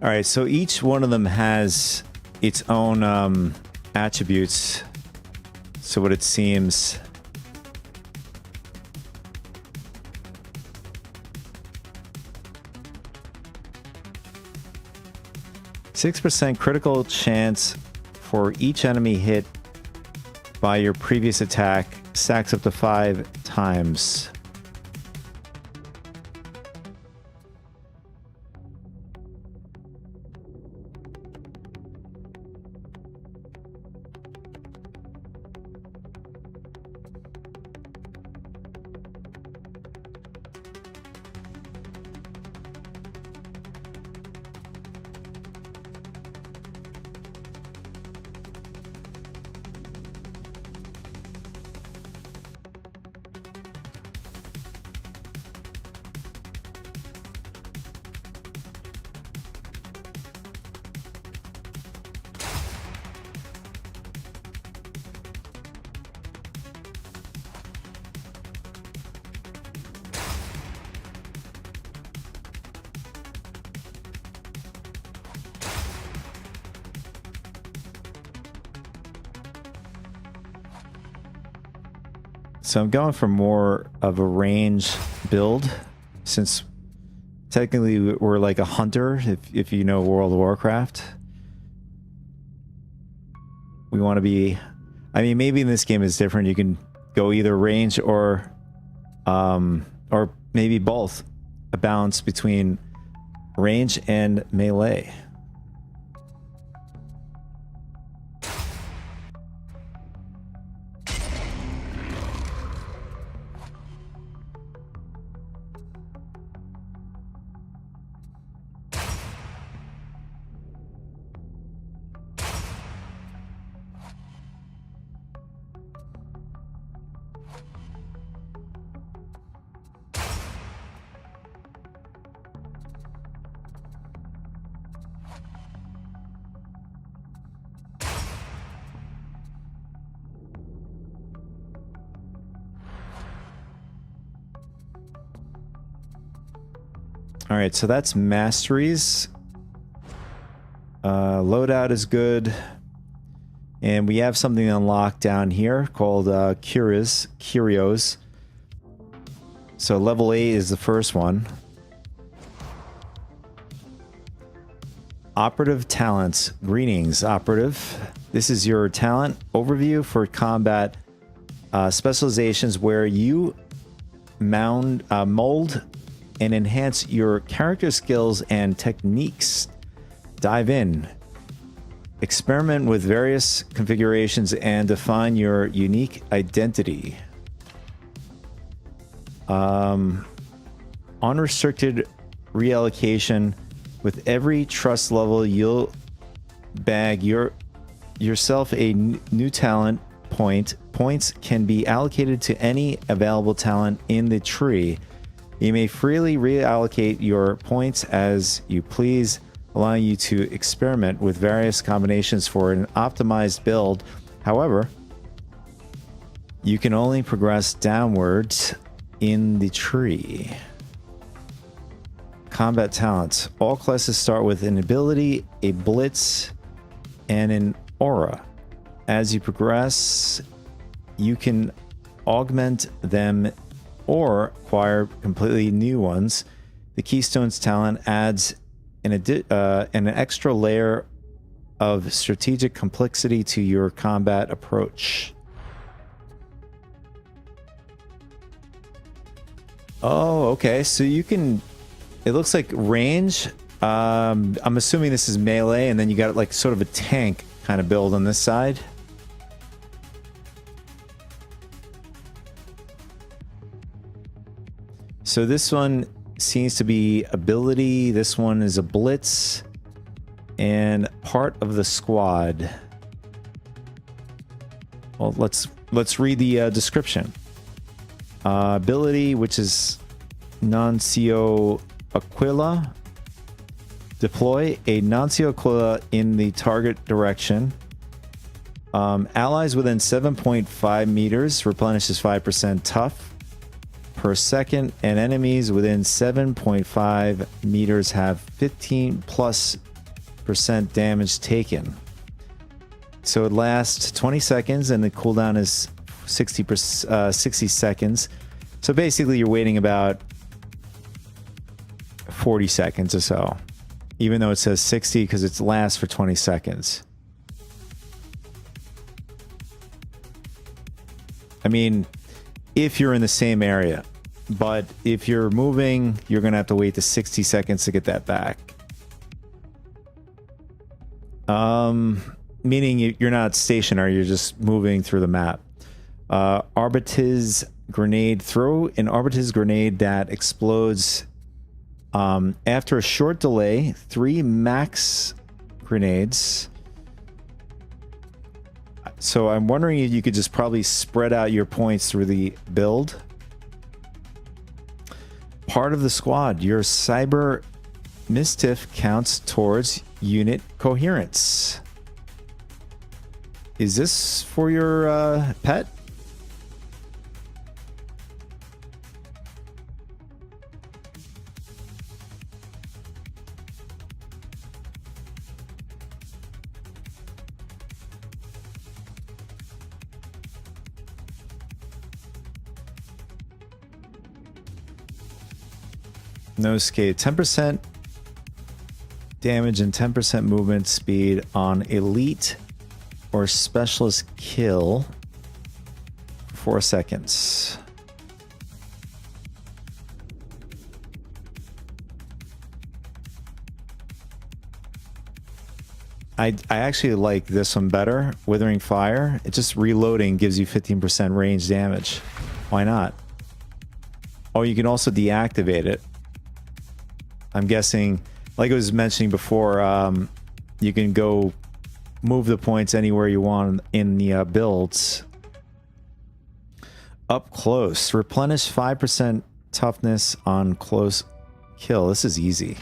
All right, so each one of them has its own attributes. So what it seems. %6 critical chance for each enemy hit by your previous attack, stacks up to 5 times. So I'm going for more of a range build, since technically we're like a hunter, if you know World of Warcraft. we want to be... I mean, maybe in this game it's different. You can go either range or maybe both. A balance between range and melee. All right, so that's masteries. Loadout is good. And we have something unlocked down here called Curios. So level 8 is the first one. Operative talents. Greetings, operative. This is your talent overview for combat specializations where you mold and enhance your character skills and techniques. Dive in. Experiment with various configurations and define your unique identity. Unrestricted reallocation. With every trust level, you'll bag yourself a new talent point. Points can be allocated to any available talent in the tree. You may freely reallocate your points as you please, allowing you to experiment with various combinations for an optimized build. However, you can only progress downwards in the tree. Combat talents. All classes start with an ability, a blitz, and an aura. As you progress, you can augment them or acquire completely new ones. The Keystone's talent adds an extra layer of strategic complexity to your combat approach. Oh, okay. So you can... It looks like range. I'm assuming this is melee, and then you got like sort of a tank kind of build on this side. So this one seems to be ability. This one is a blitz and part of the squad. Well, let's read the description. Ability, which is Nuncio Aquila. Deploy a Nuncio Aquila in the target direction. Allies within 7.5 meters replenishes 5% tough per second, and enemies within 7.5 meters have 15+% damage taken. So it lasts 20 seconds, and the cooldown is 60 seconds. So basically, you're waiting about 40 seconds or so, even though it says 60 because it lasts for 20 seconds. I mean, if you're in the same area, but if you're moving, you're going to have to wait the 60 seconds to get that back. Meaning you're not stationary, you're just moving through the map. Arbitriz grenade. Throw an Arbitriz grenade that explodes after a short delay. 3 max grenades. So I'm wondering if you could just probably spread out your points through the build. Part of the squad. Your cyber mischief counts towards unit coherence. Is this for your pet? No escape. 10% damage and 10% movement speed on elite or specialist kill for 4 seconds. I actually like this one better. Withering Fire. It just reloading gives you 15% range damage. Why not? Oh, you can also deactivate it. I'm guessing, like I was mentioning before, you can go move the points anywhere you want in the builds. Up close. Replenish 5% toughness on close kill. This is easy.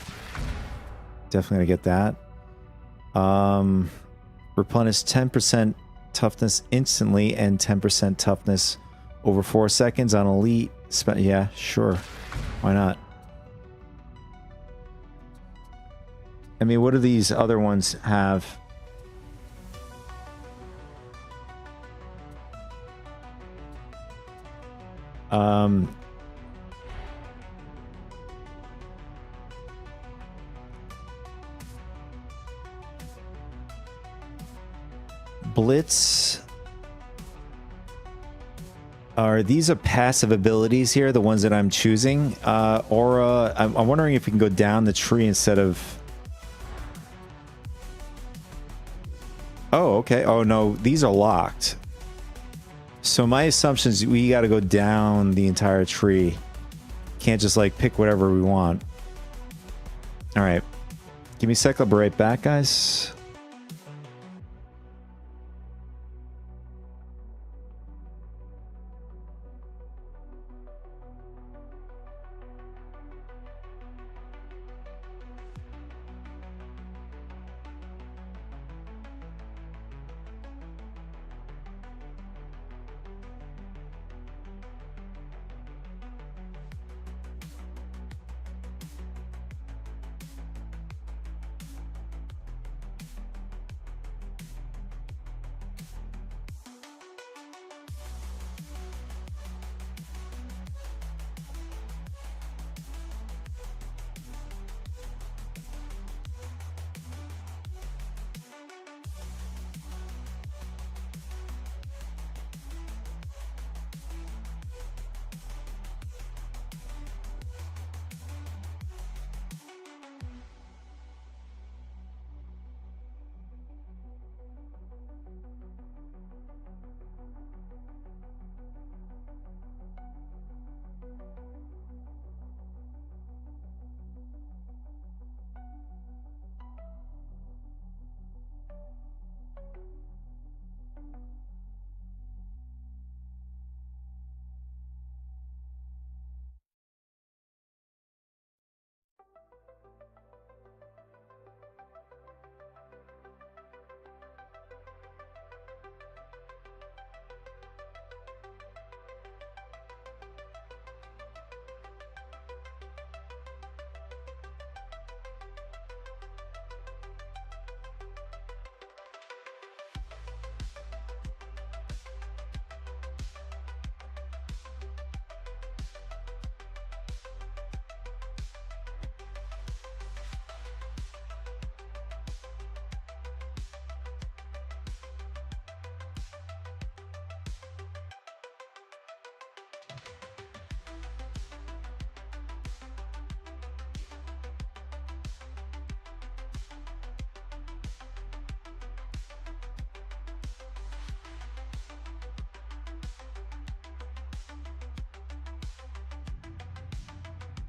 Definitely gonna get that. Replenish 10% toughness instantly and 10% toughness over 4 seconds on elite. Yeah, sure. Why not? I mean, what do these other ones have? Blitz. These are passive abilities here, the ones that I'm choosing. Aura, I'm wondering if we can go down the tree instead of... Oh, okay. Oh, no, these are locked. So my assumption is we got to go down the entire tree. Can't just, like, pick whatever we want. All right. Give me a sec. I'll be right back, guys.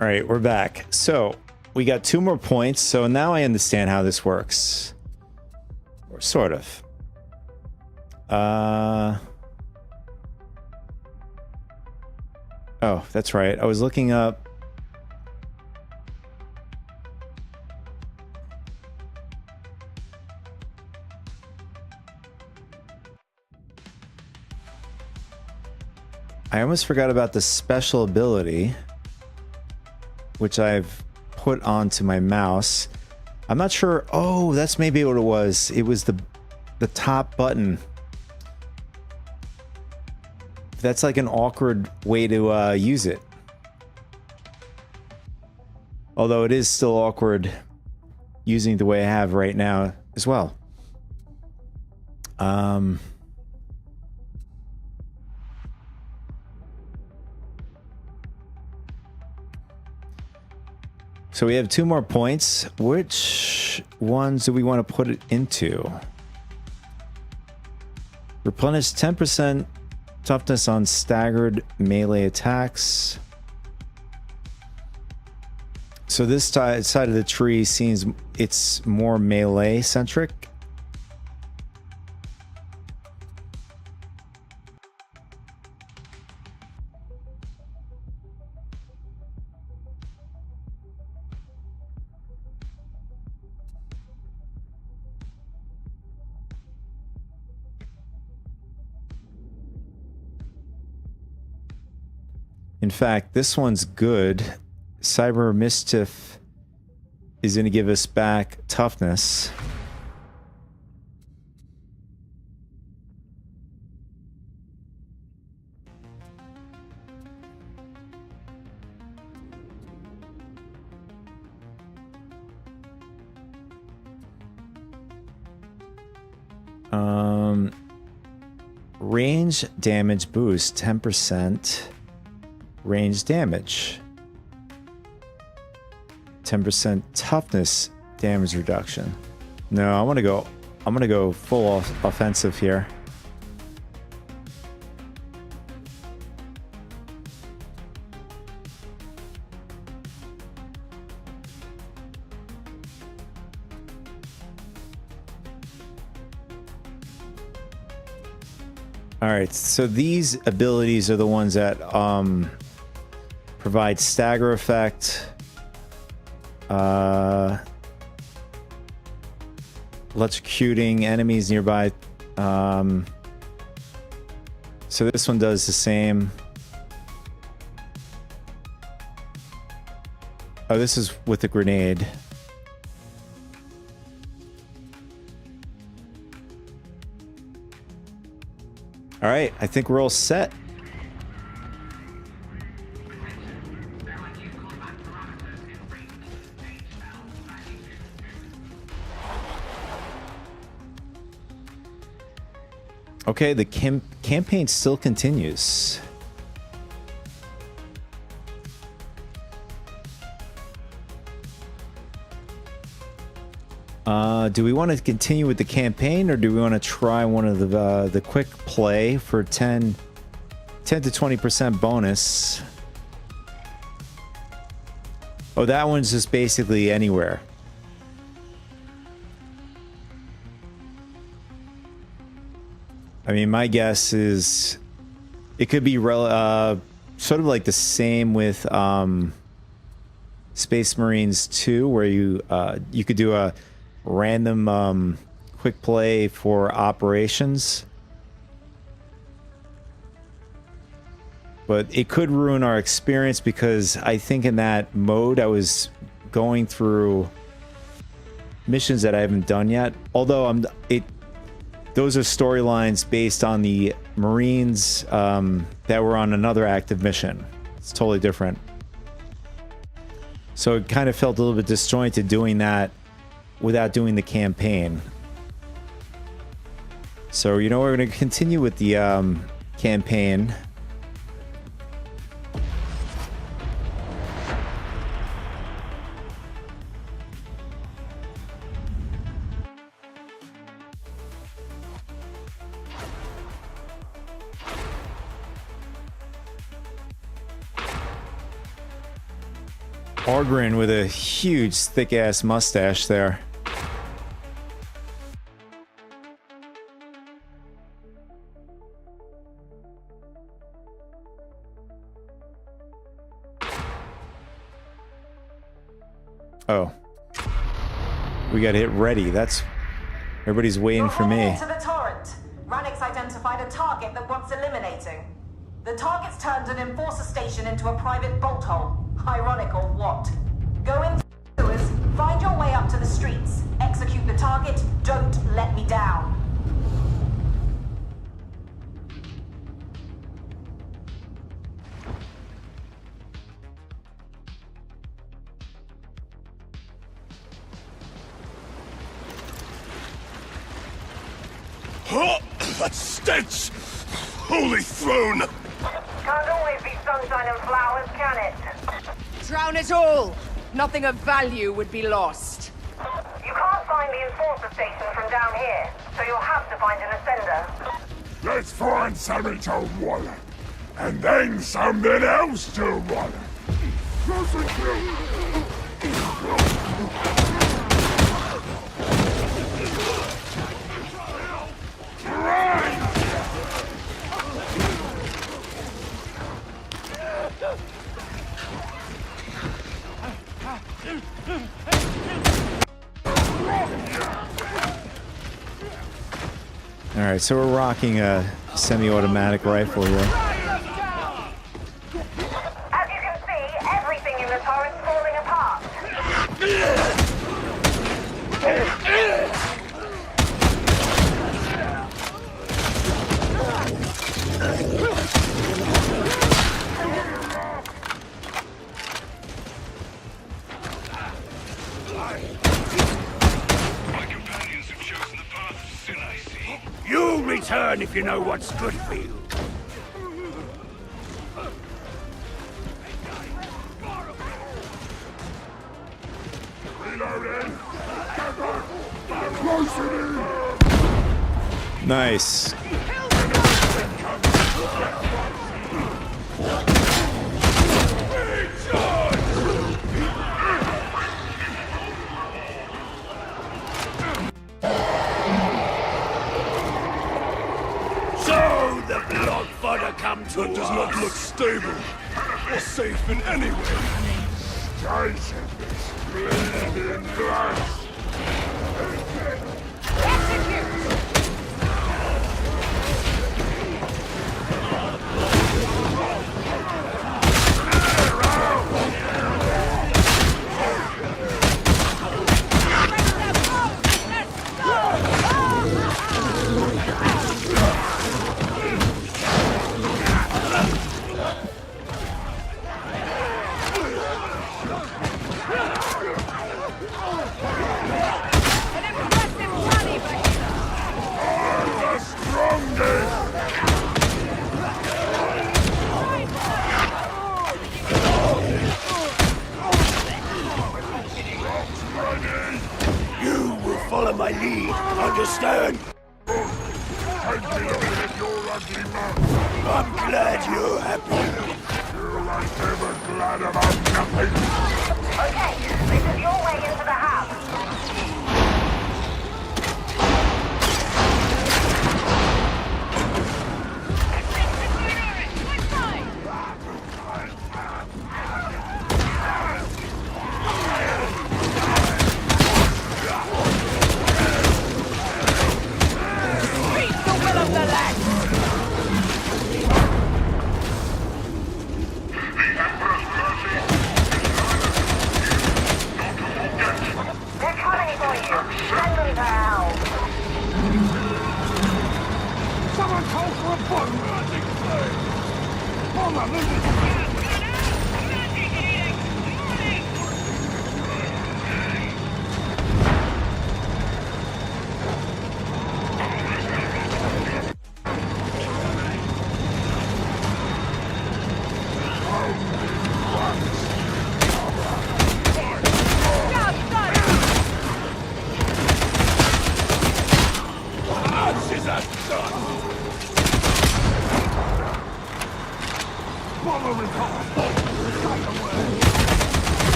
All right, we're back. So we got 2 more points. So now I understand how this works. Or sort of. Oh, that's right. I was looking up. I almost forgot about the special ability, which I've put onto my mouse. I'm not sure. Oh, that's maybe what it was. It was the top button. That's like an awkward way to use it. Although it is still awkward using the way I have right now as well. So we have 2 more points. Which ones do we want to put it into? Replenish 10% toughness on staggered melee attacks. So this side of the tree seems it's more melee centric. In fact, this one's good. Cyber Mischief is going to give us back toughness. Range damage boost 10%. Range damage. 10% toughness damage reduction. No, I'm gonna go full offensive here. All right, so these abilities are the ones that provide stagger effect, electrocuting enemies nearby. So this one does the same. Oh, this is with the grenade. All right, I think we're all set. Okay, the campaign still continues. Do we want to continue with the campaign, or do we want to try one of the quick play for 10 to 20% bonus? Oh, that one's just basically anywhere. I mean, my guess is it could be sort of like the same with Space Marines 2, where you could do a random quick play for operations. But it could ruin our experience, because I think in that mode I was going through missions that I haven't done yet. Although those are storylines based on the Marines that were on another active mission. It's totally different. So it kind of felt a little bit disjointed doing that without doing the campaign. So, you know, we're going to continue with the campaign. Orgrin with a huge thick-ass mustache there. Oh. We gotta hit ready. That's... Everybody's waiting for me. To the torrent. Rannick's identified a target that wants eliminating. The target's turned an enforcer station into a private bolt hole. Ironic or what? Go into the sewers, find your way up to the streets, execute the target, don't let me down. Oh, that stench! Holy throne! Can't always be sunshine and flowers, can it? Drown it all! Nothing of value would be lost. You can't find the enforcer station from down here, so you'll have to find an ascender. Let's find something to wallow. And then something else to wallow. All right, so we're rocking a semi-automatic rifle here. As you can see, everything in the turret's falling apart. You'll return if you know what's good for you. Nice. So the blood fodder come to That does not look stable or safe in any way. Jason is bleeding blood. You will follow my lead, understand? I'm glad you're happy. You ain't ever glad about nothing. Okay, this is your way into the house. Someone call for a bomb!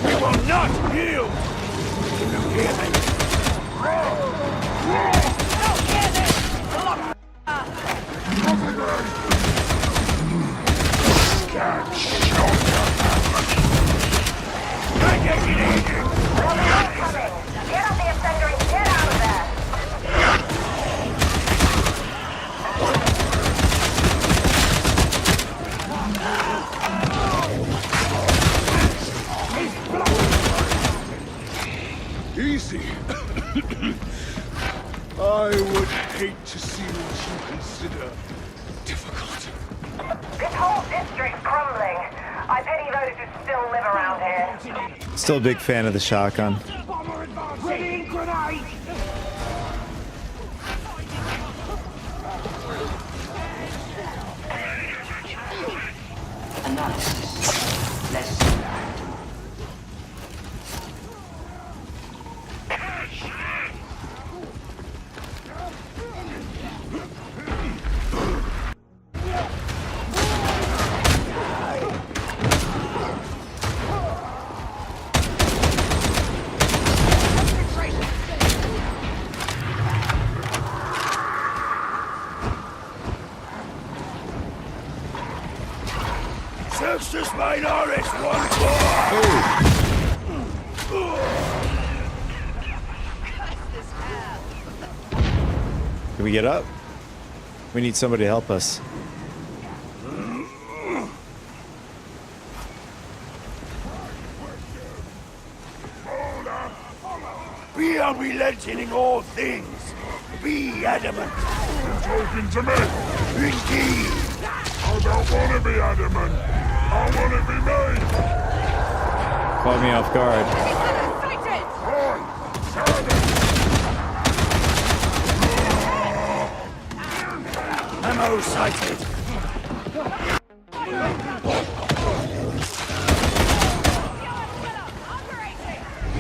We will not yield! You hear me? Don't hear this! Get up the ascender and get out of there! hate to see what you consider difficult. This whole district's crumbling. I pity those who still live around here. Still a big fan of the shotgun. Ready, grenade! Analysis. Less than that. Sextus Minoris, one Can we get up? We need somebody to help us. Be unrelenting in all things. Be adamant. You talking to me? Indeed. I don't want to be adamant. I want to be me. Caught me off guard. Ammo sighted.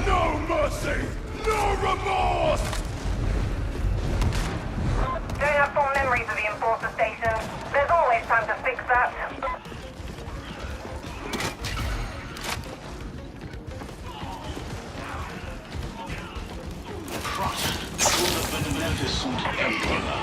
No mercy. No remorse. Don't have fond memories of the enforcer station. There's always time to fix that. Trust would have been beneficent emperor.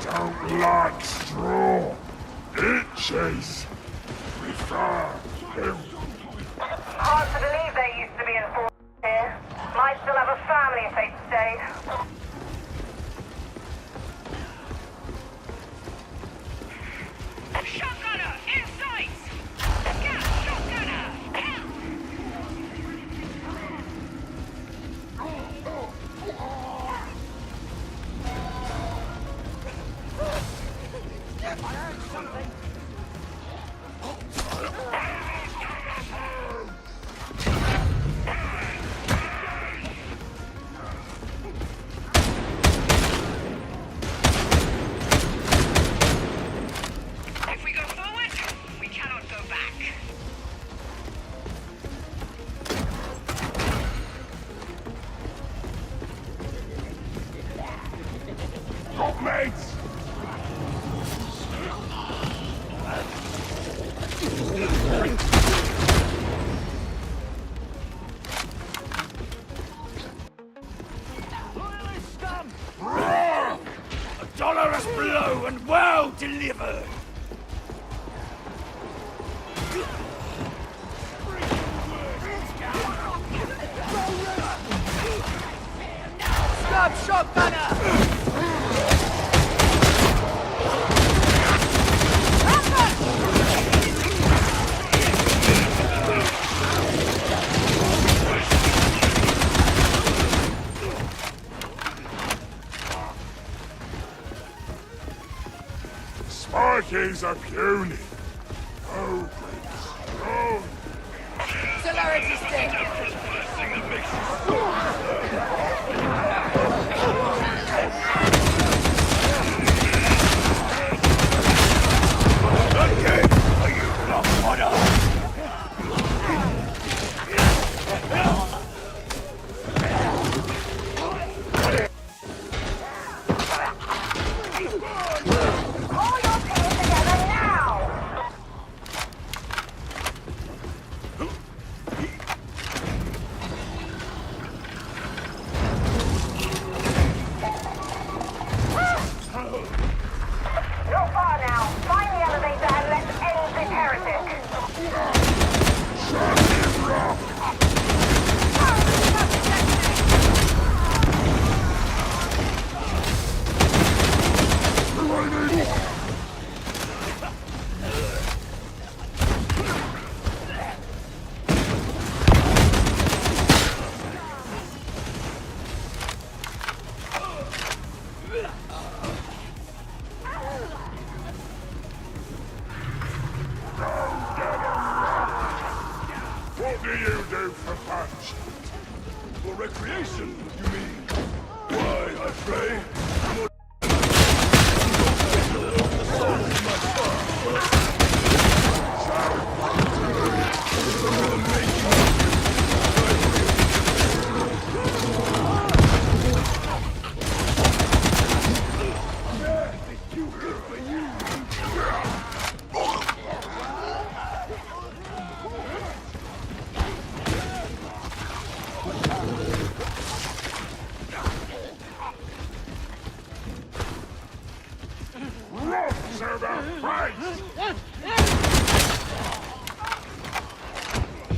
Don't like straw. Itches. Prefer him. Hard to believe there used to be enforcers here. Might still have a family if they'd stayed. Shotgunner, in sight! Gas shotgunner! If we go forward, we cannot go back. Got mates. A dolorous blow and well delivered. Stop, shotgunner! Sparkies are puny. Oh, strong. Celerity stick! What do you do for fun? For recreation, you mean? Why, I pray.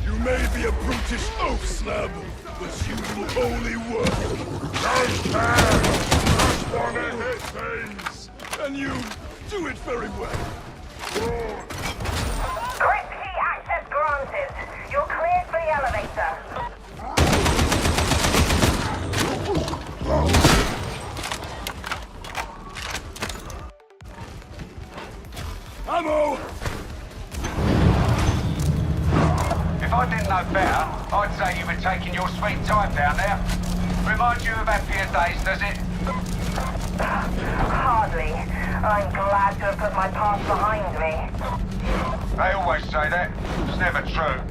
You may be a brutish oaf slab, but you will only work. Just wanna hit things, and you do it very well. Group key access granted. You're cleared for the elevator. Ammo! If I didn't know better, I'd say you were taking your sweet time down there. Remind you of happier days, does it? Hardly. I'm glad to have put my past behind me. They always say that. It's never true.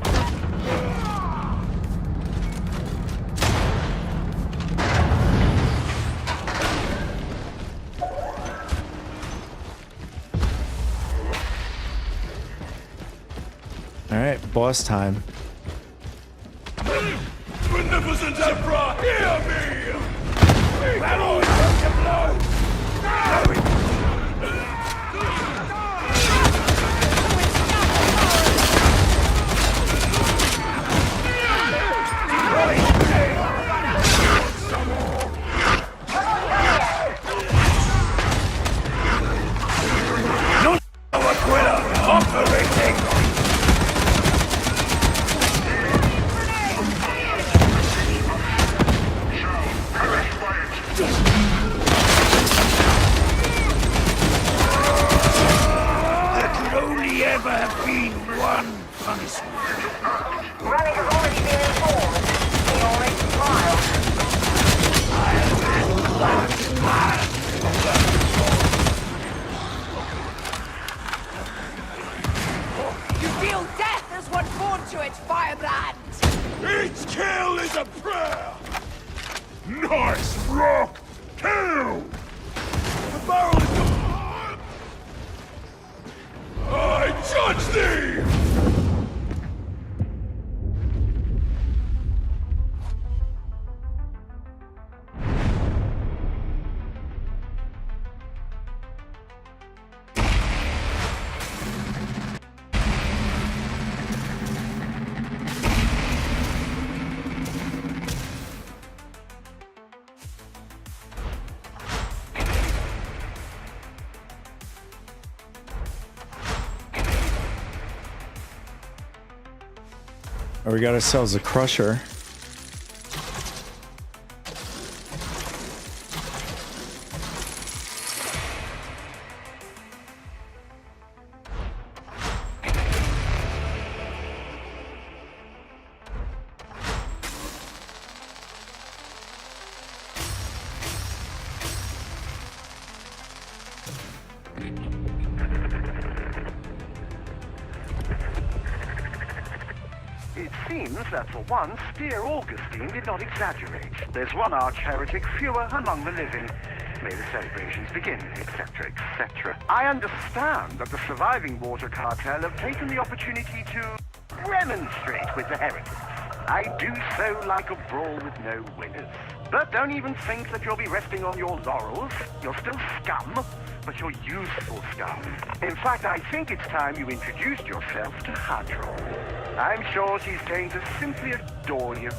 All right, boss time. Beneficent Emperor, hear me! Battle is to blow! No quitter! Operating! Ever have been one punishment. Running has already been informed. He already smiled. You feel death as one born to it, Firebrand! Each kill is a prayer! Nice rock! Kill! The barrel is gone! I judge thee! We got ourselves a crusher. It seems that for once, dear Augustine did not exaggerate. There's one arch-heretic fewer among the living. May the celebrations begin, etc., etc. I understand that the surviving water cartel have taken the opportunity to remonstrate with the heretics. I do so like a brawl with no winners. But don't even think that you'll be resting on your laurels. You're still scum, but you're useful scum. In fact, I think it's time you introduced yourself to Hadron. I'm sure she's going to simply adore you.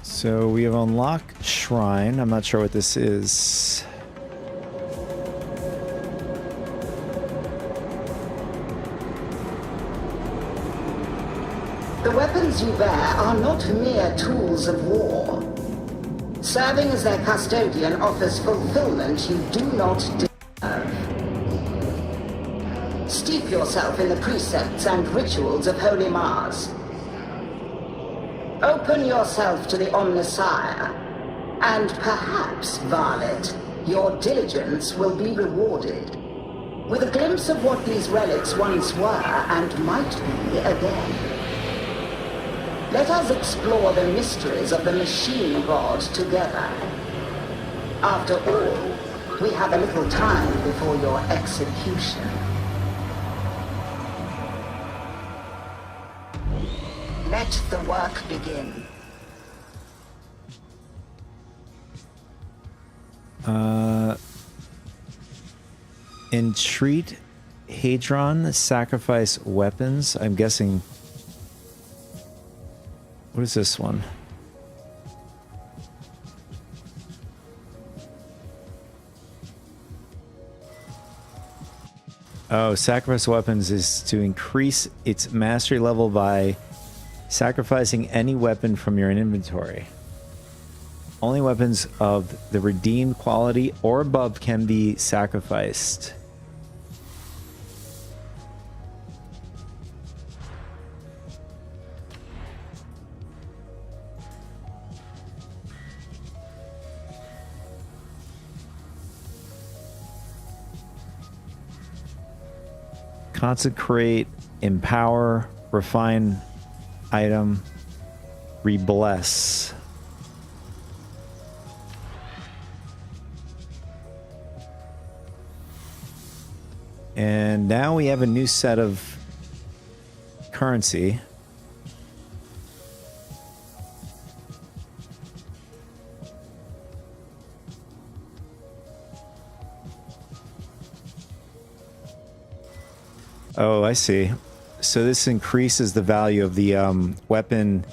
So we have unlocked Shrine. I'm not sure what this is. weapons you bear are not mere tools of war. Serving as their custodian offers fulfillment you do not deserve. Steep yourself in the precepts and rituals of Holy Mars. Open yourself to the Omnissiah, and perhaps, Varlet, your diligence will be rewarded. With a glimpse of what these relics once were and might be again. Let us explore the mysteries of the machine god together. After all, we have a little time before your execution. Let the work begin. Entreat Hadron, sacrifice weapons. I'm guessing. What is this one? Oh, sacrifice weapons is to increase its mastery level by sacrificing any weapon from your inventory. Only weapons of the redeemed quality or above can be sacrificed. Consecrate, empower, refine item, rebless. And now we have a new set of currency. Oh, I see. So this increases the value of the weapon,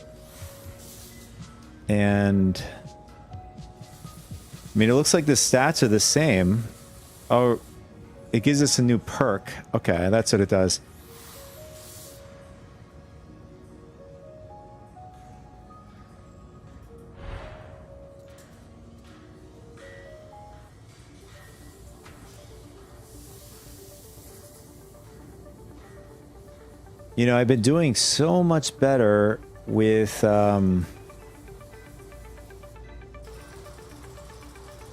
and I mean, it looks like the stats are the same. Oh, it gives us a new perk. Okay, that's what it does. You know, I've been doing so much better with... Oh,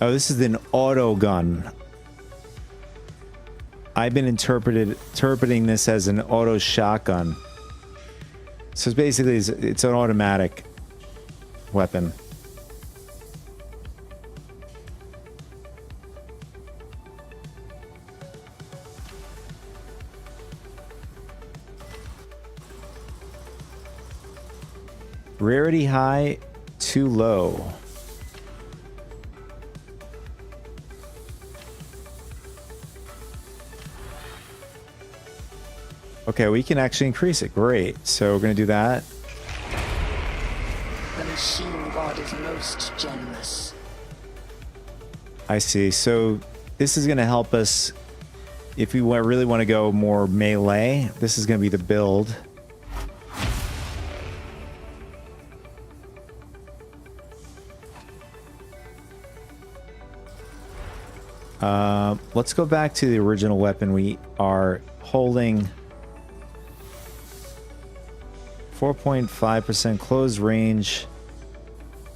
this is an auto gun. I've been interpreting this as an auto shotgun. So it's basically, it's an automatic weapon. Rarity high, too low. Okay, we can actually increase it. Great. So we're going to do that. The machine god is most generous. I see. So this is going to help us if we really want to go more melee. This is going to be the build. Let's go back to the original weapon. We are holding 4.5% close range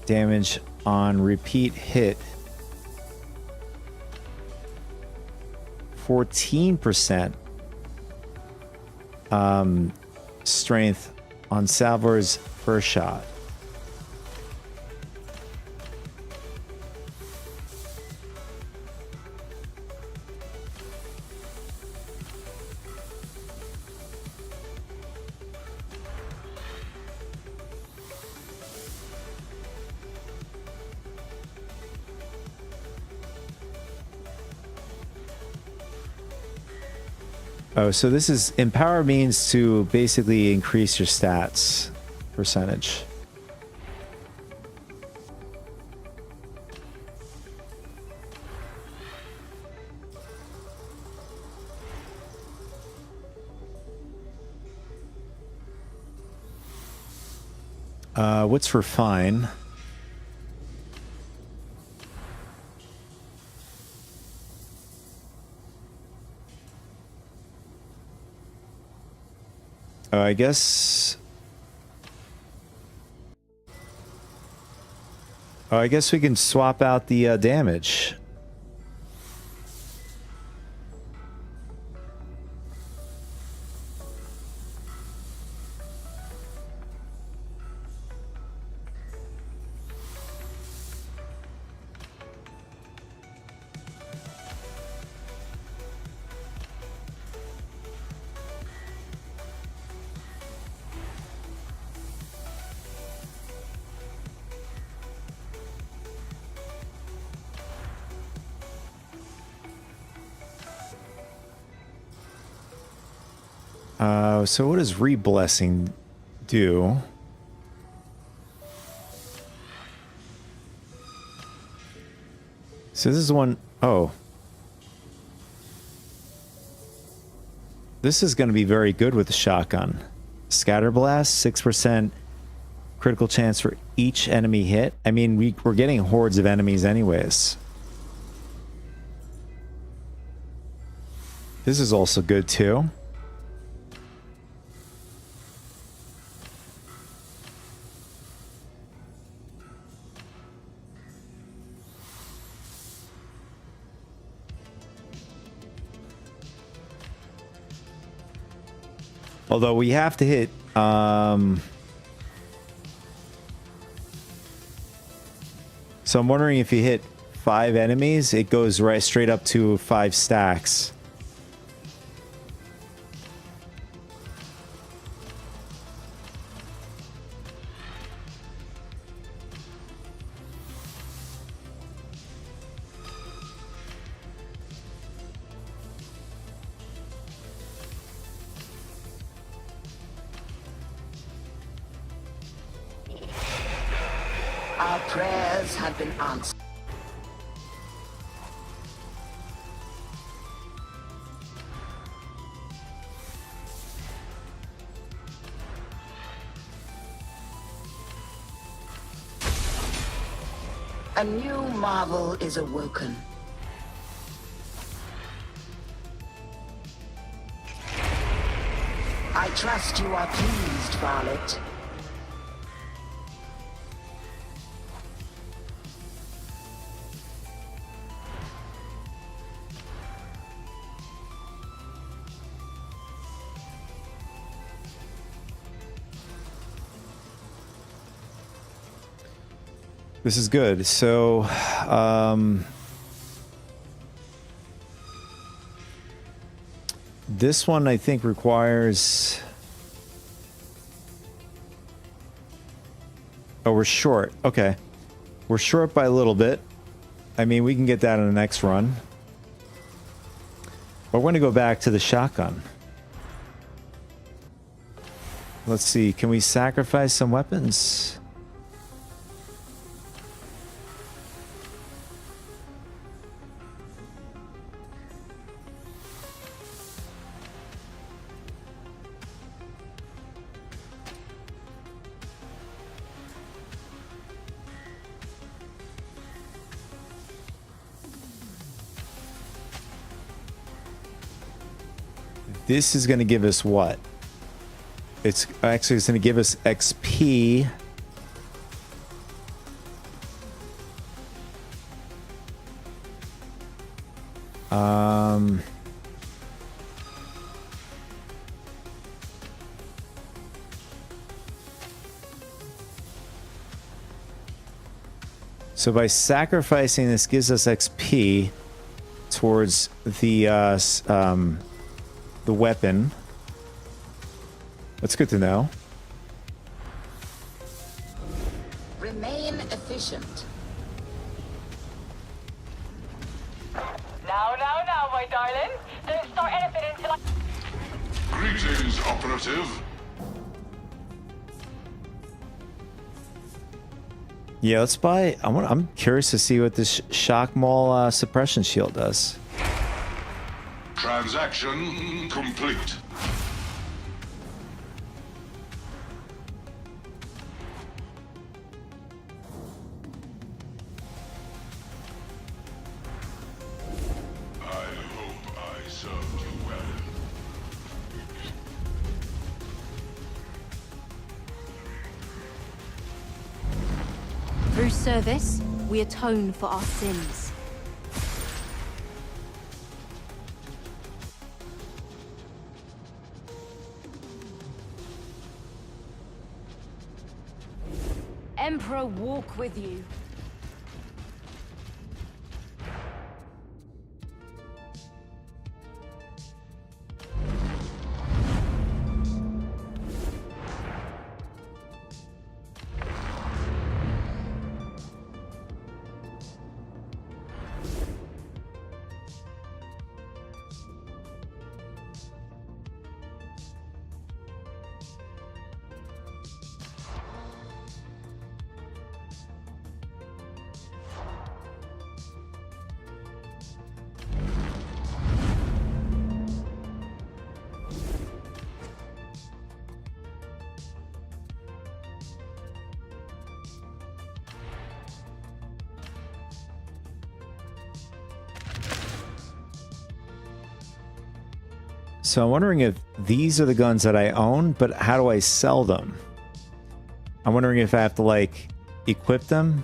damage on repeat hit. 14% strength on Salvor's first shot. Oh, so this is empower means to basically increase your stats percentage. What's refine? I guess... I guess we can swap out the damage. So what does re-blessing do? So this is one... Oh. This is going to be very good with the shotgun. Scatter blast, 6% critical chance for each enemy hit. I mean, we're getting hordes of enemies anyways. This is also good too. Although we have to hit, so I'm wondering if you hit 5 enemies, it goes right straight up to 5 stacks. Our prayers have been answered. A new marvel is awoken. I trust you are pleased, Varlet. This is good. So, this one I think requires... Oh, we're short. Okay. We're short by a little bit. I mean, we can get that in the next run. But we're going to go back to the shotgun. Let's see. Can we sacrifice some weapons? This is going to give us what? It's going to give us XP. So by sacrificing this gives us XP towards the weapon. That's good to know. Remain efficient. Now, my darling. Don't start anything until I... Greetings, operative. Yeah, let's buy... I'm curious to see what this shock maul suppression shield does. Transaction complete. served you well. Through service, we atone for our sins. Emperor walk with you. So I'm wondering if these are the guns that I own, but how do I sell them? I'm wondering if I have to, like, equip them.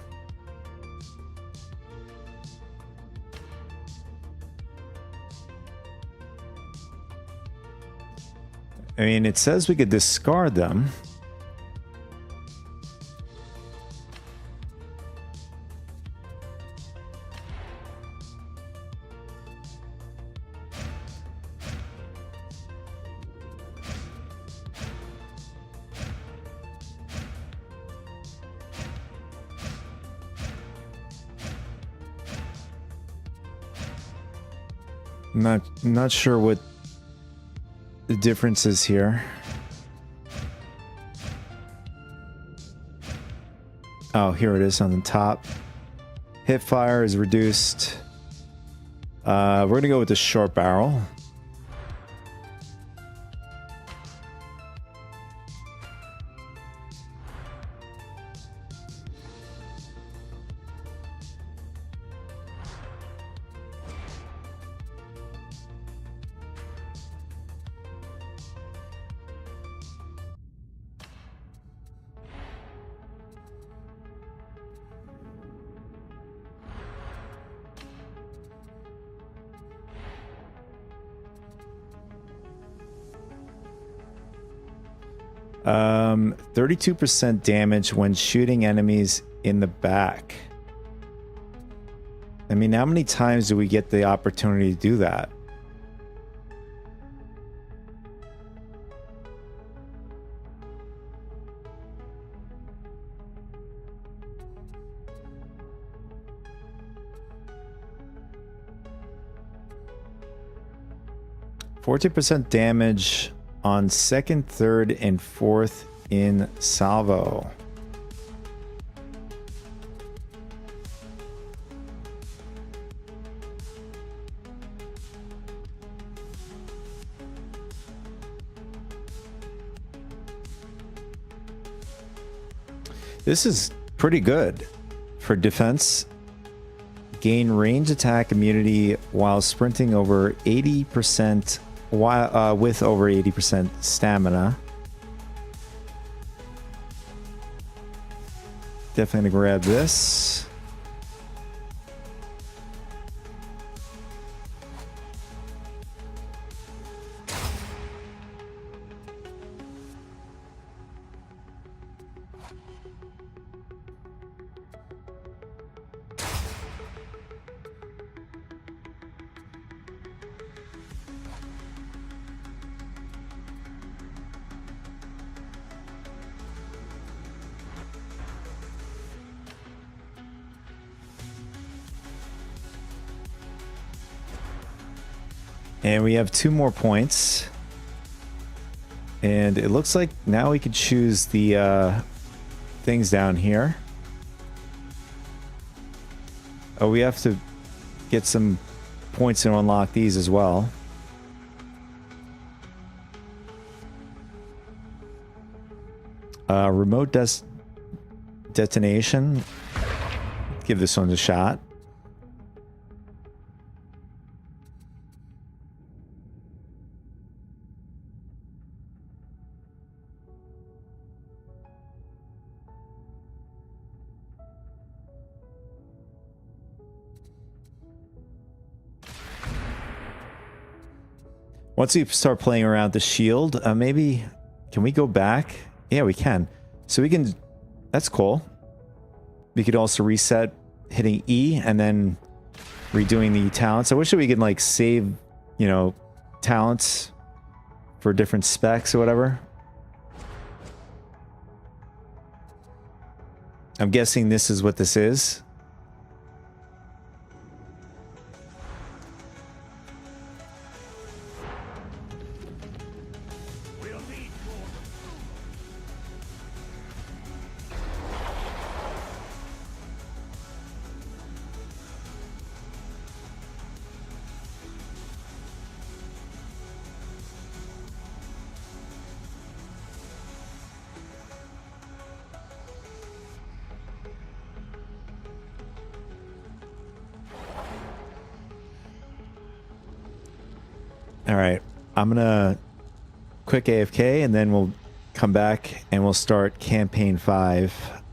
I mean, it says we could discard them. Not sure what the difference is here. Oh, here it is on the top. Hip fire is reduced. We're gonna go with the short barrel. Um, 32% damage when shooting enemies in the back. I mean, how many times do we get the opportunity to do that? %40 damage on second, third, and fourth in salvo. This is pretty good for defense. Gain range attack immunity while sprinting over 80%. With over 80% stamina. Definitely gonna grab this. And we have 2 more points. And it looks like now we could choose the things down here. Oh, we have to get some points to unlock these as well. Remote detonation. Give this one a shot. Once we start playing around the shield, maybe can we go back? Yeah, we can. So we can. That's cool. We could also reset hitting E and then redoing the talents. I wish that we could like save, you know, talents for different specs or whatever. I'm guessing this is what this is. All right, I'm gonna quick AFK and then we'll come back and we'll start campaign 5.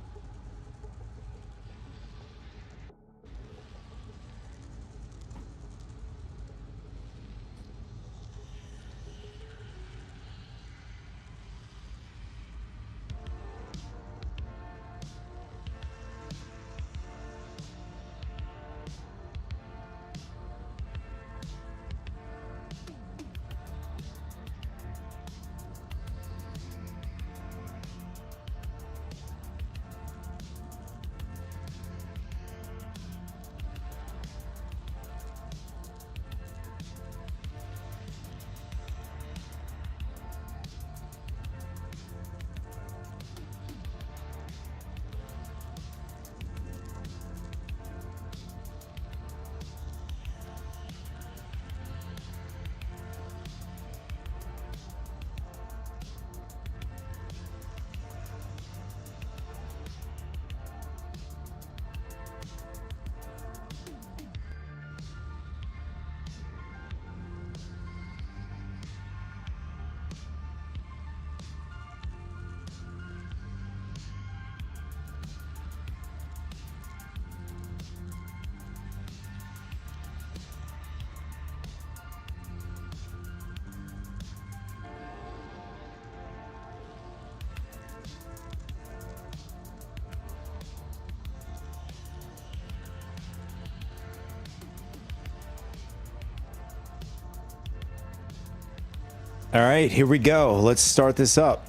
All right, here we go. Let's start this up.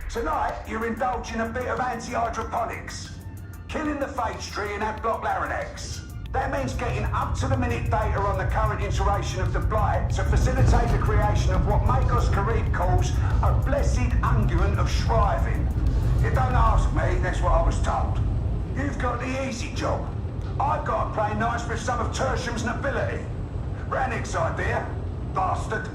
Tonight, you're indulging a bit of anti-hydroponics. Killing the phage tree and adblock larynx. That means getting up-to-the-minute data on the current iteration of the blight to facilitate the creation of what Magos Karib calls a blessed unguent of shriving. You don't ask me, that's what I was told. You've got the easy job. I've got to play nice with some of Tertium's nobility. Rannick's idea, bastard.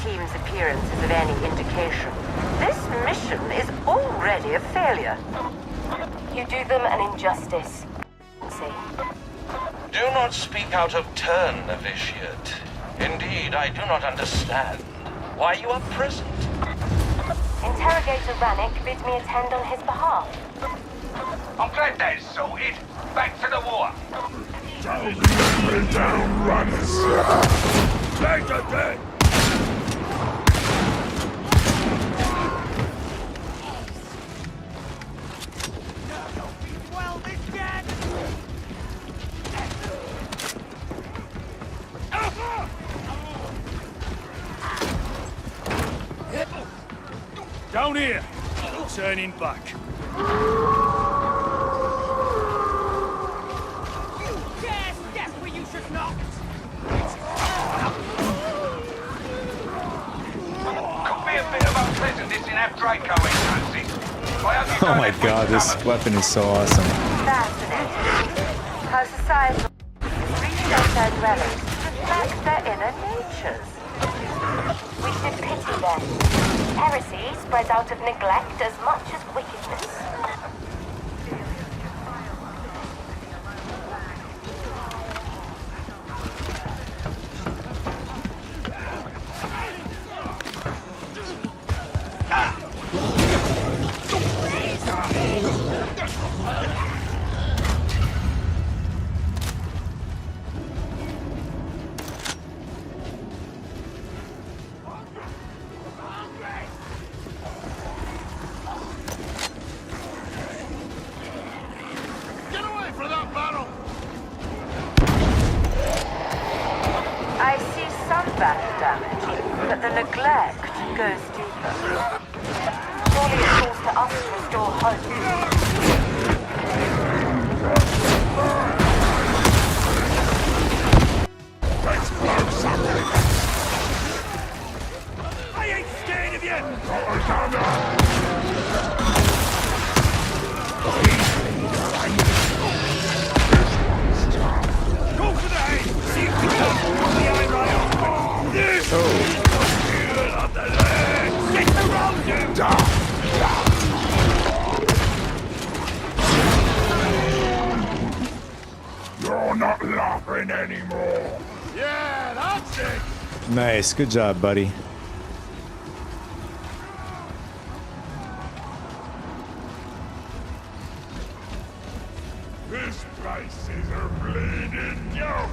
Team's appearance is of any indication, this mission is already a failure. You do them an injustice. See. Do not speak out of turn, Novitiate. Indeed, I do not understand why you are present. Interrogator Rannick bid me attend on his behalf. I'm glad that's sorted. Back to the war. Down, runners. Take the dead. Down here! Turning back. Draco entrances. Oh my god, this weapon is so awesome. Fascinating. How society reshapes their dwellings to reflect their inner natures. We should pity them. Heresy spreads out of neglect as much as wickedness. I see some battle damage, but the neglect goes deeper. Surely it falls to us to restore hope. I ain't scared of you! Go for the head! See if we can pull the eye right off! This is of the leg! Get around him! You're not laughing anymore. Yeah, that's it! Nice, good job, buddy. This place is a bleeding joke.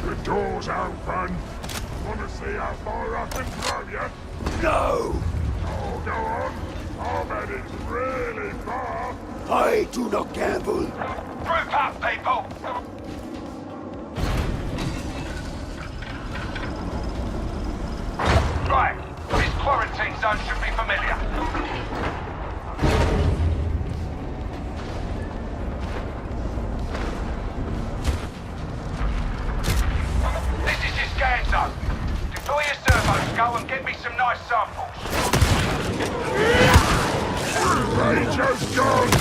The door's open. Wanna see how far I can throw you? No! Oh, go on. I'll bet it's really far. I do not gamble. Group up, people! Right, this quarantine zone should be familiar. This is your scan zone. Deploy your servos, go and get me some nice samples. Rangers gone!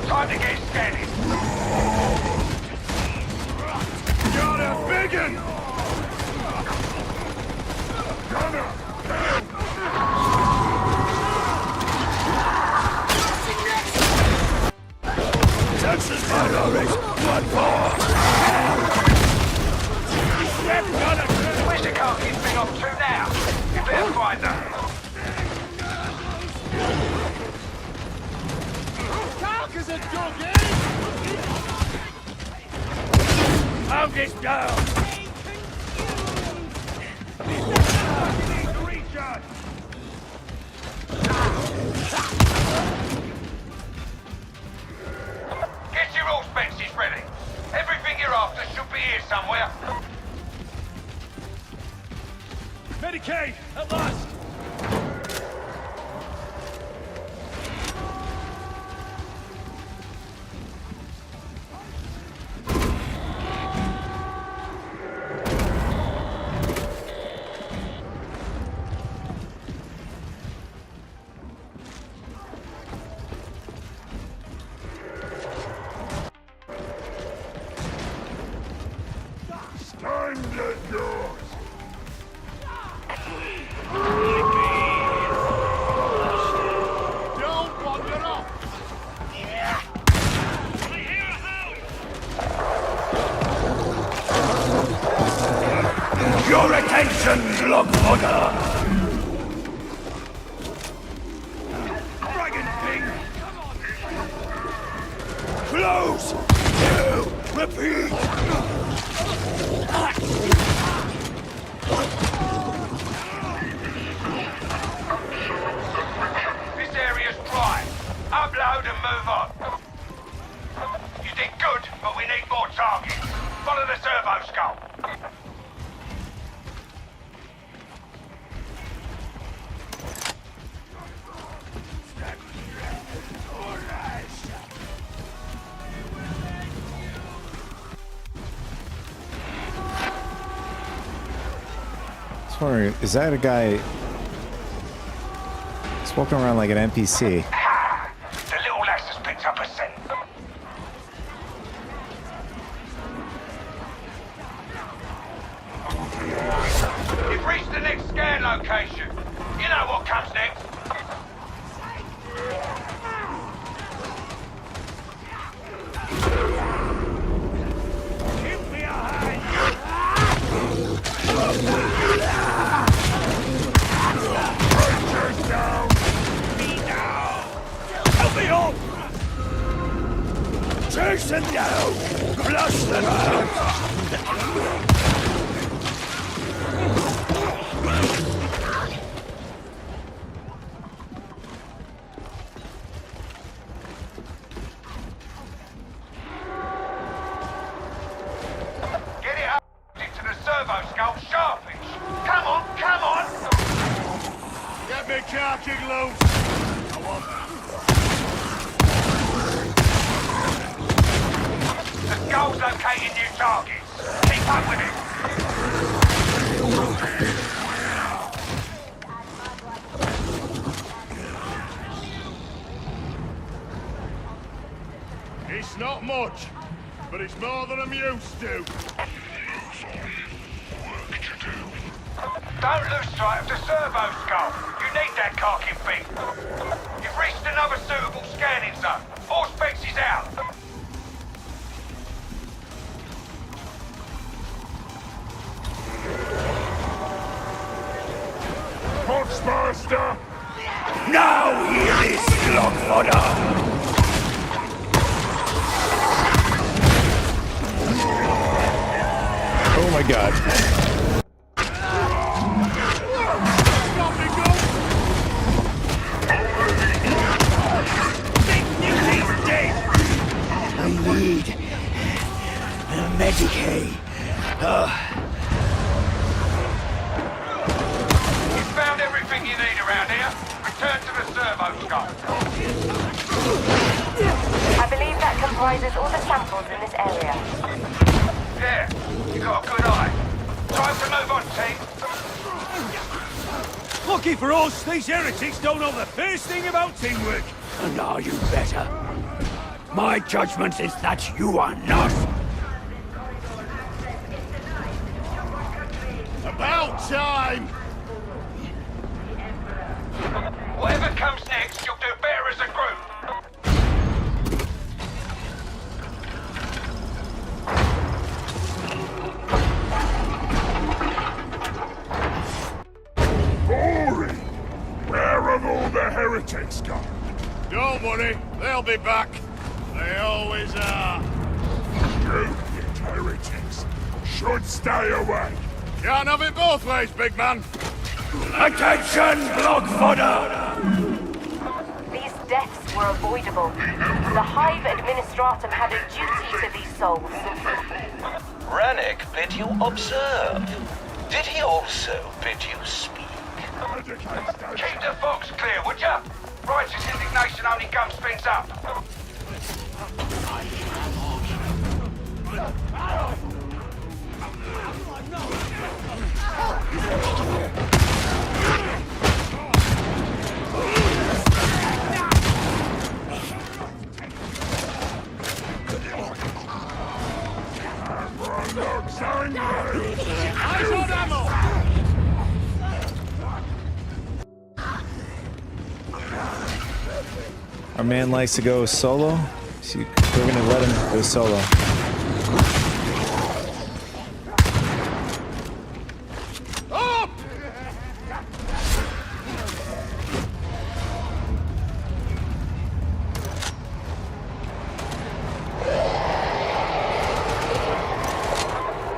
Time to get scanning. Got a biggin! Gunner! Texas priorities, one more! Where's the car kid been off to now? You better find her. Talkers are dug in! Hold this down! You need to recharge! Get your all specs ready. Everything you're after should be here somewhere. Medicaid, at last! Time get yours! Don't wander off! Your attention, Logmogger! Dragon King! Close! Repeat! This area's dry. Upload and move on. You did good, but we need more targets. wondering, is that a guy? He's walking around like an NPC. The little lass has picked up a scent. You've reached the next scan location. You know what comes next. Give me a hand. Rangers down. Me now. Help me up. Chase them down. Flush them out. Kicking loose. The skull's locating new targets. Keep up with it. It's not much, but it's more than I'm used to. Don't lose sight of the servo skull. You need that carking thing. You've reached another suitable scanning zone. All specs is out. Foxmaster! Now hear this, slog fodder! Oh my god. I need a Medicaid. You've found everything you need around here. Return to the servo skull. I believe that comprises all the samples in this area. Yeah, you got a good eye. Time to move on, team. Lucky for us, these heretics don't know the first thing about teamwork. And are you better? My judgment is that you are not. About time! Whatever comes next, you'll do better as a group. Boring! Where have all the heretics gone? Don't worry, they'll be back. They always are. You heretics should stay away. Can't have it both ways, big man. Attention, block fodder! These deaths were avoidable. The Hive Administratum had a duty to these souls. Rannick bid you observe. Did he also bid you speak? Keep the box clear, would ya? Righteous indignation only comes spins up. Our man likes to go solo, so we're gonna let him go solo. Up!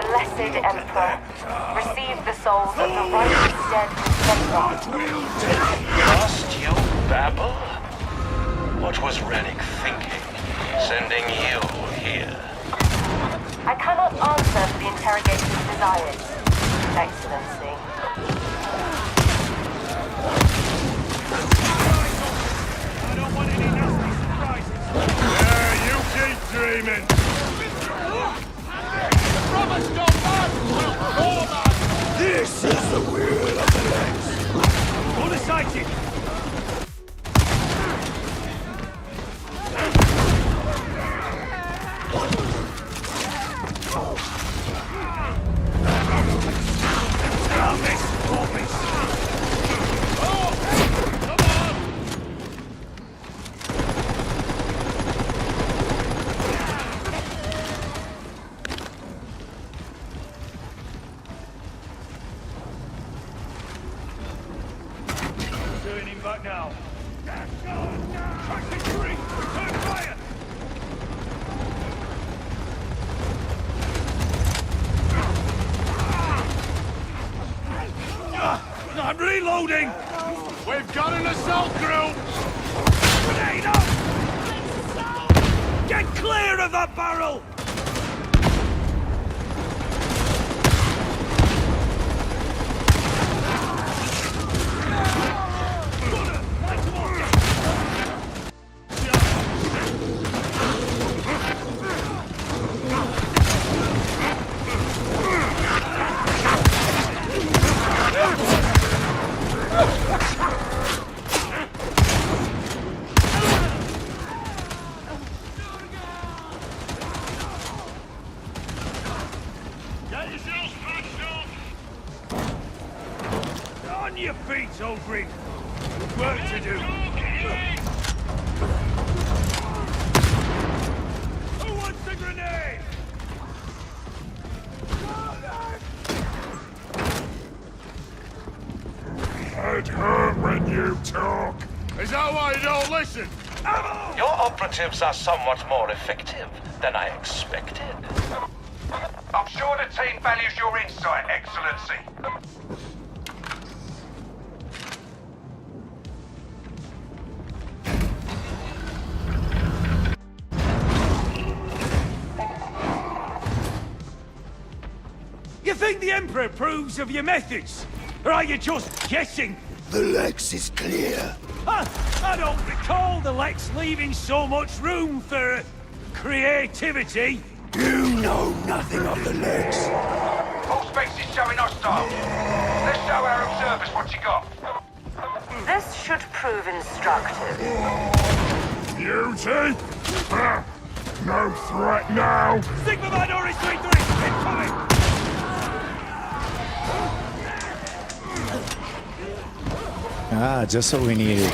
Blessed Emperor, receive the souls of the righteous dead from Must you babble? What was Rennick thinking, sending you here? I cannot answer for the interrogator's desires, Excellency. I don't want any nasty surprises. Yeah, you keep dreaming. Promise don't back! This is the will right now. Tracking 3, return fire! I'm reloading! We've got an assault group! Grenade up! Get clear of that barrel! On your feet, old Green. Work to do. Who wants the grenade? I'd hurt when you talk. Is that why you don't listen? Your operatives are somewhat more effective than I expected. I'm sure the team values your insight, Excellency. You think the Emperor approves of your methods? Or are you just guessing? The Lex is clear. I don't recall the Lex leaving so much room for creativity. You know nothing of the Lex. All space is showing hostile. Let's show our observers what you got. This should prove instructive. Beauty? No threat now. Sigma Minority 3-3, incoming! Ah, just what we needed.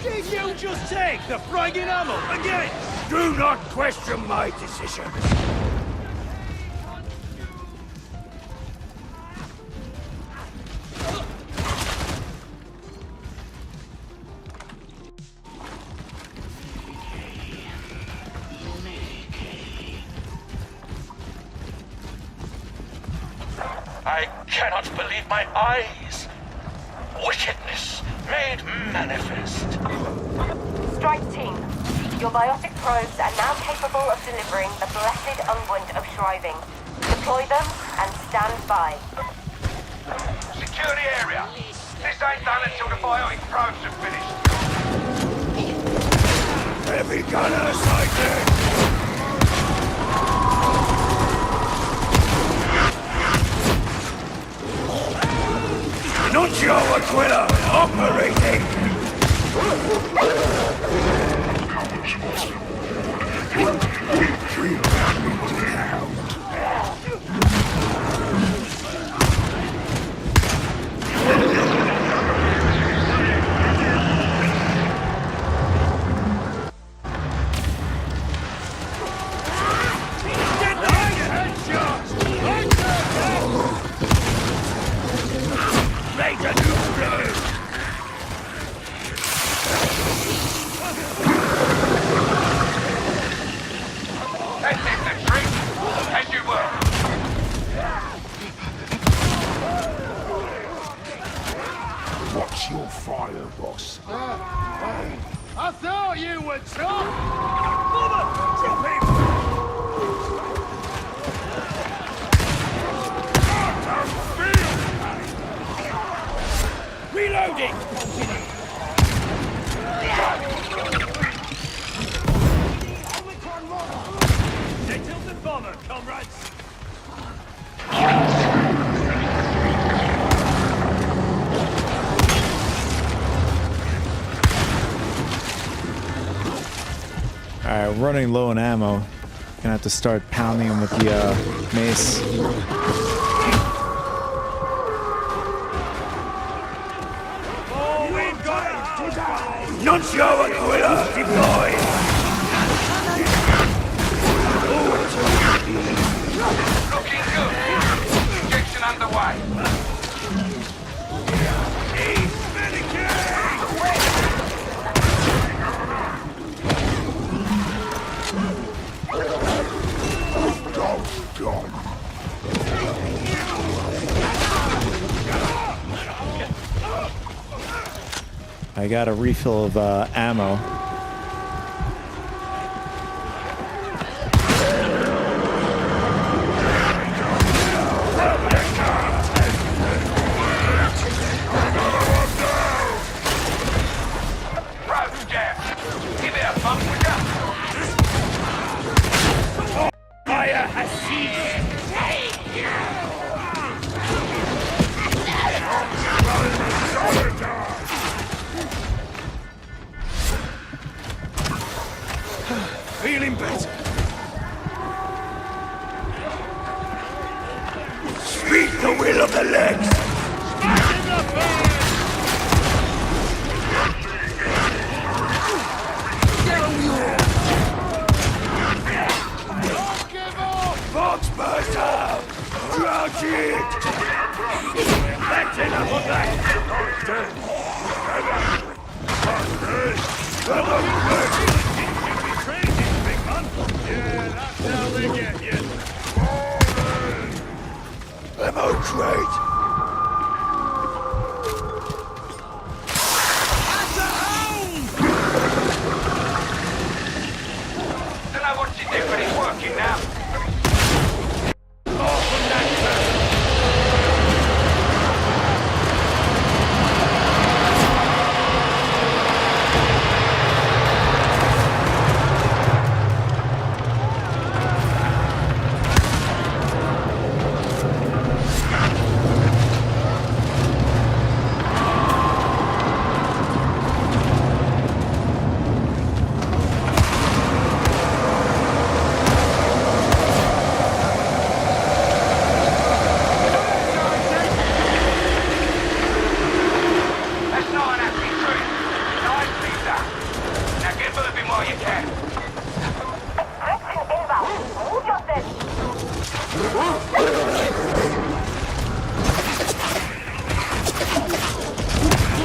Did you just take the friggin' ammo again? Do not question my decision. I cannot believe my eyes. Wickedness made manifest. Strike team, your biotic probes are now capable of delivering the blessed unguent of shriving. Deploy them and stand by. Secure the area. This ain't done until the biotic probes are finished. Heavy gunner sighted. Nuncio Aquila operating! Watch your fire, boss. I thought you were tough! Mother, drop him! Reloading! Stay tilted bomber, comrades! Alright, running low on ammo. Gonna have to start pounding him with the mace. Oh, we've got it! Nuncio Aquila deployed! Looking good. Injection underway. I got a refill of ammo. Fire has ceased! Feeling better. Speak the will of the legs! Fox Burster! Crouch it! That's enough of that! Ammo crate! Don't know what to do, but it's working now.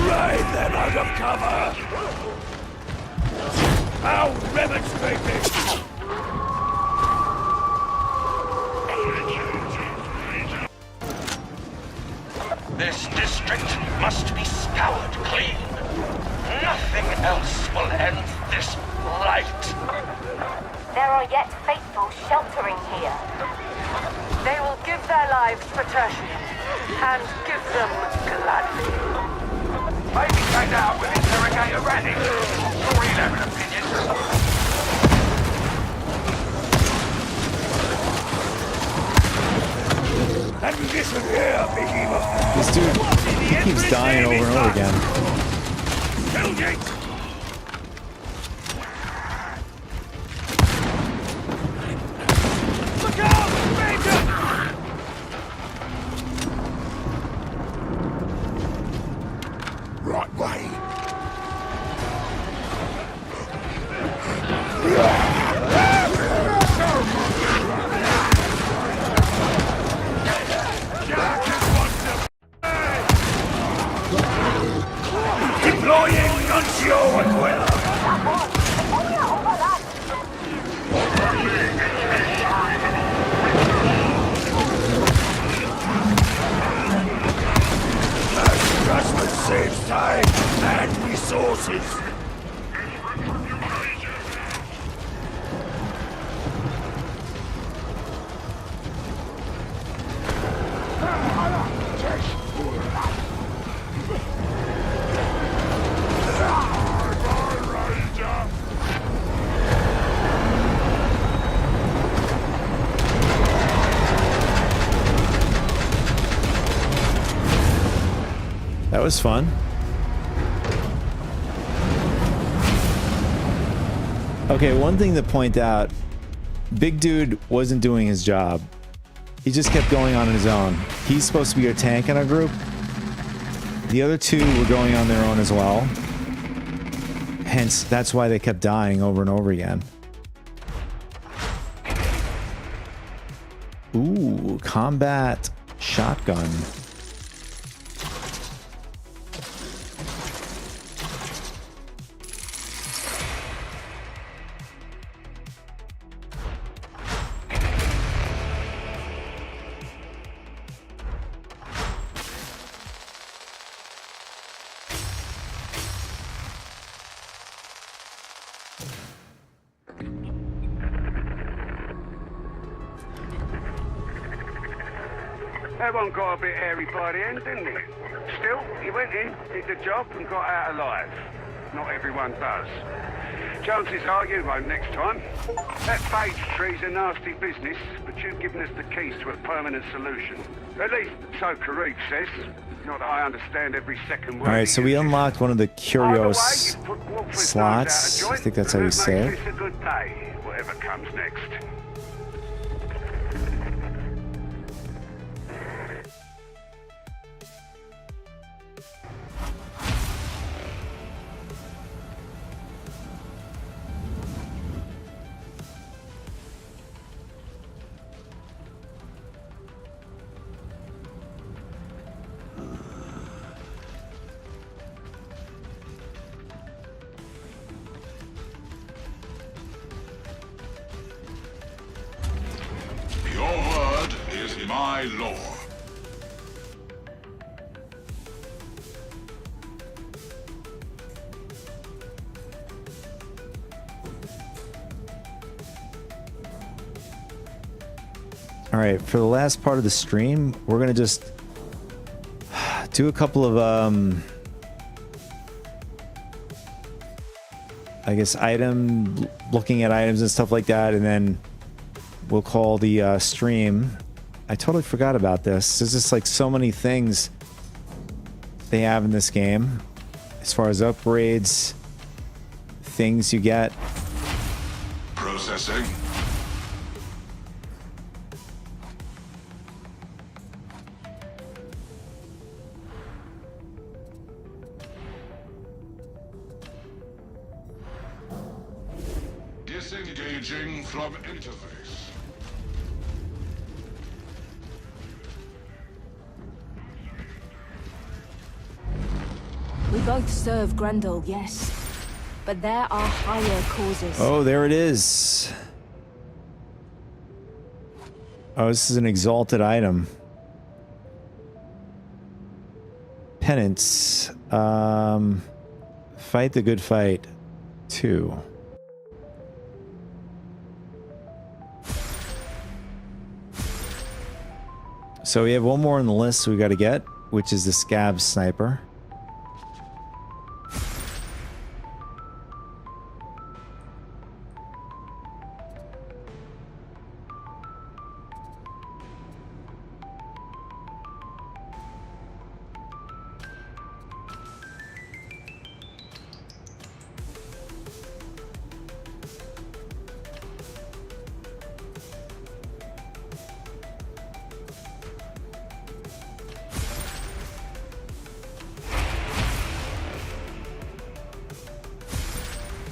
Drive them out of cover! How remonstrating! This district must be scoured clean. Nothing else will end this blight. There are yet faithful sheltering here. They will give their lives for Tertium, and give them gladly. Maybe take out with interrogator Randy. Sure he'll have an opinion. Ammunition here, behemoth! This dude, he keeps dying over and over again. Hellgate! Look out! Ranger! Right way. Deploying Nuncio Aquila! Adjustment saves time and resources. That was fun. Okay, one thing to point out, Big Dude wasn't doing his job. He just kept going on his own. He's supposed to be our tank in our group. The other two were going on their own as well. Hence, that's why they kept dying over and over again. Ooh, combat shotgun. That one got a bit hairy by the end, didn't it? Still, he went in, did the job, and got out alive. Not everyone does. Chances are you won't next time. That phage tree's a nasty business, but you've given us the keys to a permanent solution. At least, so Karib says. Not that I understand every second word. Alright, so we unlocked one of the curios slots. I think that's how you say it. It's a good day, whatever comes next. Your word is my law. All right, for the last part of the stream, we're gonna just do a couple of I guess looking at items and stuff like that, and then we'll call the stream. I totally forgot about this. There's just like so many things they have in this game as far as upgrades, things you get. Processing. Disengaging from interface. We both serve Grendel, yes. But there are higher causes. Oh, there it is. Oh, this is an exalted item. Penance. Fight the good fight. 2. So we have one more on the list we got to get, which is the Scab Sniper.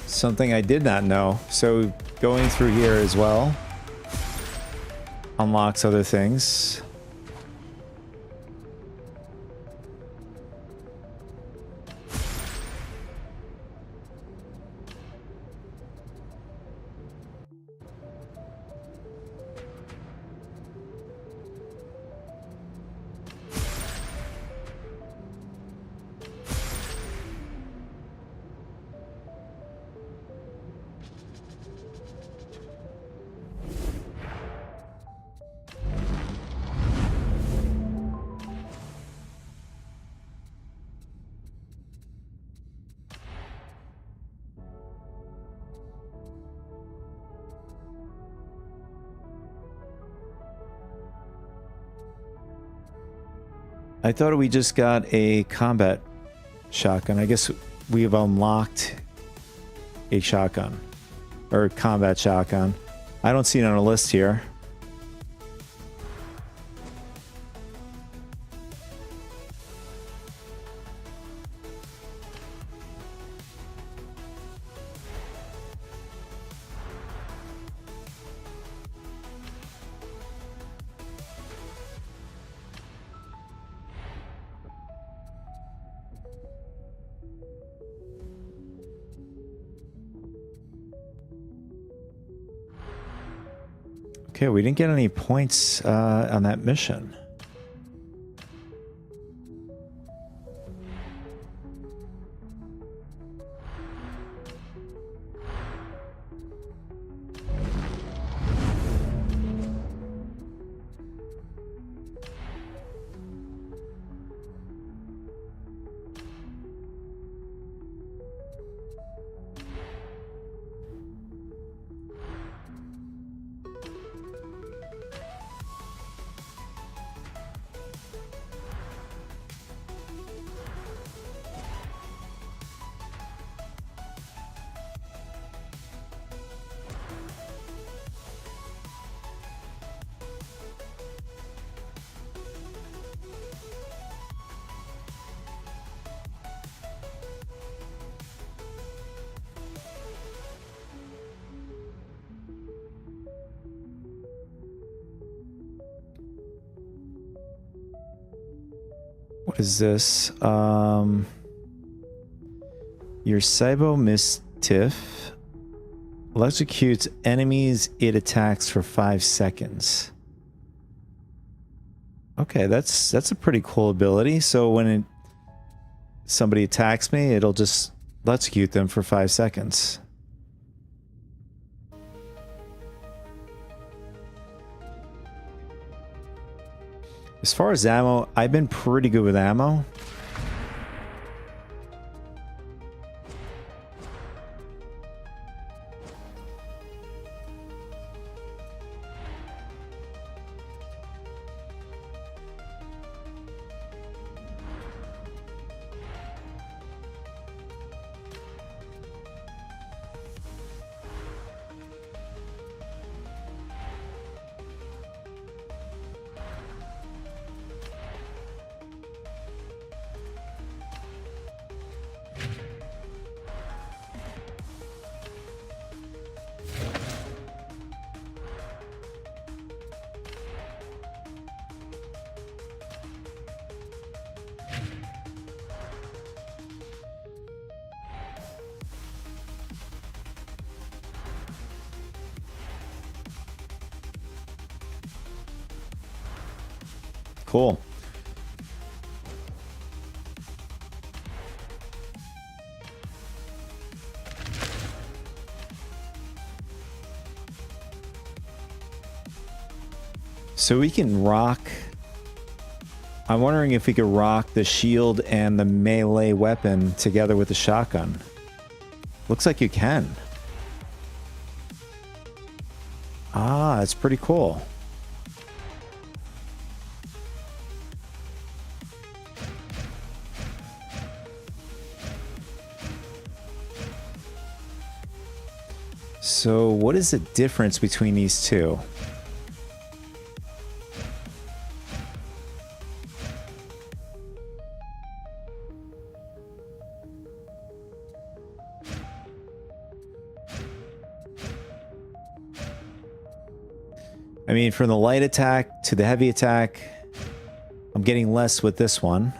Something I did not know. So going through here as well unlocks other things. I thought we just got a combat shotgun. I guess we've unlocked a shotgun or combat shotgun. I don't see it on a list here. Okay, we didn't get any points on that mission. What is this? Your Cybo Mischief electrocutes enemies it attacks for 5 seconds. Okay, that's a pretty cool ability. So when somebody attacks me, it'll just electrocute them for 5 seconds. As far as ammo, I've been pretty good with ammo. Cool. So we can rock. I'm wondering if we could rock the shield and the melee weapon together with the shotgun. Looks like you can. Ah, that's pretty cool. So what is the difference between these two? I mean, from the light attack to the heavy attack, I'm getting less with this one.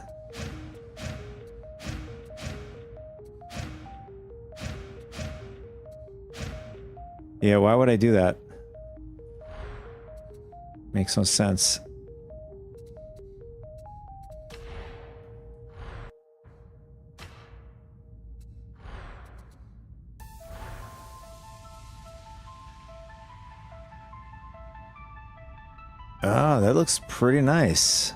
Yeah, why would I do that? Makes no sense. Ah, that looks pretty nice.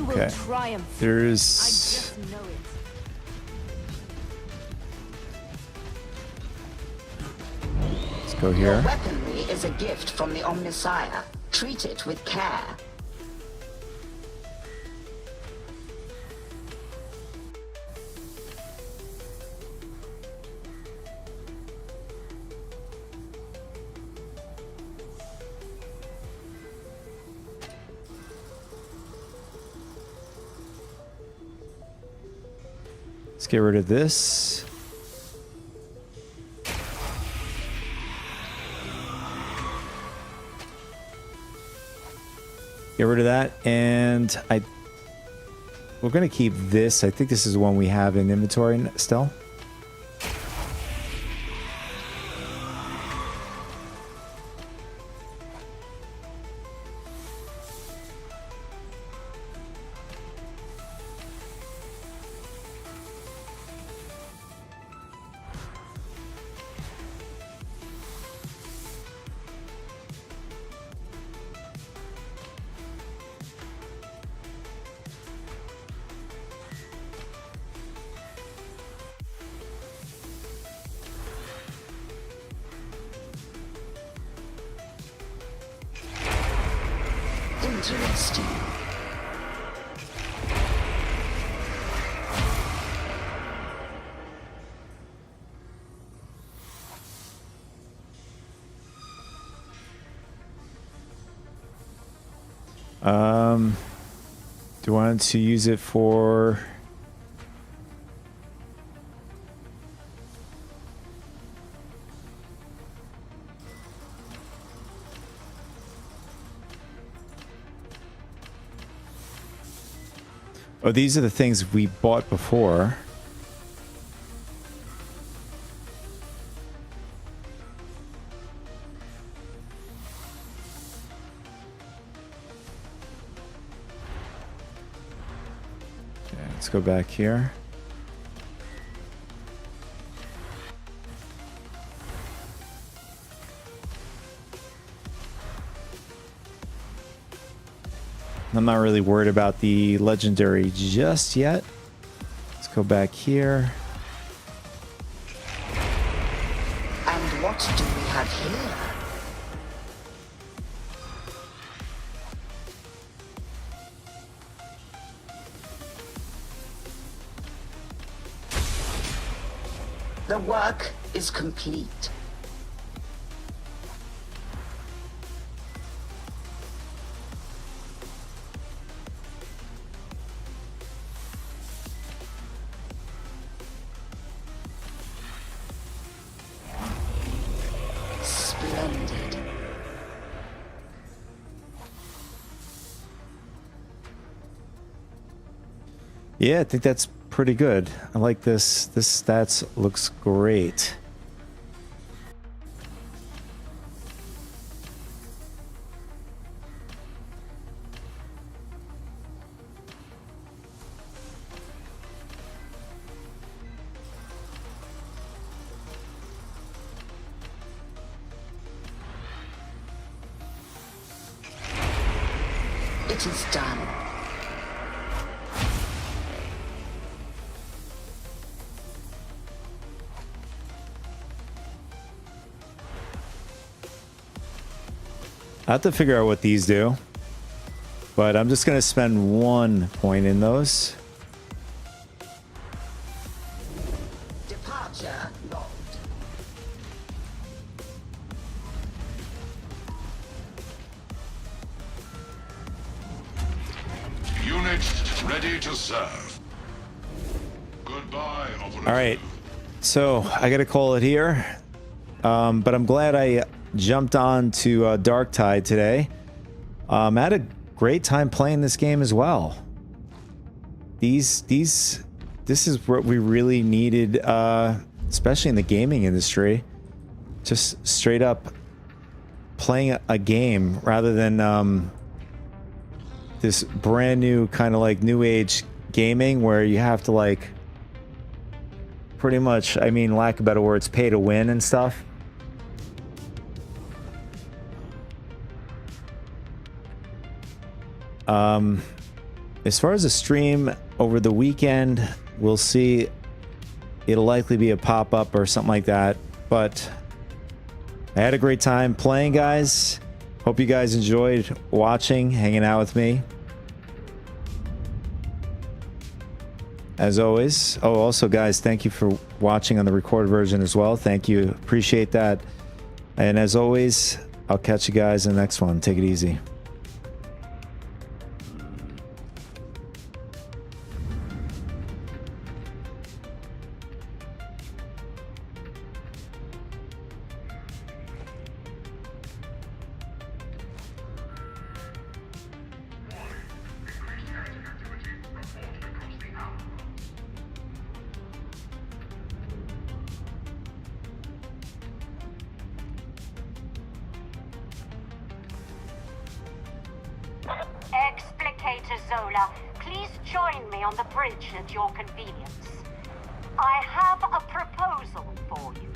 Okay. There's... Let's go here. Your weaponry is a gift from the Omnissiah. Treat it with care. Let's get rid of this. Get rid of that, and we're gonna keep this. I think this is the one we have in inventory still. Interesting. Do I want to use it for... Oh, these are the things we bought before. Okay, let's go back here. I'm not really worried about the legendary just yet. Let's go back here. And what do we have here? The work is complete. Splendid. Yeah, I think that's pretty good. I like this. This stats looks great. It is done. I have to figure out what these do, but I'm just going to spend 1 point in those. Departure logged. Unit ready to serve. Goodbye, operator. All right, so I got to call it here, but I'm glad I jumped on to Darktide today. I had a great time playing this game as well. This is what we really needed, especially in the gaming industry. Just straight up playing a game rather than this brand new kind of like new age gaming where you have to like pretty much, I mean, lack of better words, pay to win and stuff. As far as a stream over the weekend, we'll see. It'll likely be a pop-up or something like that, but I had a great time playing, guys. Hope you guys enjoyed watching, hanging out with me. As always. Oh, also, guys, thank you for watching on the recorded version as well. Thank you. Appreciate that. And as always, I'll catch you guys in the next one. Take it easy. Explicator Zola, please join me on the bridge at your convenience. I have a proposal for you.